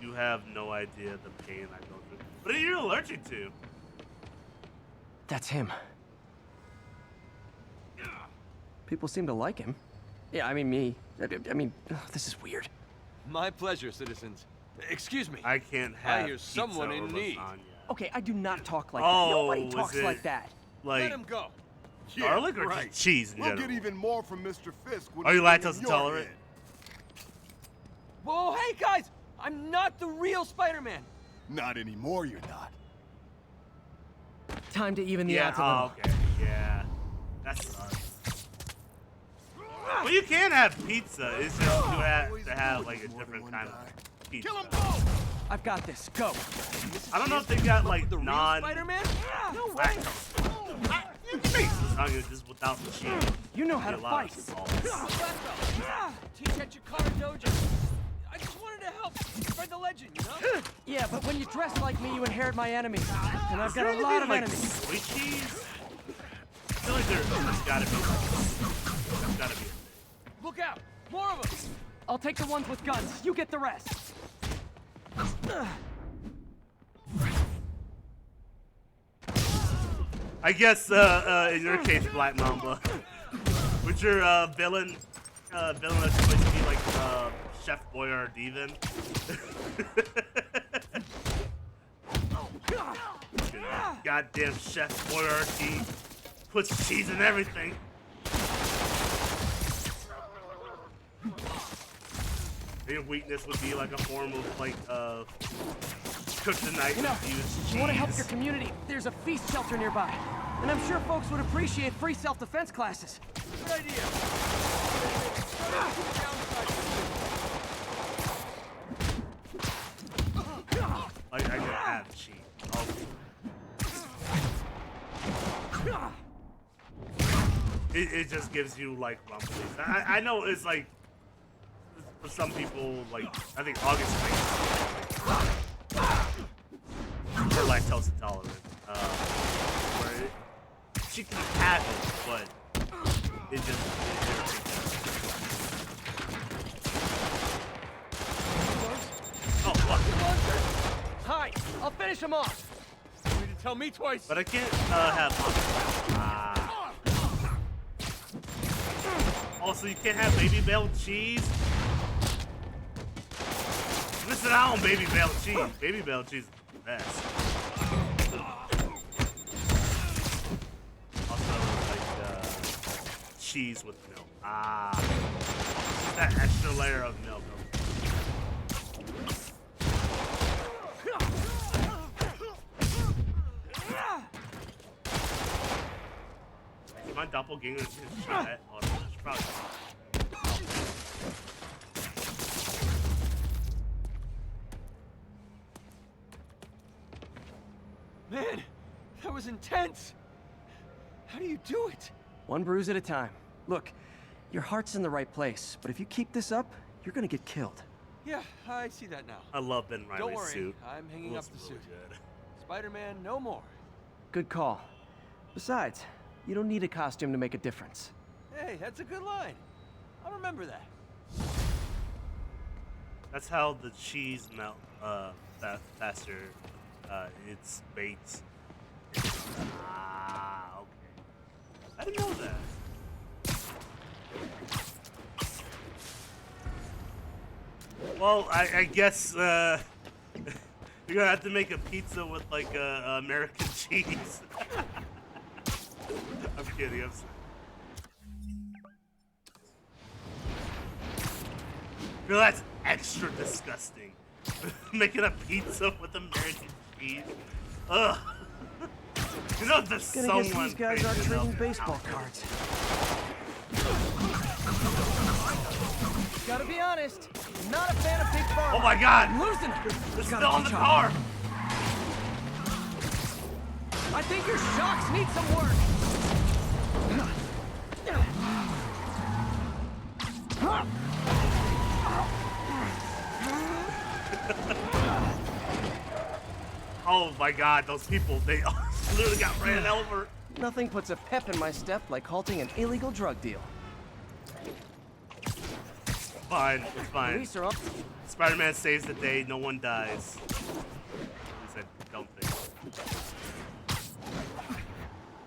You have no idea the pain I go through. What are you allergic to? That's him. People seem to like him. Yeah, I mean me. I mean, ugh, this is weird. My pleasure, citizens. Excuse me. I can't have. I hear pizza someone or in need. lasagna. Okay, I do not talk like Oh, that. Nobody is talks it like that. Like Let him go. garlic or just cheese in We'll general? get even more from Mr. Fisk. when Are we you bring him lactose your intolerant? head. Whoa, hey guys! I'm not the real Spider-Man. Not anymore, you're not. Time to even the Yeah. odds a little. Okay. Yeah. That sucks. Well, you can have pizza. It's just you have to have like a different kind of pizza. Kill them both! I've got this. Go. I don't know if they got like The real non Spider-Man? No way. lactose. You can make lasagna just without the cheese. You know how to A lot of fight. salt. Teach at Chikara Dojo. I just wanted to help spread the legend, you know? Yeah, but when you dress like me, you inherit my enemies. And I've Is got there a lot anything of like enemies. sweet cheese? I feel like there's gotta be. There's gotta be. Look out! More of them! I'll take the ones with guns. You get the rest. I guess in your case, Black Mamba, with your villain villain that's supposed to be like Chef Boyardee then. Goddamn Chef Boyardee puts cheese in everything. Their weakness would be like a form of like kryptonite. You know, if you want to help your community, there's a feast shelter nearby. And I'm sure folks would appreciate free self-defense classes. Good idea. Like I could have cheese. It just gives you like rumblies. I know it's like for some people like I think August for lactose intolerant. Where she can have it, but it just oh what? Hi, I'll finish him off. You need to tell me twice. But I can't have also, you can't have baby bell cheese. Listen out on baby bell cheese. Baby bell cheese is the best. Also, like cheese with milk. That extra layer of milk. My doppelganger is shot at. Oh, it's probably. Man, that was intense. How do you do it? One bruise at a time. Look, your heart's in the right place, but if you keep this up, you're gonna get killed. Yeah, I see that now. I love Ben Reilly's Don't worry, suit. I'm hanging up the really suit. Good. Spider-Man, no more. Good call. Besides, you don't need a costume to make a difference. Hey, that's a good line. I'll remember that. That's how the cheese melt faster. It's baked. Okay. I didn't know that. Well, I guess you're gonna have to make a pizza with like American cheese. I'm kidding. I'm sorry. Girl, that's extra disgusting. Making a pizza with American cheese. Ugh. You know, there's someone guess these guys are crazy trading enough. baseball cards. Gotta be honest, not a fan of Big Pharma. Oh my God! I'm losing it. It's Gotta still on the teach car. them. I think your shocks need some work. Oh my God, those people, they literally got ran over. Nothing puts a pep in my step like halting an illegal drug deal. Fine, it's fine. Police are up. Spider-Man saves the day, no one dies. He said, don't think.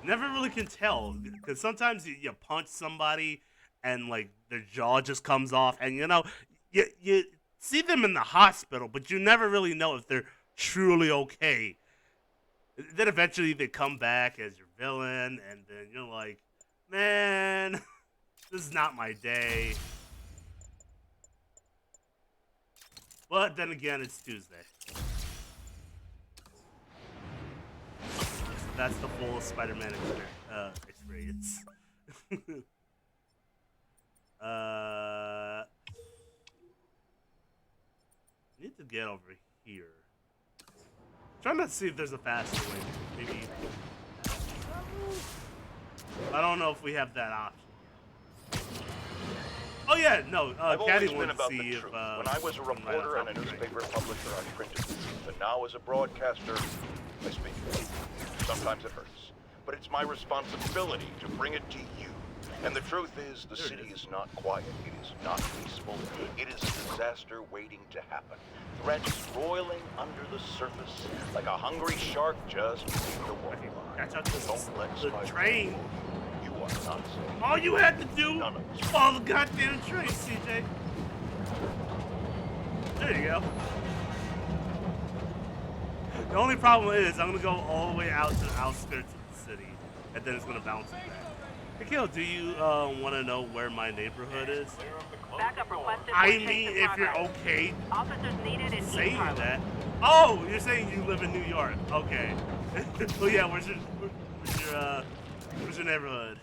Never really can tell, because sometimes you punch somebody and like their jaw just comes off, and you know, you see them in the hospital, but you never really know if they're truly okay. Then eventually they come back as your villain, and then you're like, man, this is not my day. But then again, it's Tuesday. That's the full Spider-Man experience. Need to get over here. Trying to see if there's a faster way. Maybe. I don't know if we have that option. Oh yeah, no. I've Caddy always been wanted to about see the if. truth. When I was a reporter and a newspaper publisher, I printed the truth. But now as a broadcaster, I speak it. Sometimes it hurts. But it's my responsibility to bring it to you. And the truth is, the city is not quiet. It is not peaceful. It is a disaster waiting to happen. Threats roiling under the surface like a hungry shark just beneath the waterline. Catch up to Don't let the train. You All you had to do was follow the goddamn train, CJ. There you go. The only problem is I'm gonna go all the way out to the outskirts of the city, and then it's gonna bounce it back. Hey, Caleb, do you want to know where my neighborhood is? Backup requested. I mean, if you're okay Officers needed in saying East Harlem. that. Oh, you're saying you live in New York. Okay. Well, yeah, where's your neighborhood?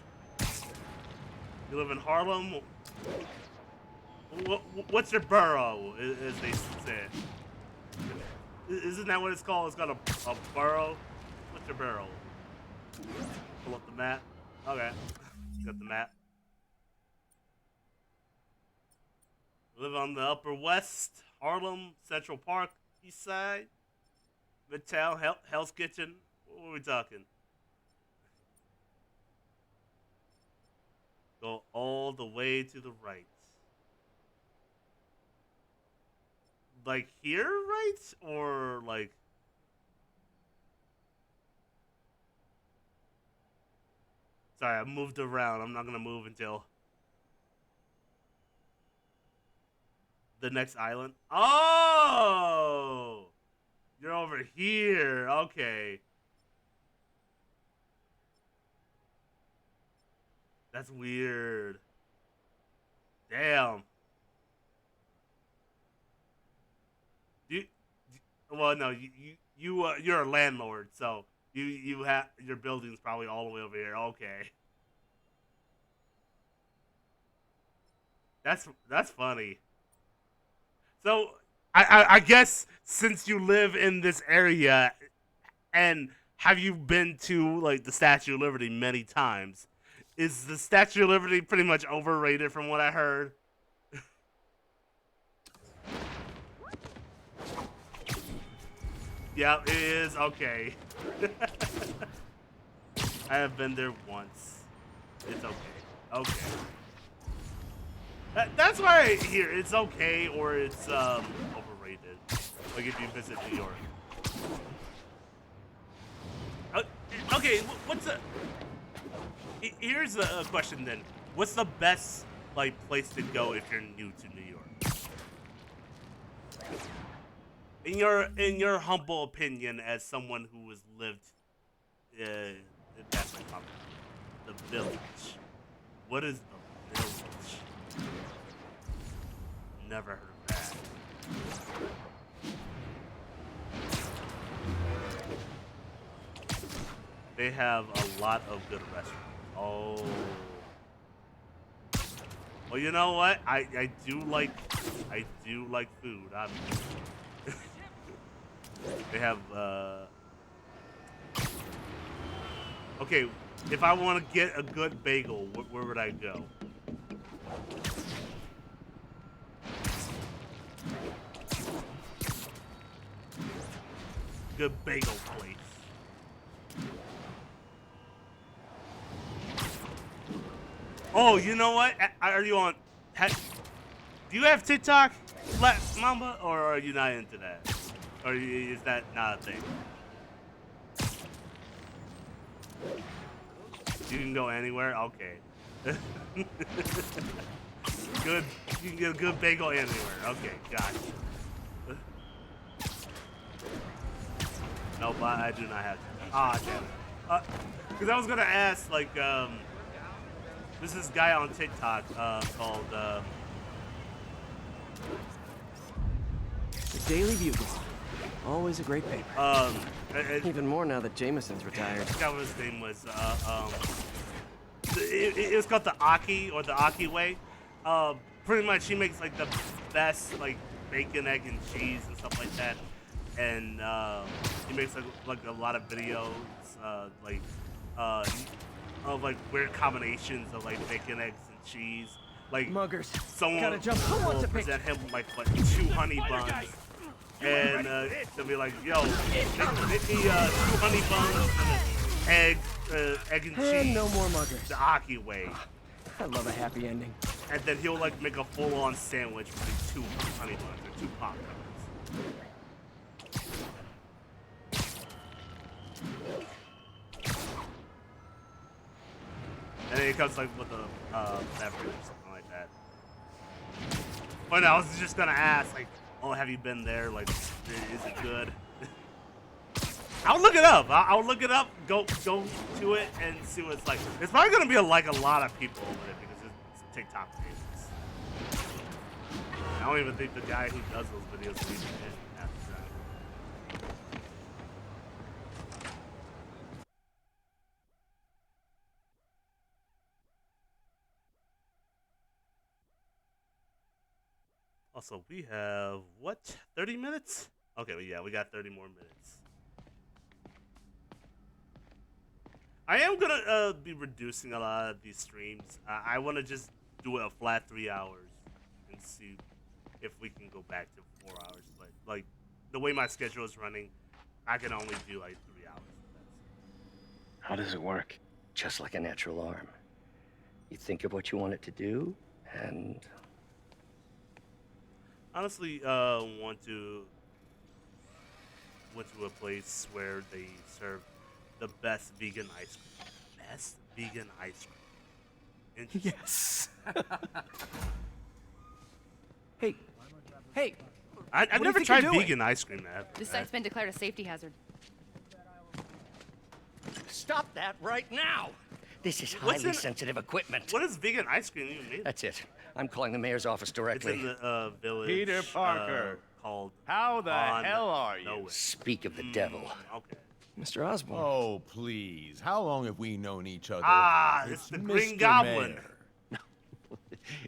You live in Harlem? What's your borough, as they say? Isn't that what it's called? It's called a borough? What's your borough? Pull up the map. Okay. Got the map. Live on the Upper West, Harlem, Central Park, East Side, Midtown, Hell's Kitchen. What are we talking? Go all the way to the right. Like here, right? Or like... Sorry, I moved around. I'm not gonna move until the next island. Oh! You're over here. Okay. That's weird. Damn. Well, no, you're a landlord, so you have your building's probably all the way over here. Okay. That's funny. So I guess since you live in this area, and have you been to like the Statue of Liberty many times? Is the Statue of Liberty pretty much overrated from what I heard? Yeah, it is. Okay. I have been there once. It's okay. Okay. That's why I hear it's okay or it's overrated. Like if you visit New York. Okay, what's the... Here's a question then. What's the best like place to go if you're new to New York? In your humble opinion, as someone who has lived in the village, what is the village? Never heard of that. They have a lot of good restaurants. Oh. Well, you know what? I do like food. They have okay, if I want to get a good bagel, where would I go? Good bagel place. Oh, you know what? Are you on? Do you have TikTok, Black Mamba, or are you not into that? Or is that not a thing? You can go anywhere? Okay. Good. You can get a good bagel anywhere. Okay, gotcha. No, but I do not have to. Ah, damn it. Because I was going to ask, like, there's this guy on TikTok called... The Daily Bugle. Always a great paper. Even more now that Jameson's retired. I forgot what his name was. It was called the Aki, or the Aki Way. Pretty much, he makes like the best like bacon, egg, and cheese and stuff like that. And he makes like a lot of videos, of like weird combinations of like bacon, eggs, and cheese. Like muggers. Someone will present him like 2 honey buns. And they'll be like, yo, make me 2 honey buns and egg and cheese. And no more muggers. The Aki way. I love a happy ending. And then he'll like make a full-on sandwich with like 2 honey buns or 2 popcorns. And then it comes like with a beverage or something like that. But I was just gonna ask, like, oh, have you been there? Like, is it good? I'll look it up. I'll look it up. Go to it and see what it's like. It's probably gonna be like a lot of people over it because it's TikTok famous. I don't even think the guy who does those videos is even in half the time. Also, we have what? 30 minutes? Okay, well, yeah, we got 30 more minutes. I am gonna be reducing a lot of these streams. I want to just do a flat 3 hours and see if we can go back to 4 hours. But like the way my schedule is running, I can only do like 3 hours. How does it work? Just like a natural arm. You think of what you want it to do, and Honestly, went to a place where they serve the best vegan ice cream. Best vegan ice cream. Yes. Hey. Hey. I've what do you never think you're tried doing? vegan ice cream ever. This site's been declared a safety hazard. stop that right now! This is What's highly in- sensitive equipment. What does vegan ice cream even mean? That's it. I'm calling the mayor's office It's directly. in the village. Peter Parker. Called How the On hell are you? Nowhere. Speak of the devil. Okay. Mr. Osborn. Oh, please. How long have we known each other? Ah, it's the Green Mr. Goblin. Mayor.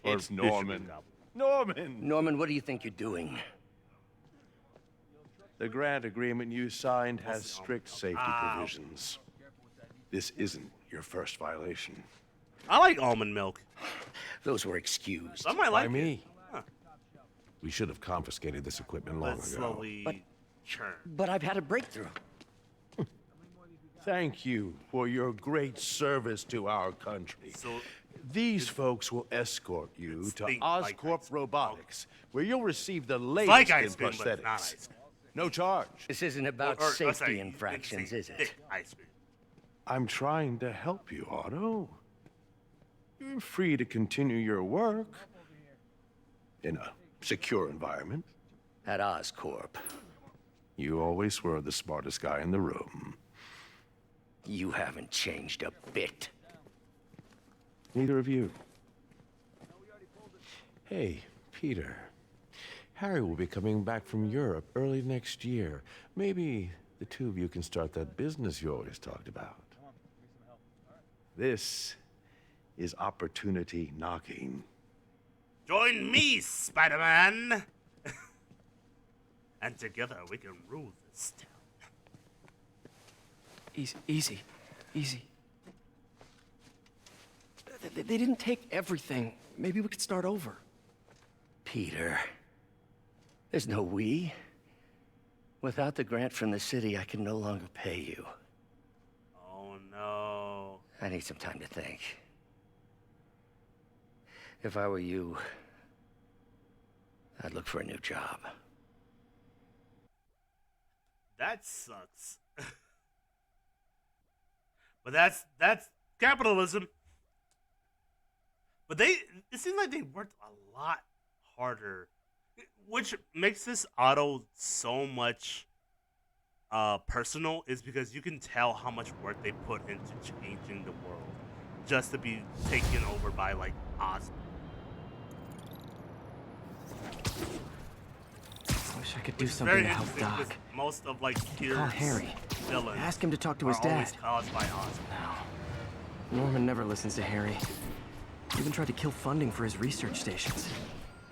Or It's Bishop Norman. Norman! Norman, what do you think you're doing? The grant agreement you signed has What's the- strict safety Ah. provisions. This isn't your first violation. I like almond milk. Those were excused. I might like By me. it. Huh. We should have confiscated this equipment long Let's ago. slowly churn. But I've had a breakthrough. Thank you for your great service to our country. So These folks will escort you It's to think like Oscorp ice cream. Robotics, where you'll receive the like latest in ice cream, but it's not prosthetics. ice cream. No charge. This isn't about Or, safety sorry, infractions, thick is it? ice cream. I'm trying to help you, Otto. You're free to continue your work in a secure environment. At Oscorp. You always were the smartest guy in the room. You haven't changed a bit. Neither of you. Hey, Peter. Harry will be coming back from Europe early next year. Maybe the two of you can start that business you always talked about. This is opportunity knocking. Join me, Spider-Man. And together we can rule this town. Easy. They didn't take everything. Maybe we could start over. Peter. There's no we. Without the grant from the city, I can no longer pay you. Oh no. I need some time to think. If I were you, I'd look for a new job. That sucks. But that's capitalism. But it seems like they worked a lot harder, which makes this auto so much personal, is because you can tell how much work they put into changing the world just to be taken over by like Osborn. Wish I could do Which is something very to help interesting, Doc. because most of like Call Peter's Harry. villains Ask him to talk to are his dad. always caused by Osborn. Norman never listens to Harry. Even tried to kill funding for his research stations.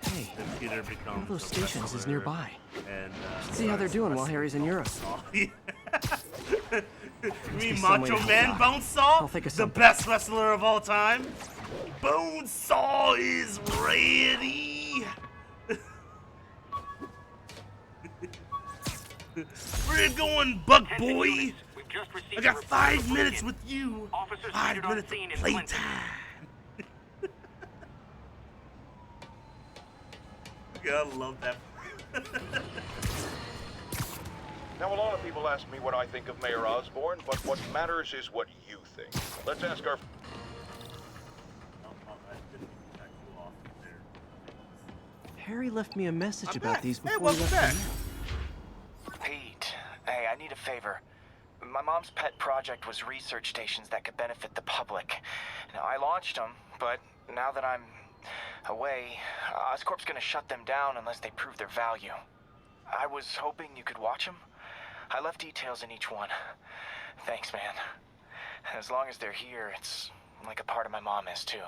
Hey, And Peter becomes one of those a stations is wrestler, nearby. And See how they're doing while Harry's in Europe. You be mean some way Macho to help Man Doc. Bonesaw? I'll think of The something. best wrestler of all time? Bonesaw is ready! Where you going, Buck Boy? We've just received I a got report 5 of a minutes break-in. with you. Officers 5 needed on minutes scene of in Clinton. playtime. I love that. Now, a lot of people ask me what I think of Mayor Osborn, but what matters is what you think. Let's ask our... Harry left me a message about these Hey, before he welcome left. back. Pete, hey, I need a favor. My mom's pet project was research stations that could benefit the public. Now, I launched them, but now that I'm away, Oscorp's gonna shut them down unless they prove their value. I was hoping you could watch them. I left details in each one. Thanks, man. As long as they're here, it's like a part of my mom is, too.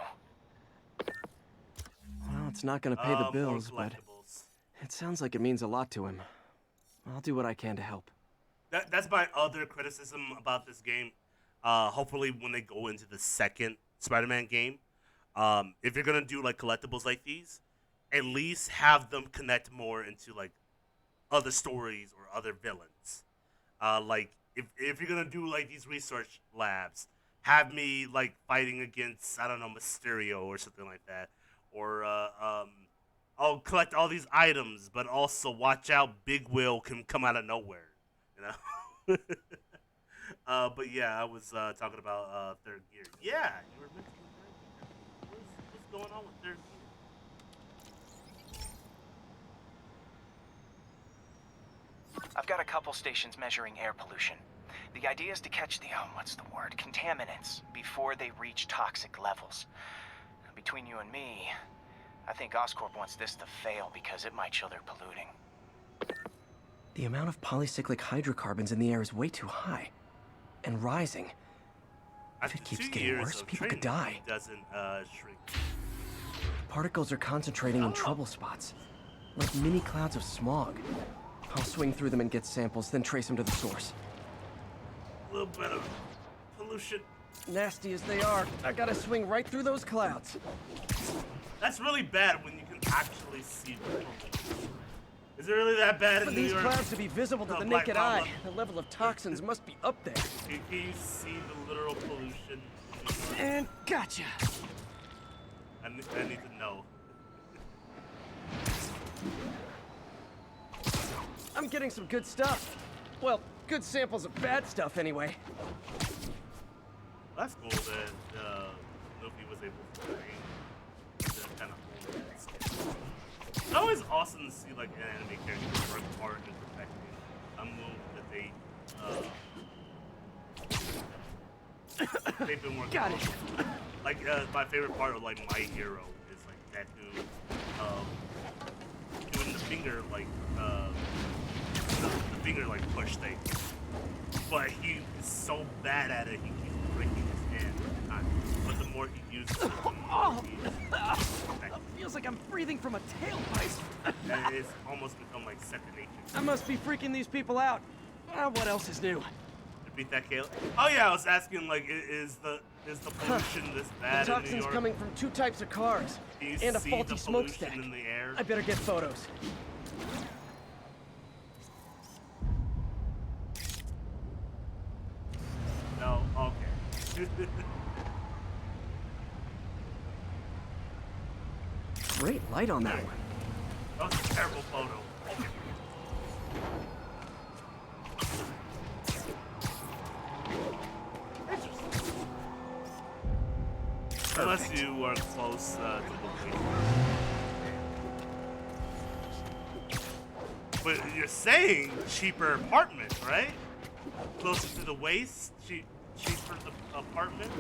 Well, it's not gonna pay the bills, but it sounds like it means a lot to him. I'll do what I can to help. That's my other criticism about this game. Hopefully, when they go into the second Spider-Man game, if you're gonna do like collectibles like these, at least have them connect more into like other stories or other villains. Like if you're gonna do like these research labs, have me like fighting against, I don't know, Mysterio or something like that, or I'll collect all these items, but also watch out, Big Will can come out of nowhere, you know. But yeah, I was talking about Third Gear. Yeah, you were mentioning Third Gear. What's going on with Third Gear? I've got a couple stations measuring air pollution. The idea is to catch the, contaminants before they reach toxic levels. Between you and me, I think Oscorp wants this to fail because it might show they're polluting. The amount of polycyclic hydrocarbons in the air is way too high. And rising. If it keeps getting worse, people could die. Doesn't shrink. Particles are concentrating in trouble spots, like mini clouds of smog. I'll swing through them and get samples, then trace them to the source. A little bit of pollution. Nasty as they are, I gotta swing right through those clouds. That's really bad when you can actually see the pollution. Is it really that bad in For New these York? clouds to be visible to the naked eye, the level of toxins must be up there. Can you see the literal pollution? And gotcha. I need to know. I'm getting some good stuff. Well, good samples of bad stuff anyway. That's cool that Luffy was able to kind of hold that stuff. It's always awesome to see like an anime character work hard and perfecting a move that they've been working on. Like my favorite part of like My Hero is like that dude doing the finger like the finger like push thing. But he is so bad at it, he keeps breaking his hand every time. But the more he uses it, the more he Feels like I'm breathing from a tailpipe. and it's almost become like second nature. I must be freaking these people out. What else is new? To beat that Caleb? Oh yeah, I was asking like, is the pollution this bad The in New toxins York? coming from 2 types of cars Do you and a see faulty the smokestack. pollution in the air? I better get photos. No, okay. Great light on that one. That was a terrible photo. Unless you are close to the waist. But you're saying cheaper apartment, right? Closer to the waist, cheaper the apartment.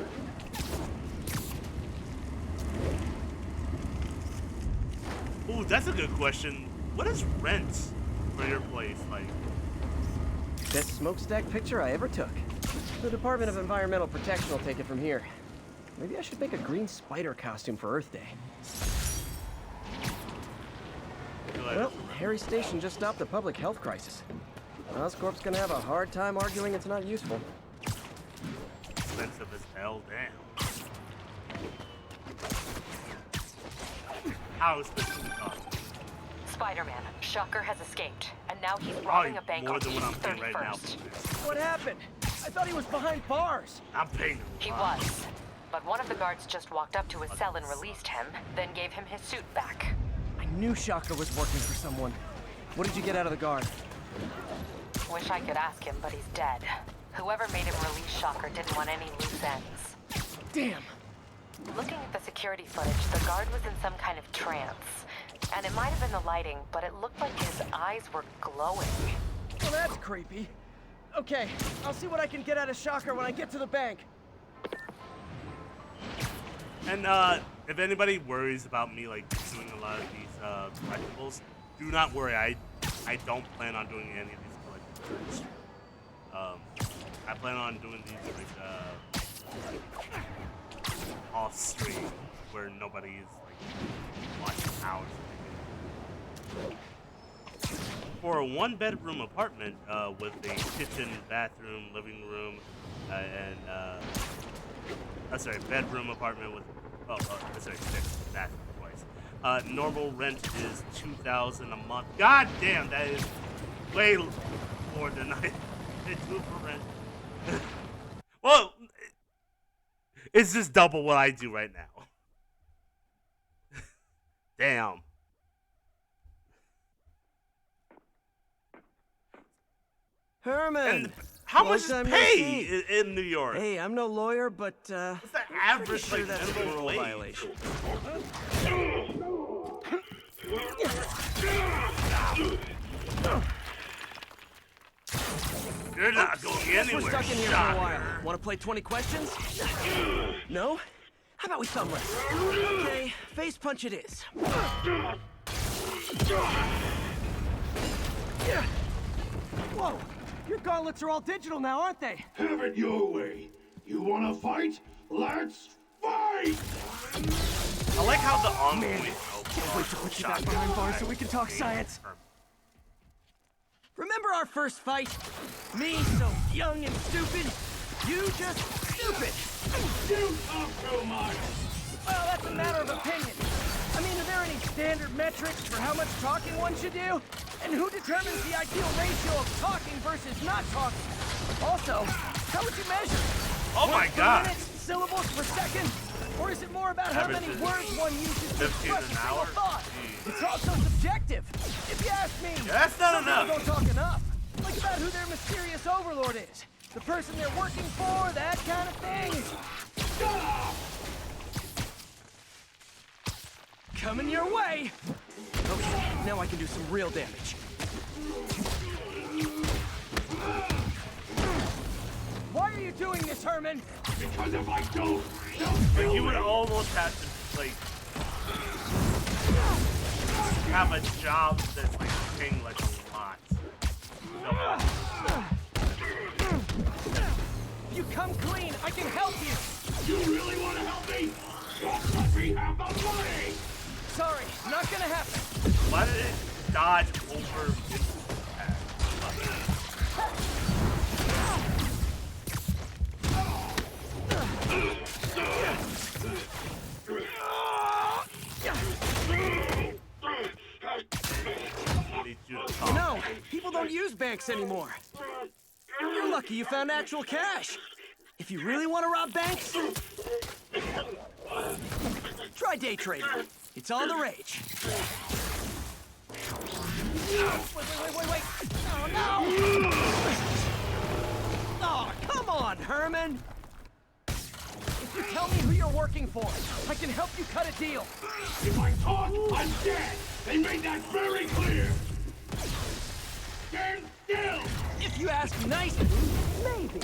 Ooh, that's a good question. What is rent for your place like? Best smokestack picture I ever took. The Department of Environmental Protection will take it from here. Maybe I should make a green spider costume for Earth Day. Well, Harry Station just stopped a public health crisis. Oscorp's gonna have a hard time arguing it's not useful. Expensive as hell, damn. How expensive is the cost? Spider-Man, Shocker has escaped, and now he's robbing a bank more on than what I'm East paying right now. 31st. What happened? I thought he was behind bars. I'm paying him. He was, but one of the guards just walked up to his cell and released him, then gave him his suit back. I knew Shocker was working for someone. What did you get out of the guard? Wish I could ask him, but he's dead. Whoever made him release Shocker didn't want any loose ends. Damn. Looking at the security footage, the guard was in some kind of trance. And it might have been the lighting, but it looked like his eyes were glowing. Well, that's creepy. Okay, I'll see what I can get out of Shocker when I get to the bank. And if anybody worries about me like doing a lot of these collectibles, do not worry. I don't plan on doing any of these collectibles. I plan on doing these like off stream where nobody is like watching hours. For a one-bedroom apartment with a kitchen, bathroom, living room, bedroom apartment with six bathroom twice. Normal rent is $2,000 a month. God damn, that is way more than I do for rent. Well, it's just double what I do right now. Damn. Herman! And how much is Long time pay no see. in New York? Hey, I'm no lawyer, but what's the average sure like that's a minimum moral wage? violation. You're not going Guess anywhere. we're stuck in here for a while. Want to play 20 questions? No? How about we thumb wrestle? Okay, face punch it is. Whoa! Your gauntlets are all digital now, aren't they? Have it your way. You wanna fight? Let's fight! I like how the arm Man, point. can't wait to put you back behind bars so we can talk science. Remember our first fight? Me, so young and stupid. You just stupid. You talk too much! Well, that's a matter of opinion. I mean, are there any standard metrics for how much talking one should do? And who determines the ideal ratio of talking versus not talking? Also, how would you measure? Oh my Words per God. minute, syllables per second? Or is it more about how many words one uses to 15 express a an single hour? thought? Jeez. It's also subjective. If you ask me, Yeah, that's not some enough. people don't talk enough. Like about who their mysterious overlord is. The person they're working for, that kind of thing. Coming your way. Okay, now I can do some real damage. Why are you doing this, Herman? Because if I don't Like you would almost have to like have a job that's like paying like a lot. If you come clean, I can help you. You really want to help me? Just let me have the money! Sorry, not gonna happen. Why did it dodge over? You know, people don't use banks anymore. You're lucky you found actual cash. If you really want to rob banks, try day trading. It's all the rage. Wait. Oh, no! Oh, come on, Herman. If you tell me who you're working for, I can help you cut a deal. If I talk, I'm dead! They made that very clear! Stand still! If you ask nicely, maybe.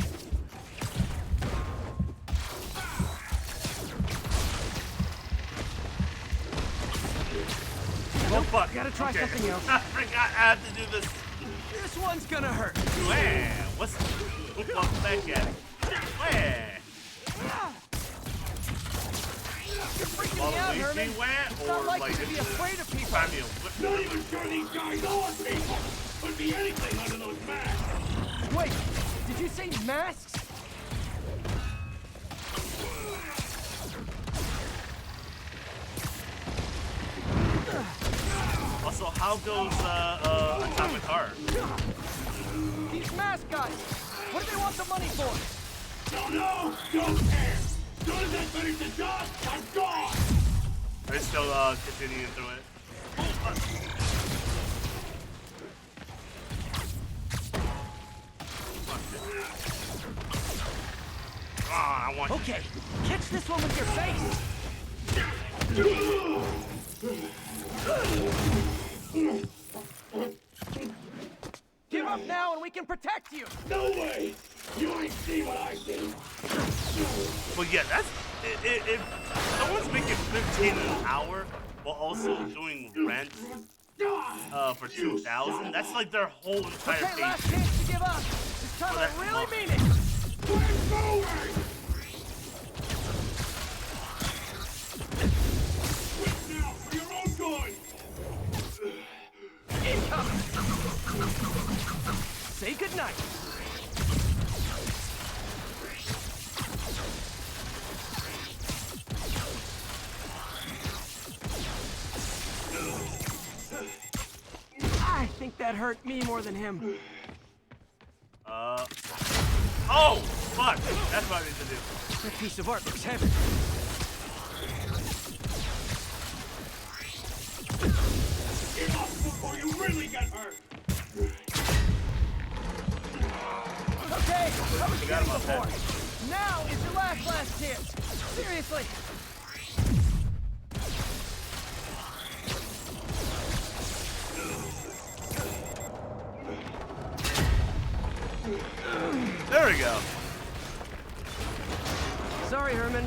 Oh fuck! Gotta try Okay. something else. I forgot I have to do this. This one's gonna hurt. Where? What's that guy? Where? You're freaking me out, Herman. It's not like you to be afraid of people. Not even sure these guys are people! Could be anything under those masks! Wait, did you say masks? Also, how goes Atomic Heart? These mask guys, what do they want the money for? Don't know! Don't care! Soon as I finish the job, I'm gone! Are they still continuing through it? I want Okay, catch this one with your face. Give up now and we can protect you! No way! You ain't see what I see! But yeah, that's if someone's making 15 an hour while also doing rent for 2,000, that's like their whole entire Okay, last paycheck. chance to give up. This time I really mean it. We're going! Quit now for your own good! Incoming! Say goodnight. I think that hurt me more than him. Oh, fuck! That's what I need to do. That piece of art looks heavy. Get off before you really get hurt! Okay, I was kidding before. Now is your last chance. Seriously. There we go. Sorry, Herman.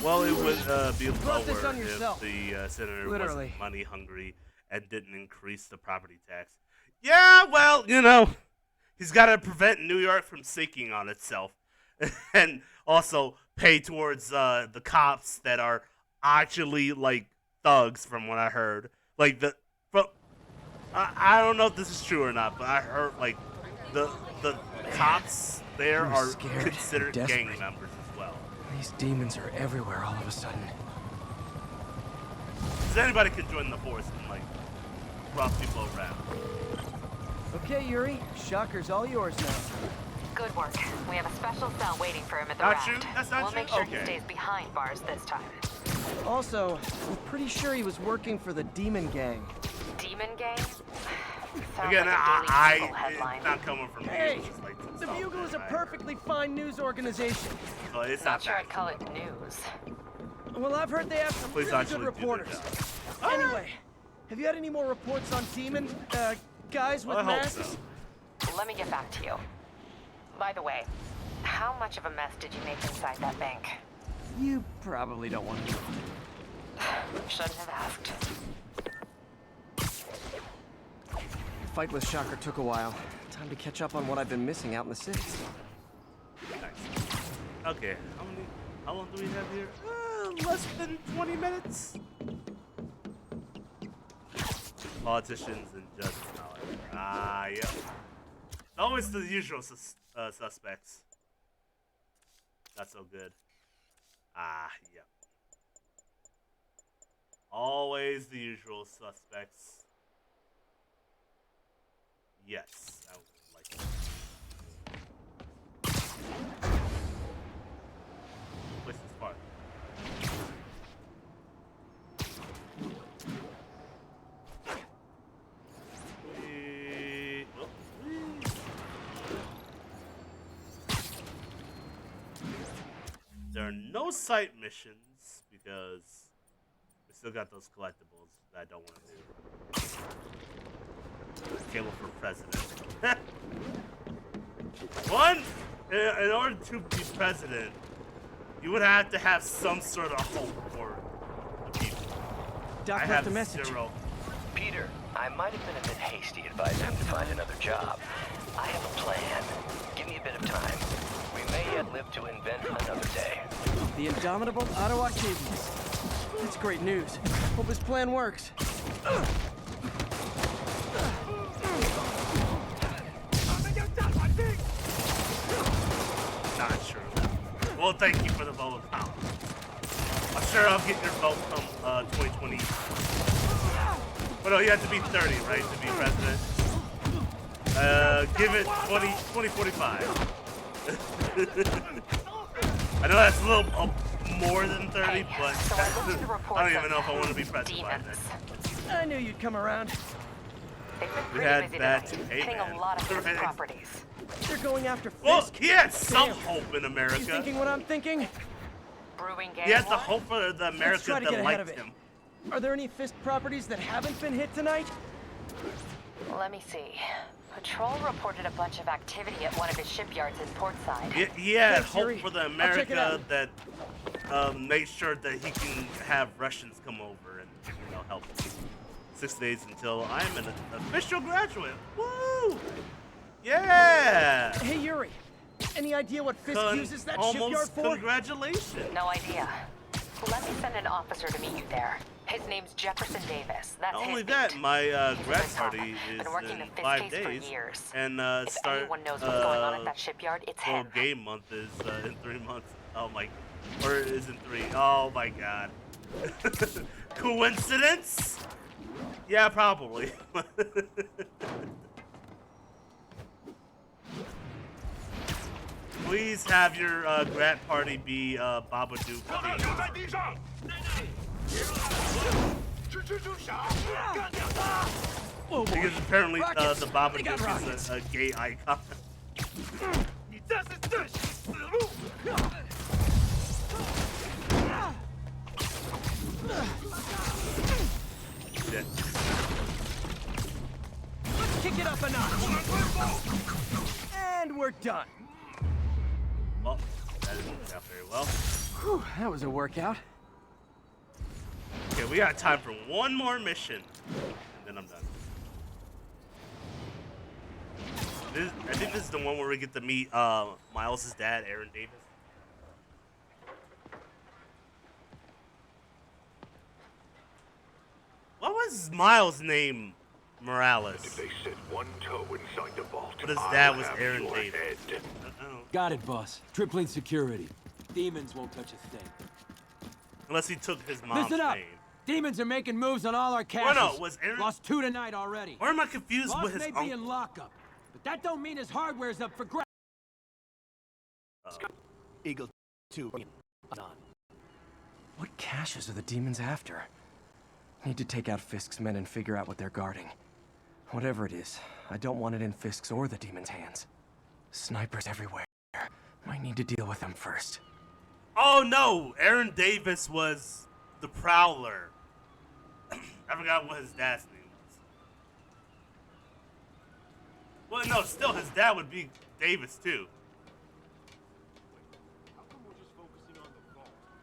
Well, it would be brought lower this on if yourself. the senator Literally. wasn't money hungry and didn't increase the property tax. Yeah, well, you know, he's got to prevent New York from sinking on itself, and also pay towards the cops that are actually like thugs, from what I heard. Like I don't know if this is true or not, but I heard like the cops there are considered gang members as well. These demons are everywhere all of a sudden. So anybody can join the force and like rough people around. Okay, Yuri. Shocker's all yours now. Good work. We have a special cell waiting for him at the Not raft. you? That's not we'll you? make sure Okay. he stays behind bars this time. Also, I'm pretty sure he was working for the Demon Gang. Demon Gang? Again, like it's not coming from me. Hey, It's just like some the stuff Bugle is a that I- perfectly fine news organization. So it's Not not sure that. I'd call it news. Well, I've heard they have some Please really actually good do their reporters. job. Anyway, have you had any more reports on Demon, guys with I hope masks? so. Let me get back to you. By the way, how much of a mess did you make inside that bank? You probably don't want to know. Shouldn't have asked. The fight with Shocker took a while. Time to catch up on what I've been missing out in the cities. Nice. Okay, how long do we have here? Less than 20 minutes. Politicians and judges knowledge. Ah, yep. Always the usual suspects. Not so good. Ah, yep. Always the usual suspects. Yes, I would like that. Place is fun. There are no site missions because we still got those collectibles that I don't want to do. Caleb for president. One, in order to be president, you would have to have some sort of hope for the people. Doc I left have a message. zero. Peter, I might have been a bit hasty advising him to find another job. I have a plan. Give me a bit of time. We may yet live to invent another day. The indomitable Otto Octavius. That's great news. Hope his plan works. Not sure. Well, thank you for the vote of confidence. I'm sure I'll get your vote come 2020. But no, you have to be 30, right, to be president. Give it 2045. I know that's a little more than 30, but I don't even know if I want to be president by then. I knew you'd come around. They've been We pretty had busy that tonight, too. Hey, hitting man. a lot of his Right. properties. They're going after Fisk. Well, he had some Damn. hope in America. You thinking what I'm thinking? brewing game. He has to hope for the Let's America try to that get ahead of liked it. him. Are there any Fisk properties that haven't been hit tonight? Let me see. Patrol reported a bunch of activity at one of his shipyards in Portside. He had Thanks, hope Yuri. for the I'll check it America out. that made sure that he can have Russians come over and help him. 6 days until I'm an official graduate. Woo! Yeah! Hey, Yuri. Any idea what Fisk uses that shipyard Almost for? congratulations. No idea. Let me send an officer to meet you there. His name's Jefferson Davis. That's Not only his that, beat. my He's a grad good cop. party is Been working in the Fisk 5 case days, for years. and If start anyone knows what's going on at that shipyard, it's full him. game month is in 3 months. Oh my, or it is in 3. Oh my god. Coincidence? Yeah, probably. Please have your grad party be Babadook. Because apparently the Babadook is a gay icon. Shit. Let's kick it up a notch. And we're done. Well, that didn't work out very well. Whew, that was a workout. Okay, we got time for one more mission, and then I'm done. I think this is the one where we get to meet Miles' dad, Aaron Davis. What was Miles' name? Morales. If they set one toe inside the vault, But his I'll dad was have Aaron your Davis. head. Got it, boss. Tripling security. Demons won't touch a thing. Unless he took his mom's Listen up. name. Demons are making moves on all our Well, caches. no, was Aaron... Lost 2 tonight already. Or am I confused Boss with his may uncle? be in lockup, but that don't mean his hardware's up for grabs. Eagle 2. What caches are the demons after? Need to take out Fisk's men and figure out what they're guarding. Whatever it is, I don't want it in Fisk's or the demons' hands. Snipers everywhere. Might need to deal with them first. Oh no! Aaron Davis was the Prowler. I forgot what his dad's name was. Well, no, still his dad would be Davis too.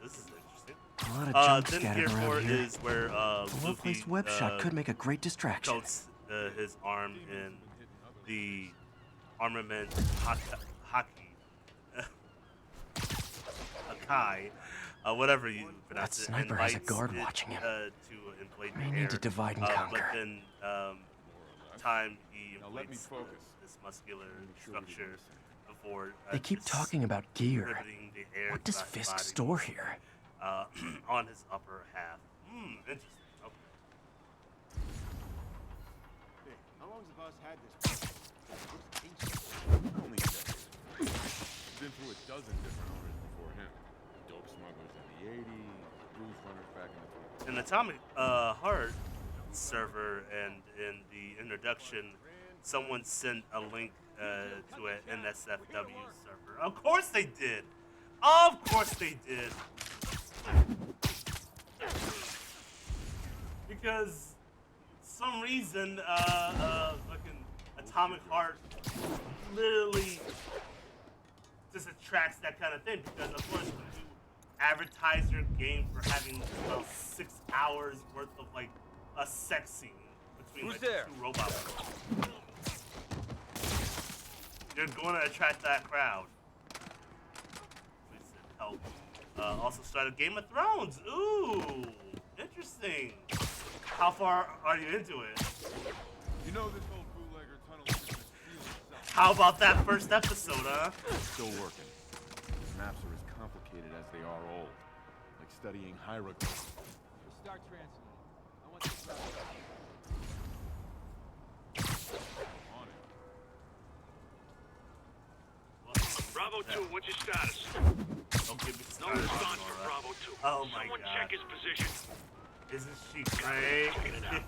This is interesting. A lot of junk then scattered here around here. is where A Luffy well-placed web shot could make a great distraction. coats his arm in the armament Hakai, whatever you pronounce it. sniper has a invites guard it, watching him. To inflate May the need air. to divide and But conquer. then, time he inflates this muscular structure before. They keep talking about gear. riveting the air What does body Fisk store here? on his upper half. Interesting. Okay. Hey, how long have us had this? Looks ancient. Only decades. Been through a dozen different owners before him. Dope smugglers in the 80s, blues runners back in the 40s. In Atomic Heart server and in the introduction, someone sent a link to an NSFW server. Of course they did. Of course they did. Because some reason, fucking Atomic Heart literally just attracts that kind of thing. Because of course, when you advertise your game for having about 6 hours worth of like a sex scene between Who's like there? 2 robots, you're going to attract that crowd. Please help. Also started Game of Thrones. Ooh, interesting. How far are you into it? You know this old bootlegger tunnel system is feeling itself. How about that first episode, huh? Still working. Maps are as complicated as they are old. Like studying hieroglyphs. Start translating. I want this stuff. On it. Bravo 2, what's your status? Don't give me No started on response from Nora. Bravo 2. Oh my Someone god. check his position. Isn't she great? Checking it out.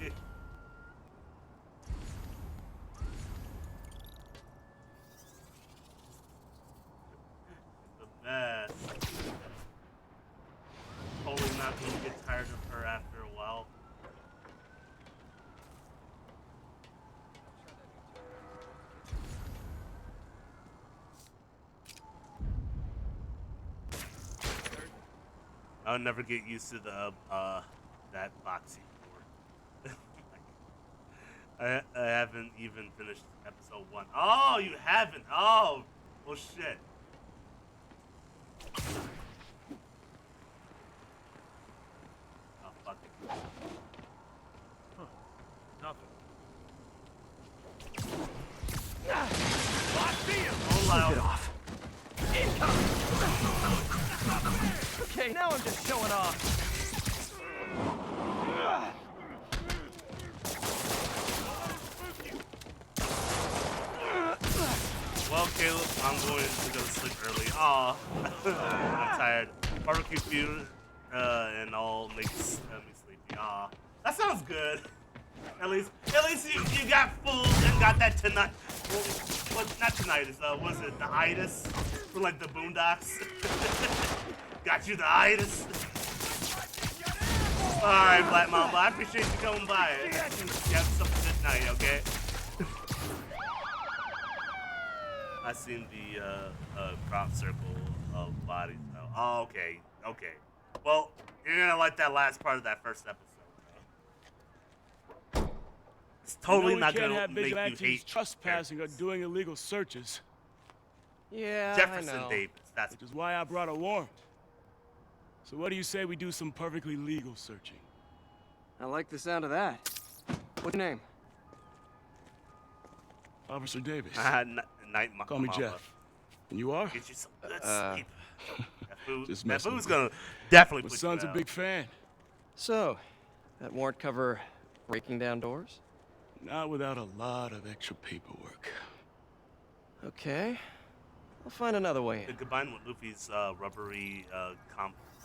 The best. I'll never get used to the that boxing board. I haven't even finished episode 1. Oh, you haven't? Oh, well, shit. Oh, fuck it. Huh. Nothing. Hold Get off. Okay, now I'm just showing off. Well, Caleb, I'm going to go to sleep early. Aw, I'm tired. Barbecue food and all makes me sleepy. Aw, that sounds good. At least you got food and got that tonight. Well, not tinnitus. Was it the itis from like the Boondocks? Got you the itis. All right, Black Mamba. I appreciate you coming by. You have some good night, okay? I seen the crop circle of bodies though. Oh, okay. Well, you're gonna like that last part of that first episode. It's totally not gonna make you hate trespassing or doing illegal searches. Yeah, Jefferson I know. Davis. That's which is why I brought a warrant. So what do you say we do some perfectly legal searching? I like the sound of that. What's your name? Officer Davis. Call me Jeff. And you are? Get you some good sleep. Just That messing food's with you. gonna definitely My put son's you a out. big fan. So, that warrant cover breaking down doors? Not without a lot of extra paperwork. Okay. I'll find another way It in. combined with Luffy's rubbery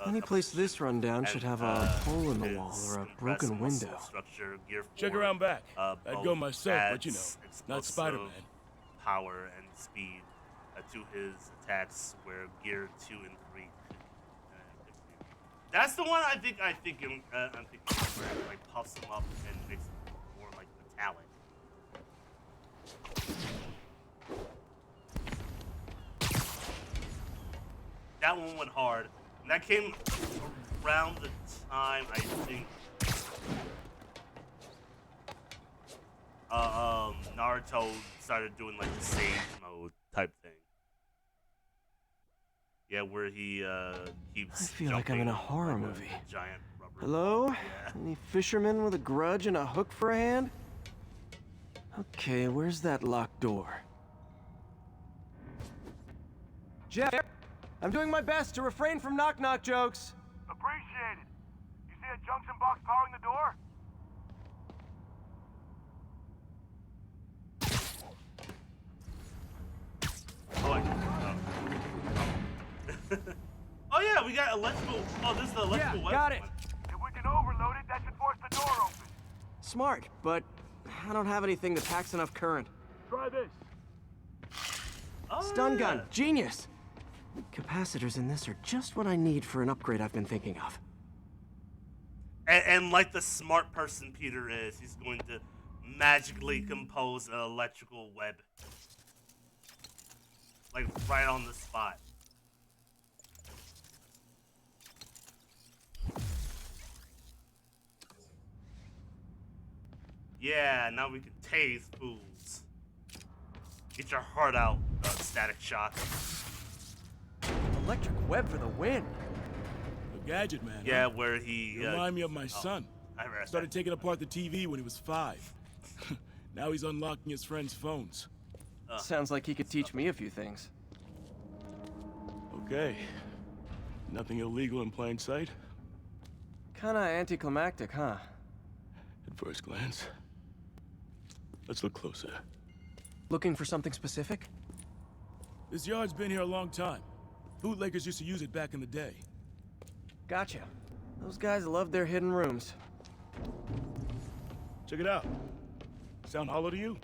Any place this rundown should have a hole in the wall his or a compressed broken muscle window. Structure, gear Check form, around back. I'd go both myself, but you know, adds not explosive Spider-Man. Power and speed to his attacks, where gear 2 and 3. That's the one I think I'm thinking where it like puffs him up and makes him more like metallic. That one went hard. And that came around the time I think Naruto started doing like the sage mode type thing. Yeah, where he keeps. I feel like I'm in a horror movie. Giant rubber. Hello? Yeah. Any fisherman with a grudge and a hook for a hand? Okay, where's that locked door? Jeff, I'm doing my best to refrain from knock-knock jokes. Appreciate it. You see a junction box powering the door? Oh yeah, we got electrical. Oh, this is the electrical weapon. got it. If we can overload it, that should force the door open. Smart, but I don't have anything that packs enough current. Try this. Oh, Stun yeah. gun, genius! Capacitors in this are just what I need for an upgrade I've been thinking of. And like the smart person Peter is, he's going to magically compose an electrical web. Like right on the spot. Yeah, now we can tase fools. Get your heart out, Static Shock. Electric web for the win. A gadget man. Yeah, huh? where he You remind me of my son. I read Started taking apart the TV when he was 5. Now he's unlocking his friends' phones. Sounds like he could teach me a few things. Okay. Nothing illegal in plain sight? Kinda anticlimactic, huh? At first glance. Let's look closer. Looking for something specific? This yard's been here a long time. Bootleggers used to use it back in the day. Gotcha. Those guys love their hidden rooms. Check it out. Sound hollow to you?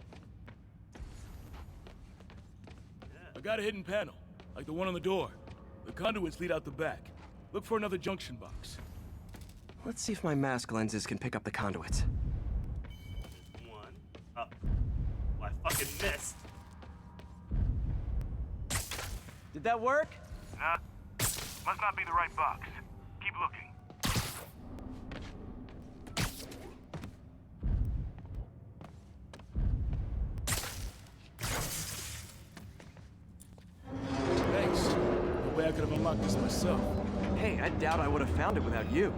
I got a hidden panel, like the one on the door. The conduits lead out the back. Look for another junction box. Let's see if my mask lenses can pick up the conduits. One. Oh, I fucking missed. Did that work? Must not be the right box. Keep looking. Thanks. No way I could have unlocked this myself. Hey, I doubt I would have found it without you.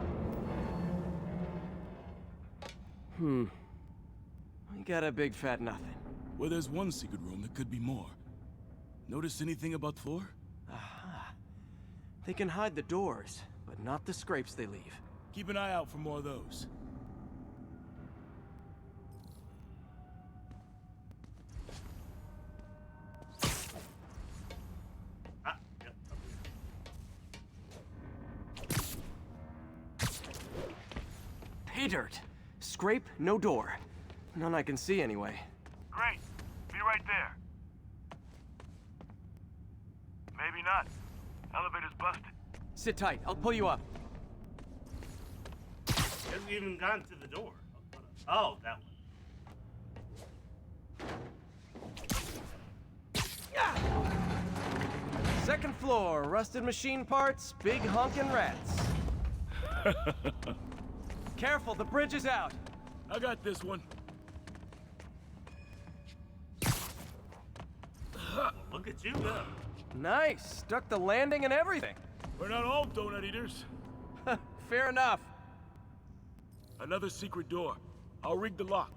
We got a big fat nothing. Well, there's one secret room that could be more. Notice anything about the floor? Aha. They can hide the doors, but not the scrapes they leave. Keep an eye out for more of those. Pay dirt. Scrape, no door. None I can see anyway. Great. Be right there. Maybe not. Elevator's busted. Sit tight. I'll pull you up. Haven't even gotten to the door. Oh, that one. Second floor, rusted machine parts, big honkin' rats. Careful, the bridge is out. I got this one. Look at you go. Nice. Stuck the landing and everything. We're not all donut eaters. Fair enough. Another secret door. I'll rig the lock.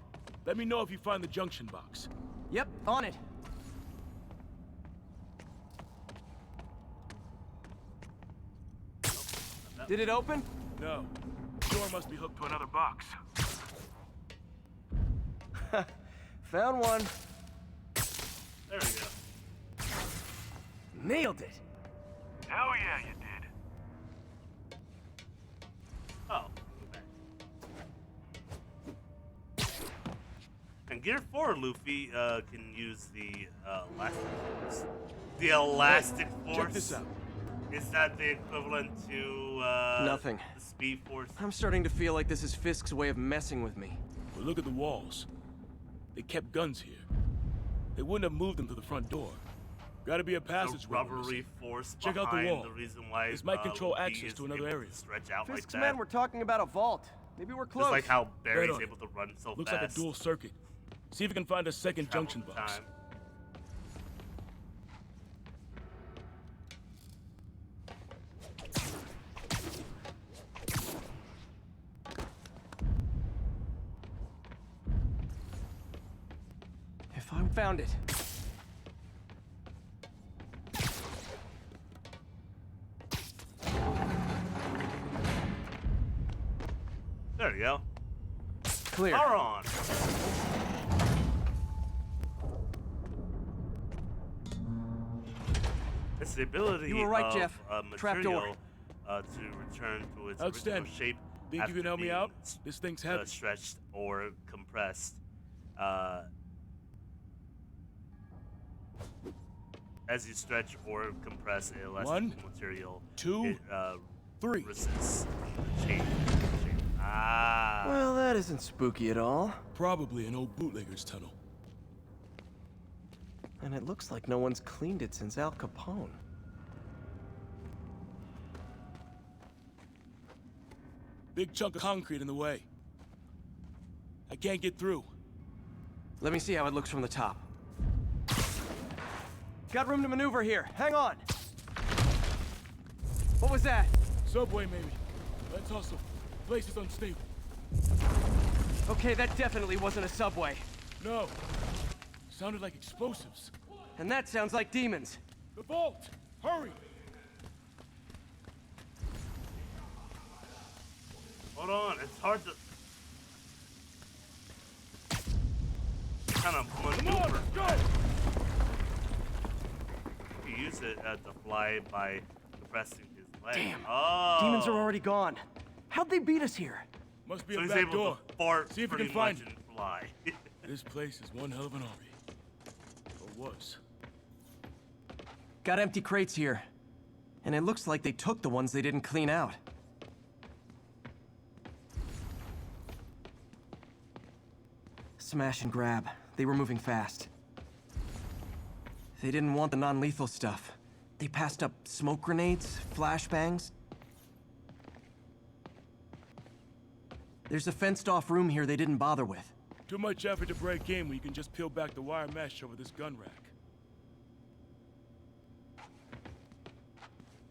Let me know if you find the junction box. Yep, on it. Did it open? No. The door must be hooked to another box. Found one. There we go. Nailed it. Hell yeah, you did. Oh. And Gear 4, Luffy can use the elastic force. The elastic force? Check this out. Is that the equivalent to Nothing. The speed force? I'm starting to feel like this is Fisk's way of messing with me. But look at the walls. They kept guns here. They wouldn't have moved them to the front door. Gotta be a passage. The rubbery force Check out the behind wall. the reason why This might control Luffy access is to another able area. to stretch out Fisk's like men that. were talking about a vault. Maybe we're close. Just like how Right Barry's on. able to run so Looks fast. like a dual circuit. See if you can find a second Travel junction box. time. If I found it. There you go. Clear. Power on. It's the ability You were right, of Jeff. material to return to its original Outstanding. shape. Think you after can help me being out? This thing's heavy. Stretched or compressed. As you stretch or compress a elastic One, material, two, it, three. resists change. Ah. Well, that isn't spooky at all. Probably an old bootlegger's tunnel. And it looks like no one's cleaned it since Al Capone. Big chunk of concrete in the way. I can't get through. Let me see how it looks from the top. Got room to maneuver here. Hang on. What was that? Subway, maybe. Let's hustle. Place is unstable. Okay, that definitely wasn't a subway. No. Sounded like explosives. And that sounds like demons. The vault! Hurry! Hold on, it's hard to kind of maneuver. Go! You use it to fly by compressing his leg. Damn. Oh. Demons are already gone. How'd they beat us here? Must be So a he's back able door. to fart See if you pretty can find much it. and fly. This place is one hell of an army. Or was. Got empty crates here. And it looks like they took the ones they didn't clean out. Smash and grab. They were moving fast. They didn't want the non-lethal stuff. They passed up smoke grenades, flashbangs. There's a fenced-off room here they didn't bother with. Too much effort to break in when you can just peel back the wire mesh over this gun rack.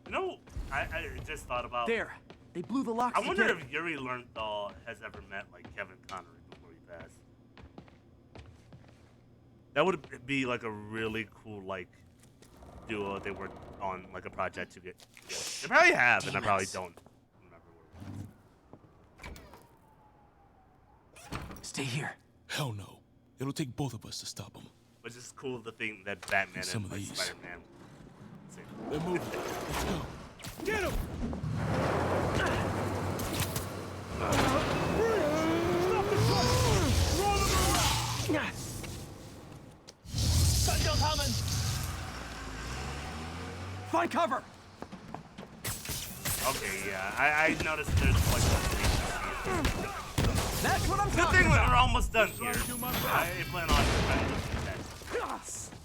You know, I just thought about... There. They blew the locks I wonder together. if Yuri Lowenthal has ever met, like, Kevin Connery before he passed. That would be, like, a really cool, like, duo if they worked on, like, a project to get together. They probably have, and I probably don't remember where it was. Stay here. Hell no. It'll take both of us to stop them. Which is cool to think that Batman Some and of like, these. Spider-Man. They're moving. Let's go. Get him! Stop the truck! Roll him around! Gun coming! Find cover! Okay, yeah. I noticed there's like That's what I'm good talking thing about. we're almost done here. I plan on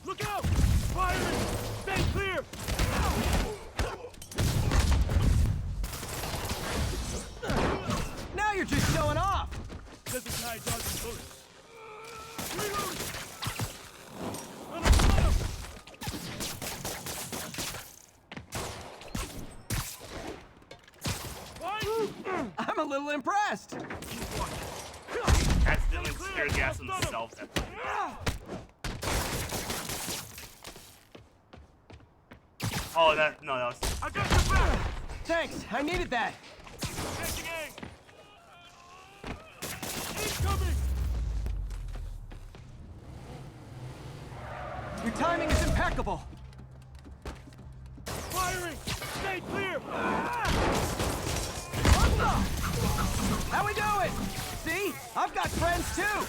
Look out! Firing! Stay clear! Now you're just showing off! Doesn't tie dodging bullets. Reload! I'm a little impressed. accidentally tear gas himself. Oh, that was. I got your back. Thanks, I needed that. Incoming! Your timing is impeccable. Firing! Stay clear! How we doing? See? I've got friends too.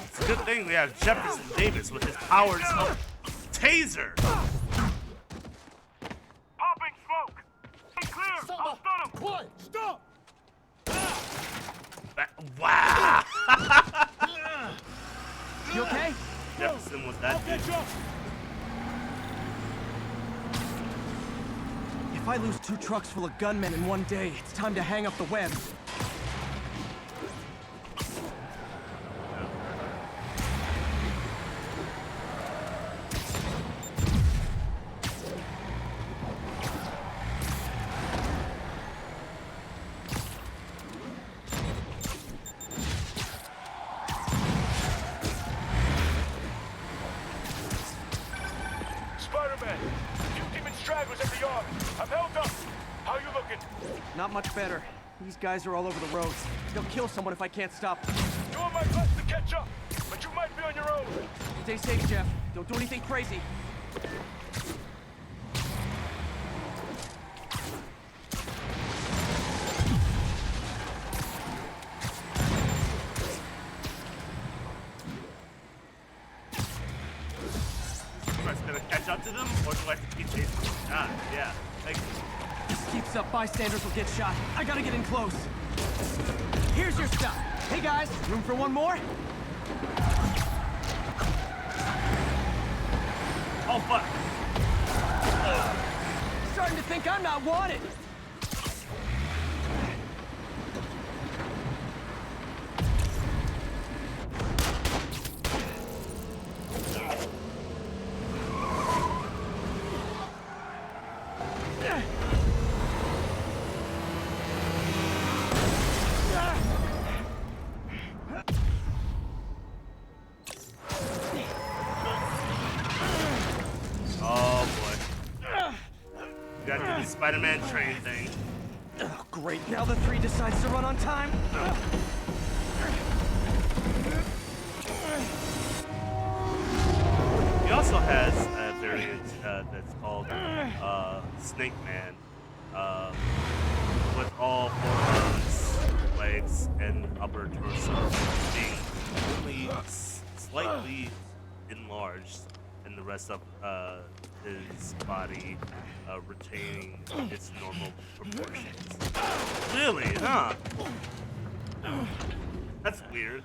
It's a good thing we have Jefferson Davis with his powers of taser. Popping smoke! Stay clear! I'll stun him! Quiet! Stop! Wow! You okay? Jefferson was that good. If I lose 2 trucks full of gunmen in one day, it's time to hang up the web. Spider-Man! Few demon stragglers at the yard. I'm held up. How you looking? Not much better. These guys are all over the roads. They'll kill someone if I can't stop them. Doing my best to catch up, but you might be on your own. Stay safe, Jeff. Don't do anything crazy. Am I gonna catch up to them, or do I have to keep chasing them? Ah, yeah. Like, This keeps up, bystanders will get shot. I gotta get in close. Here's your stuff. Hey guys, room for one more? oh fuck! Starting to think I'm not wanted. Oh boy. You gotta do the Spider-Man train thing. Oh, great. Now the 3 decides to run on time. He also has a variant that's called Snake Man, with all 4 arms, legs, and upper torso being only slightly enlarged, and the rest of his body retaining its normal proportions. Really, huh? That's weird.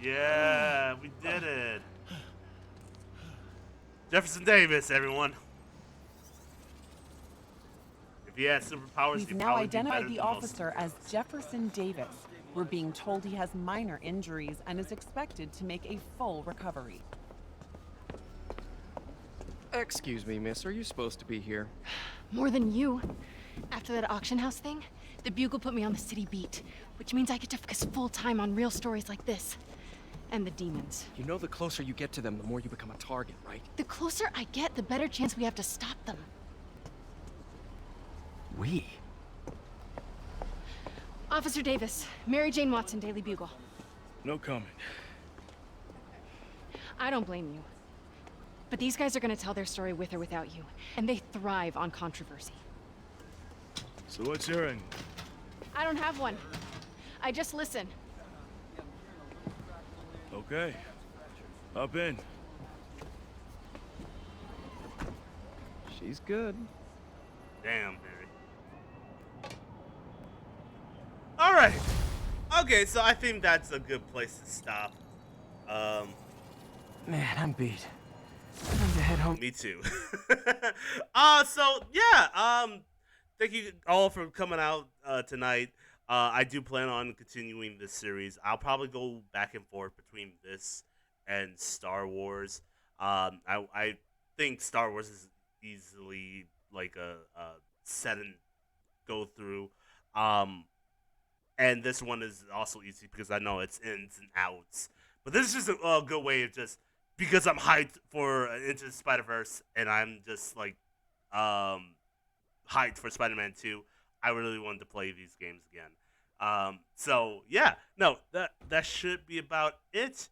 Yeah, we did it. Jefferson Davis, everyone. If he had superpowers, We've he'd now probably be better identified the than most officer as Jefferson Davis. We're being told he has minor injuries and is expected to make a full recovery. Excuse me, miss. Are you supposed to be here? More than you. After that auction house thing, the Bugle put me on the city beat, which means I get to focus full time on real stories like this. And the demons. You know the closer you get to them, the more you become a target, right? The closer I get, the better chance we have to stop them. We? Officer Davis, Mary Jane Watson, Daily Bugle. No comment. I don't blame you. But these guys are gonna tell their story with or without you, and they thrive on controversy. So what's your angle? I don't have one. I just listen. Okay. Hop in. She's good. Damn, Barry. All right. Okay, so I think that's a good place to stop. Man, I'm beat. Time to head home. Me too. So yeah. Thank you all for coming out tonight. I do plan on continuing this series. I'll probably go back and forth between this and Star Wars. I think Star Wars is easily like a set and go through. And this one is also easy because I know it's ins and outs. But this is just a good way of just because I'm hyped for Into the Spider-Verse and I'm just like hyped for Spider-Man 2. I really wanted to play these games again. So yeah, no, that should be about it.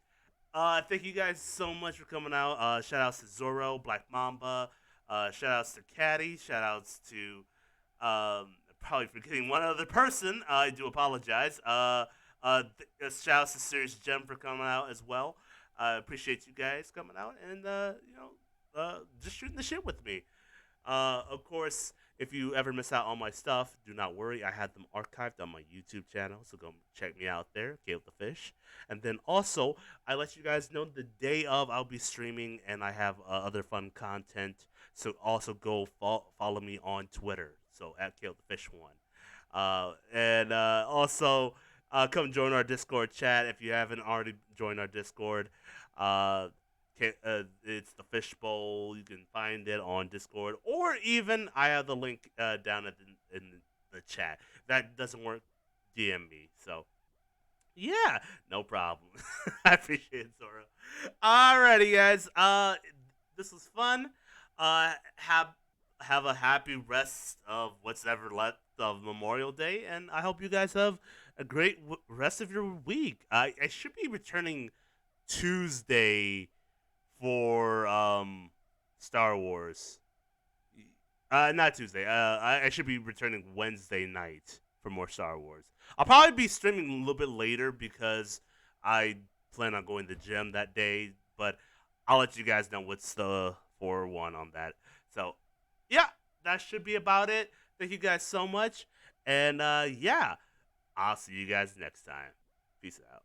Thank you guys so much for coming out. Shout outs to Zorro, Black Mamba. Shout outs to Caddy. Shout outs to probably forgetting one other person. I do apologize. Shout outs to Serious Gem for coming out as well. I appreciate you guys coming out and just shooting the shit with me. Of course, if you ever miss out on my stuff, do not worry. I have them archived on my YouTube channel, so go check me out there, Caleb the Fish. And then also, I let you guys know the day of I'll be streaming, and I have other fun content. So also go follow me on Twitter, so at Caleb the Fish 1. And also come join our Discord chat if you haven't already joined our Discord. It's the Fishbowl. You can find it on Discord, or even I have the link down in the chat. If that doesn't work, DM me. So, yeah, no problem. I appreciate it, Zora. Alrighty, guys. This was fun. Have a happy rest of what's ever left of Memorial Day, and I hope you guys have a great rest of your week. I should be returning Tuesday for Star Wars. Not Tuesday. I should be returning Wednesday night for more Star Wars. I'll probably be streaming a little bit later because I plan on going to the gym that day, but I'll let you guys know what's the 4-1 on that. So, yeah, that should be about it. Thank you guys so much. And, yeah, I'll see you guys next time. Peace out.